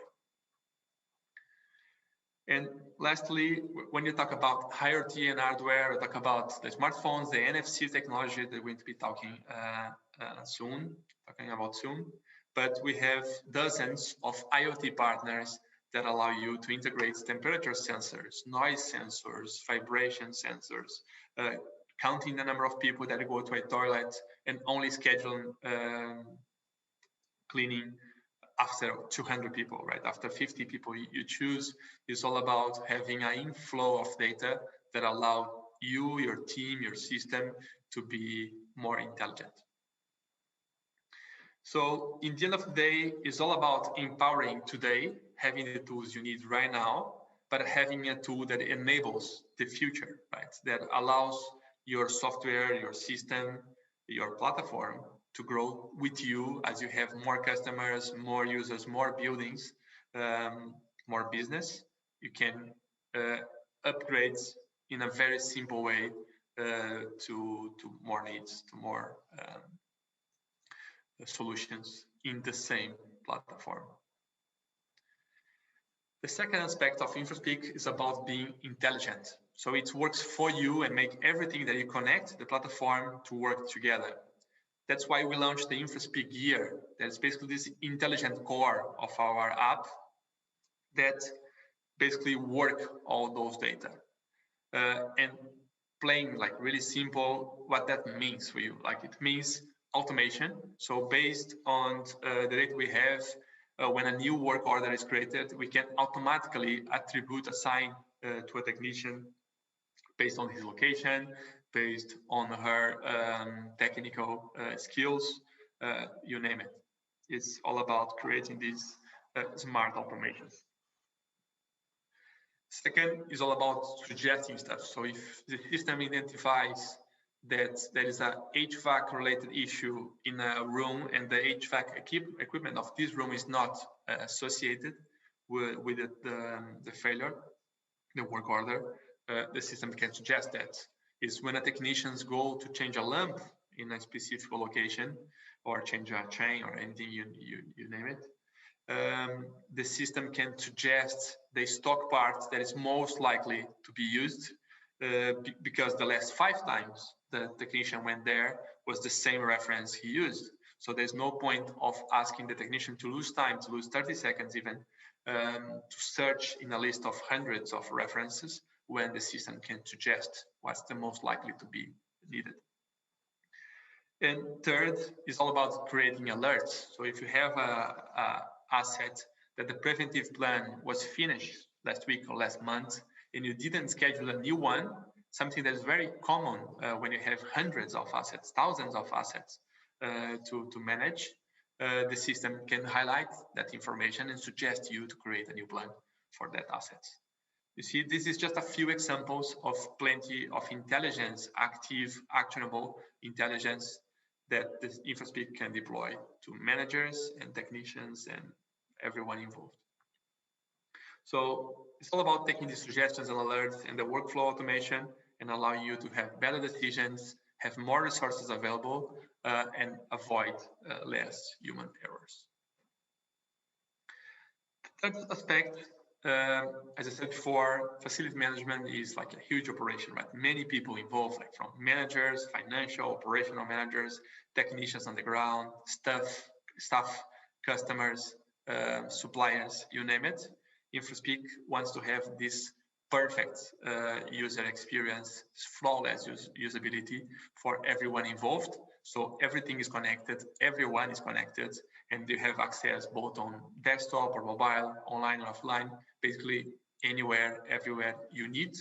And lastly, when you talk about IoT and hardware, we talk about the smartphones, the NFC technology that we're going to be talking about soon. But we have dozens of IoT partners that allow you to integrate temperature sensors, noise sensors, vibration sensors, counting the number of people that go to a toilet and only schedule cleaning after 200 people, right? After 50 people you choose. It's all about having an inflow of data that allow you, your team, your system to be more intelligent. So in the end of the day, it's all about empowering today, having the tools you need right now, but having a tool that enables the future, right? That allows your software, your system, your platform to grow with you as you have more customers, more users, more buildings, more business. You can upgrade in a very simple way to more needs, to more solutions in the same platform. The second aspect of InfoSpeak is about being intelligent. So it works for you and make everything that you connect the platform to work together. That's why we launched the InfoSpeak Gear. That's basically this intelligent core of our app that basically work all those data. And plain, like really simple, what that means for you. Like it means automation. So based on the data we have, when a new work order is created, we can automatically assign to a technician based on his location, based on her technical skills, you name it. It's all about creating these smart automations. Second is all about suggesting stuff. So if the system identifies that there is a HVAC related issue in a room and the HVAC equipment of this room is not associated with the failure, the work order, the system can suggest that. Is when a technicians go to change a lamp in a specific location or change a chain or anything, you name it, the system can suggest the stock part that is most likely to be used because the last 5 times the technician went there was the same reference he used. So there's no point of asking the technician to lose time, to lose 30 seconds even, to search in a list of hundreds of references when the system can suggest what's the most likely to be needed. And third is all about creating alerts. So if you have a asset that the preventive plan was finished last week or last month, and you didn't schedule a new one, something that is very common when you have hundreds of assets, thousands of assets to manage, the system can highlight that information and suggest you to create a new plan for that asset. You see, this is just a few examples of plenty of intelligence, active, actionable intelligence that the InfoSpeak can deploy to managers and technicians and everyone involved. So it's all about taking these suggestions and alerts and the workflow automation and allow you to have better decisions, have more resources available, and avoid less human errors. The third aspect, as I said before, facility management is like a huge operation, right? Many people involved, like from managers, financial, operational managers, technicians on the ground, staff, customers, suppliers, you name it. InfoSpeak wants to have this perfect user experience, flawless usability for everyone involved. So everything is connected, everyone is connected, and you have access both on desktop or mobile, online or offline, basically anywhere, everywhere you need.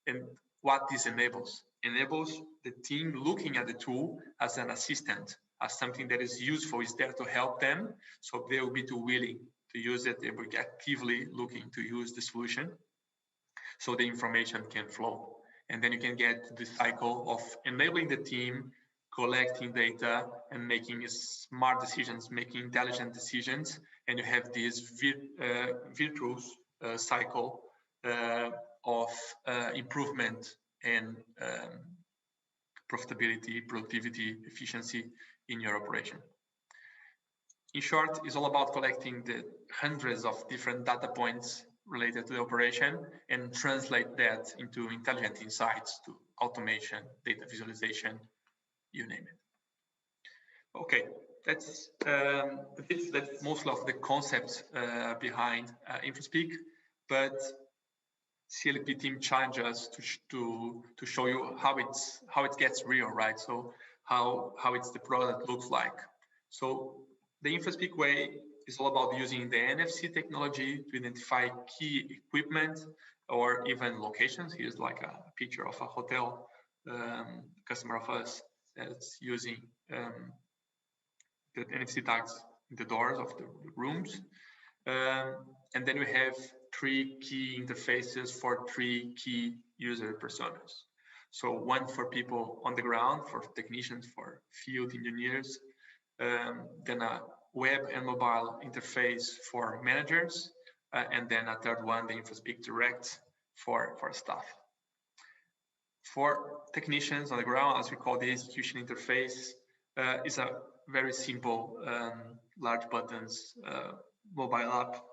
And what this enables the team looking at the tool as an assistant, as something that is useful, is there to help them. So they will be too willing to use it. They will be actively looking to use the solution, so the information can flow. And then you can get the cycle of enabling the team, collecting data and making smart decisions, making intelligent decisions. And you have this virtuous cycle of improvement and profitability, productivity, efficiency in your operation. In short, it's all about collecting the hundreds of different data points related to the operation and translate that into intelligent insights, to automation, data visualization, you name it. Okay, that's most of the concepts behind InfoSpeak, but CLP team challenged us to show you how it gets real, right? So how it's the product looks like. So the InfoSpeak way is all about using the NFC technology to identify key equipment or even locations. Here's like a picture of a hotel customer of us that's using the NFC tags in the doors of the rooms. And then we have 3 key interfaces for 3 key user personas. So one for people on the ground, for technicians, for field engineers, then a web and mobile interface for managers, and then a third one, the InfoSpeak Direct for staff. For technicians on the ground, as we call the execution interface, is a very simple large buttons mobile app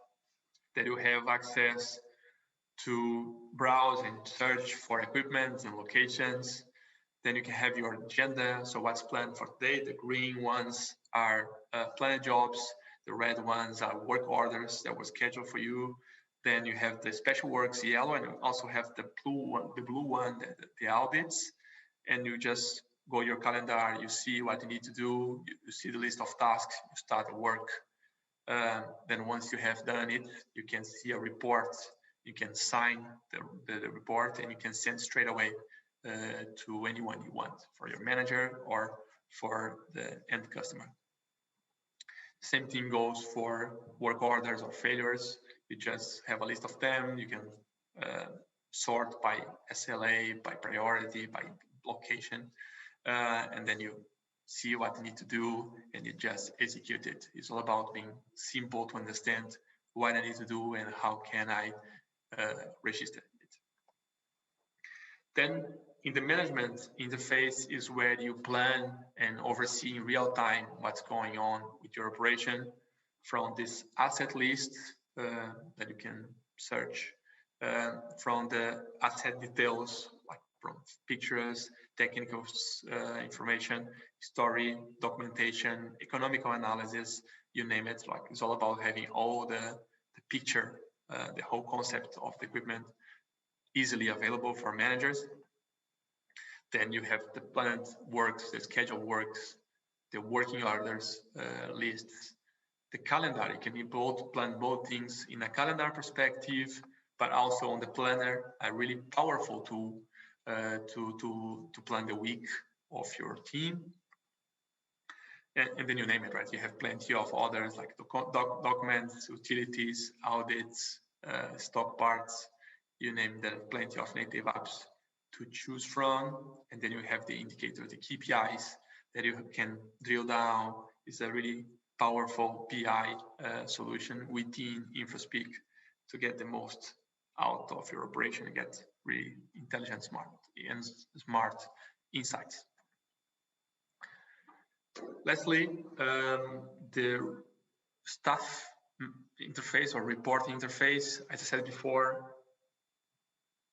that you have access to browse and search for equipment and locations. Then you can have your agenda, so what's planned for today. The green ones are planned jobs, the red ones are work orders that were scheduled for you. Then you have the special works, yellow, and you also have the blue one, the audits. And you just go your calendar, you see what you need to do, you see the list of tasks, you start the work. Then once you have done it, you can see a report, you can sign the report, and you can send straight away to anyone you want, for your manager or for the end customer. Same thing goes for work orders or failures. You just have a list of them. You can sort by SLA, by priority, by location, and then you see what you need to do and you just execute it. It's all about being simple to understand what I need to do and how can I register it. Then in the management interface is where you plan and oversee in real time what's going on with your operation, from this asset list that you can search, from the asset details, like from pictures, technical information, story, documentation, economical analysis, you name it. Like, it's all about having all the picture, the whole concept of the equipment easily available for managers. Then you have the planned works, the scheduled works, the working orders lists, the calendar. You can plan both things in a calendar perspective, but also on the planner, a really powerful tool to plan the week of your team. And then you name it, right? You have plenty of others like documents, utilities, audits, stock parts, you name them, plenty of native apps to choose from. And then you have the indicator, the KPIs that you can drill down. It's a really powerful BI solution within InfoSpeak to get the most out of your operation and get really intelligent, smart insights. Lastly, the staff interface or reporting interface, as I said before,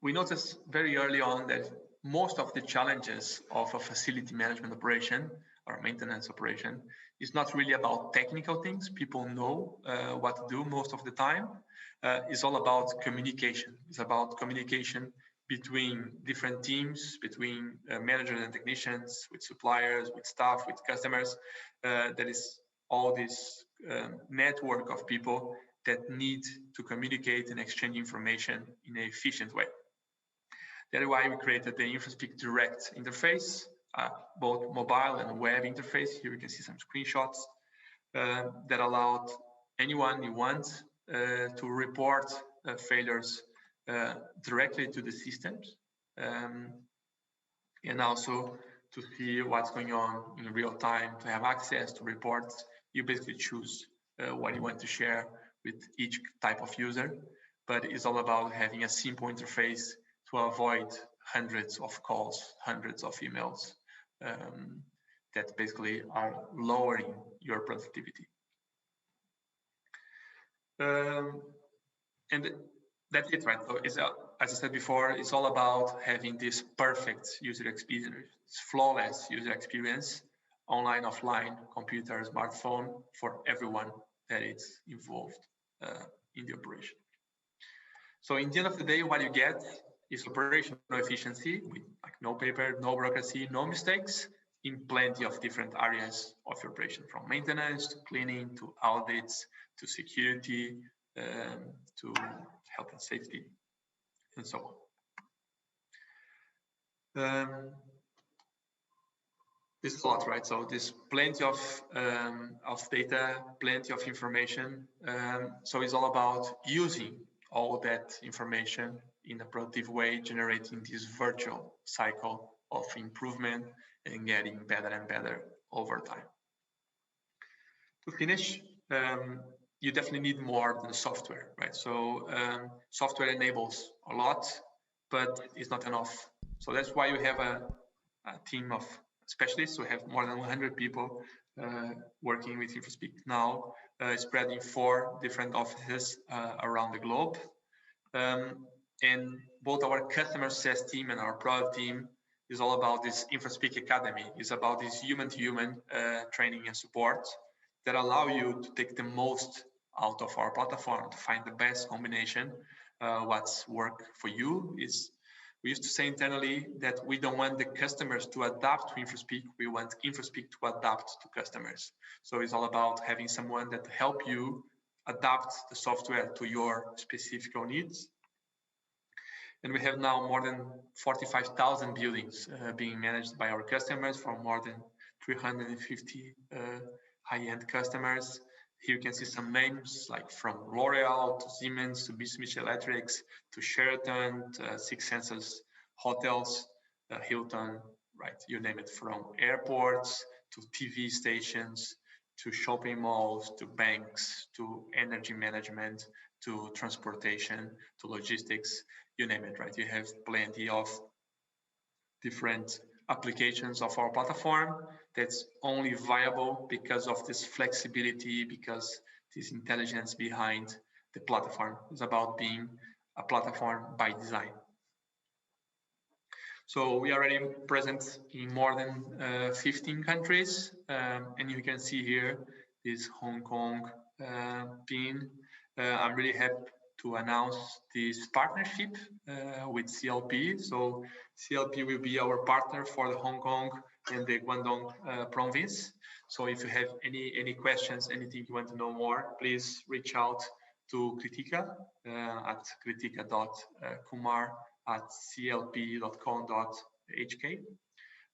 we noticed very early on that most of the challenges of a facility management operation or maintenance operation. It's not really about technical things. People know what to do most of the time. It's all about communication. It's about communication between different teams, between managers and technicians, with suppliers, with staff, with customers. There is all this network of people that need to communicate and exchange information in an efficient way. That's why we created the InfoSpeak Direct interface, both mobile and web interface. Here you can see some screenshots that allowed anyone you want to report failures directly to the systems, and also to see what's going on in real time, to have access to reports. You basically choose what you want to share with each type of user, but it's all about having a simple interface to avoid hundreds of calls, hundreds of emails that basically are lowering your productivity. And that's it, right? So it's, as I said before, it's all about having this perfect user experience, flawless user experience, online, offline, computer, smartphone, for everyone that is involved in the operation. So in the end of the day, what you get is operational efficiency with like no paper, no bureaucracy, no mistakes in plenty of different areas of your operation, from maintenance to cleaning to audits to security to health and safety and so on. This is a lot, right? So there's plenty of data, plenty of information. So it's all about using all that information in a productive way, generating this virtual cycle of improvement and getting better and better over time. To finish, you definitely need more than software, right? So software enables a lot, but it's not enough. So that's why you have a team of specialists. We have more than 100 people working with InfoSpeak now, spread in 4 different offices around the globe. And both our customer success team and our product team is all about this InfoSpeak Academy. It's about this human-to-human training and support that allow you to take the most out of our platform, to find the best combination. What's work for you is, we used to say internally that we don't want the customers to adapt to InfoSpeak. We want InfoSpeak to adapt to customers. So it's all about having someone that help you adapt the software to your specific needs. And we have now more than 45,000 buildings being managed by our customers from more than 350 high-end customers. Here you can see some names like from L'Oreal to Siemens to Mitsubishi Electrics to Sheraton, Six Senses hotels, Hilton, right? You name it, from airports to TV stations to shopping malls to banks to energy management to transportation to logistics, you name it, right? You have plenty of different applications of our platform that's only viable because of this flexibility, because this intelligence behind the platform. Is about being a platform by design. So we are already present in more than 15 countries, and you can see here this Hong Kong pin. I'm really happy to announce this partnership with CLP. So CLP will be our partner for the Hong Kong and the Guangdong province. So if you have any questions, anything you want to know more, please reach out to Kritika at kritika.kumar@clp.com.hk,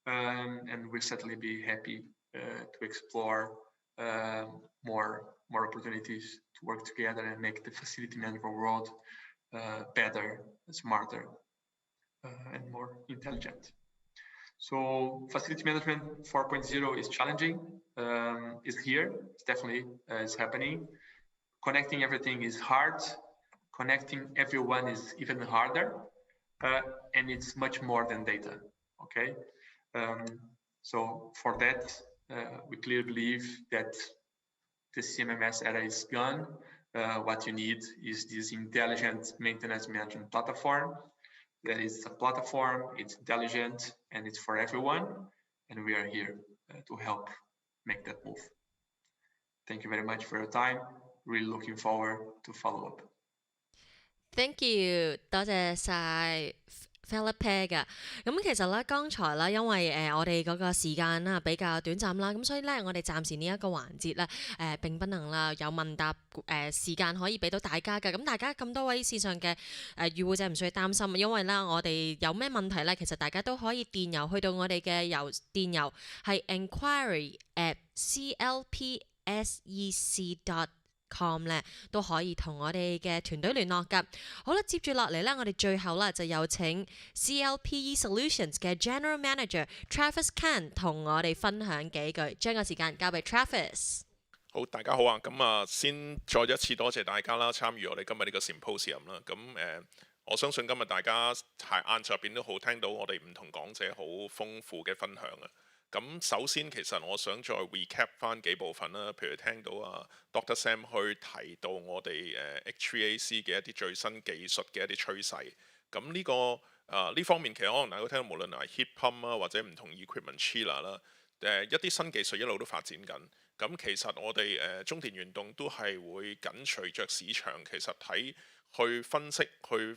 and we'll certainly be happy to explore more opportunities to work together and make the facility management world better, smarter, and more intelligent. So facility management 4.0 is challenging. It's here. It's definitely is happening. Connecting everything is hard. Connecting everyone is even harder, and it's much more than data. Okay, so for that, we clearly believe that the CMMS era is gone. What you need is this intelligent maintenance management platform. That is a platform, it's intelligent, and it's for everyone, and we are here to help make that move. Thank you very much for your time. Really looking forward to follow up. Thank you，多謝晒 Philippe 嘅。咁其實咧，剛才啦，因為我哋嗰個時間啦比較短暫啦，咁所以咧，我哋暫時呢一個環節咧並不能啦有問答時間可以俾到大家嘅。咁大家咁多位線上嘅與會者唔需要擔心，因為咧我哋有咩問題咧，其實大家都可以電郵去到我哋嘅電郵係 enquiry@clpsec.com 咧都可以同我哋嘅團隊聯絡㗎。好啦，接住落嚟咧，我哋最後啦就有請 CLPE Solutions 嘅 General Manager Travis Khan 同我哋分享幾句，將個時間交俾 Travis。好，大家好啊！咁先再一次多謝大家啦，參與我哋今日呢個 Symposium 啦。咁我相信今日大家喺晏晝入邊都好聽到我哋唔同講者好豐富嘅分享啊。咁首先其實我想再 recap 翻幾部分啦，譬如聽到Dr. Sam 去提到我哋HVAC 嘅一啲最新技術嘅一啲趨勢。咁呢方面其實可能大家都聽到，無論係 heat pump 啊或者唔同 equipment chiller 啦，一啲新技術一路都發展緊。咁其實我哋中電聯動都係會緊隨着市場，其實去分析、去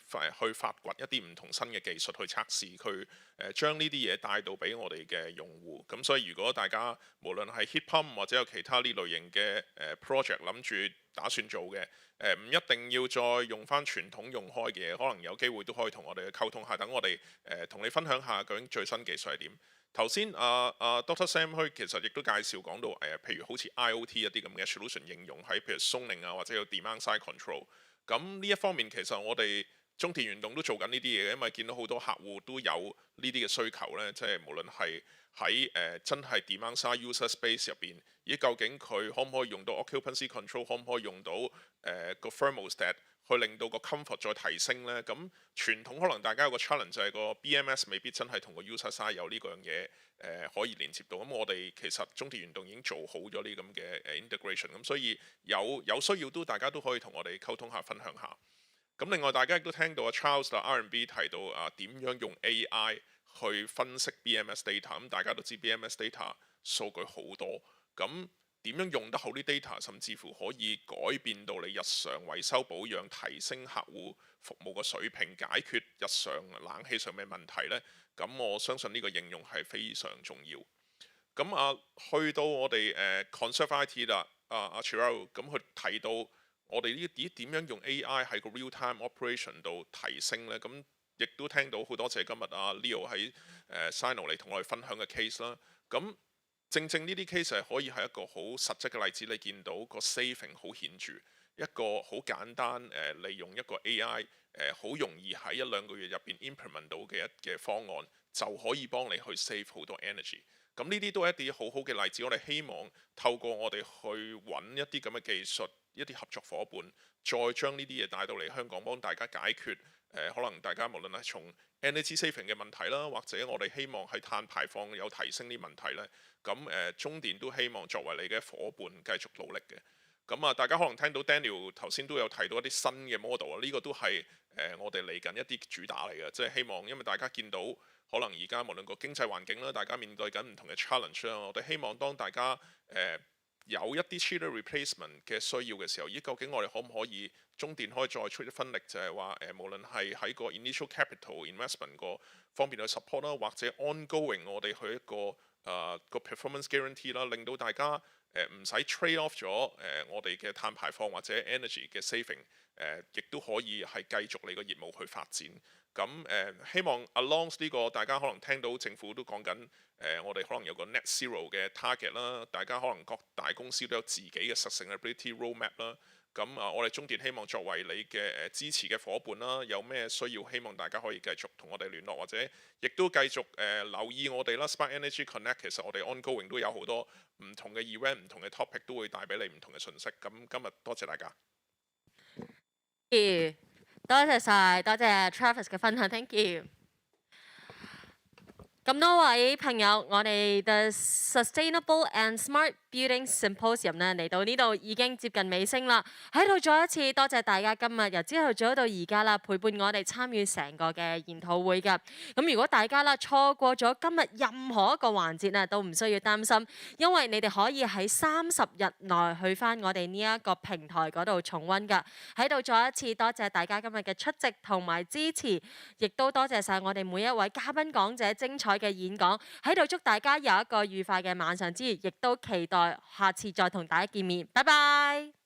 發掘一啲唔同新嘅技術去測試，去將呢啲嘢帶到俾我哋嘅用戶。咁所以如果大家無論係 heat pump 或者有其他呢類型嘅project 諗住打算做嘅，唔一定要再用翻傳統用開嘅嘢，可能有機會都可以同我哋溝通下，等我哋同你分享下究竟最新技術係點。頭先Dr. Sam 其實亦都介紹講到譬如好似 IoT 一啲咁嘅 solution 應用喺譬如 zoning 啊或者有 demand side control。咁呢一方面其實我哋中電聯動都做緊呢啲嘢嘅，因為見到好多客戶都有呢啲嘅需求咧，即係無論係喺真係 demand side user space 入邊，究竟佢可唔可以用到 occupancy control， 可唔可以用到個 thermostat 去令到個 comfort 再提升咧？咁傳統可能大家有個 challenge 就係個 BMS 未必真係同個 user side 有呢樣嘢可以連接到。咁我哋其實中電聯動已經做好咗呢咁嘅integration， 咁所以有需要都大家都可以同我哋溝通下分享下。咁另外大家亦都聽到Charles 啦 R&B 提到點樣用 AI 去分析 BMS data。咁大家都知 BMS data 數據好多，咁點樣用得好啲 data， 甚至乎可以改變到你日常維修保養，提升客戶服務嘅水平，解決日常冷氣上面問題呢？咁我相信呢個應用係非常重要。咁去到我哋conserve IT 啦，Chirao 咁佢提到我哋呢啲點樣用 AI 喺個 real time operation 度提升呢？咁亦都聽到好多謝今日Leo 喺Sino 嚟同我哋分享嘅 case 啦。咁正呢啲 case 係可以係一個好實質嘅例子，你見到個 saving 好顯著，一個好簡單利用一個 AI 好容易喺1-2個月入邊 implement 到嘅方案，就可以幫你去 save 好多 energy。咁呢啲都係一啲好好嘅例子，我哋希望透過我哋去揾一啲咁嘅技術，一啲合作伙伴，再將呢啲嘢帶到嚟香港，幫大家解決可能大家無論係從 energy saving 嘅問題啦，或者我哋希望喺碳排放有提升啲問題呢。咁中電都希望作為你嘅伙伴繼續努力嘅。咁大家可能聽到 Daniel 頭先都有提到一啲新嘅 model 啊，呢個都係我哋嚟緊一啲主打嚟嘅，即係希望因為大家見到可能而家無論個經濟環境啦，大家面對緊唔同嘅 challenge 啦，我哋希望當大家有一啲 chiller replacement 嘅需要嘅時候，究竟我哋可唔可以中電可以再出一分力，就係話無論係喺個 initial capital investment 個方面去 support 啦，或者 ongoing 我哋去一個performance guarantee 啦，令到大家唔使 trade off 咗我哋嘅碳排放或者 energy 嘅 saving，亦都可以係繼續你個業務去發展。咁希望 along 呢個大家可能聽到政府都講緊我哋可能有個 net zero 嘅 target 啦，大家可能各大公司都有自己嘅 sustainability roadmap 啦。咁我哋中電希望作為你嘅支持嘅伙伴啦，有咩需要希望大家可以繼續同我哋聯絡，或者亦都繼續留意我哋啦。Smart Energy Connect 其實我哋 ongoing 都有好多唔同嘅 event、唔同嘅 topic 都會帶俾你唔同嘅信息。咁今日多謝大家。多謝晒，多謝 Travis 嘅分享 ，thank you。咁多位朋友，我哋嘅 Sustainable and Smart Building Symposium 呢嚟到呢度已經接近尾聲啦，喺度再一次多謝大家今日由朝頭早到而家啦，陪伴我哋參與成個嘅研討會㗎。咁如果大家啦錯過咗今日任何一個環節啊，都唔需要擔心，因為你哋可以喺30日內去翻我哋呢一個平台嗰度重溫㗎。喺度再一次多謝大家今日嘅出席同埋支持，亦都多謝晒我哋每一位嘉賓講者精彩嘅演講。喺度祝大家有一個愉快嘅晚上之餘，亦都期待下次再同大家見面。拜拜。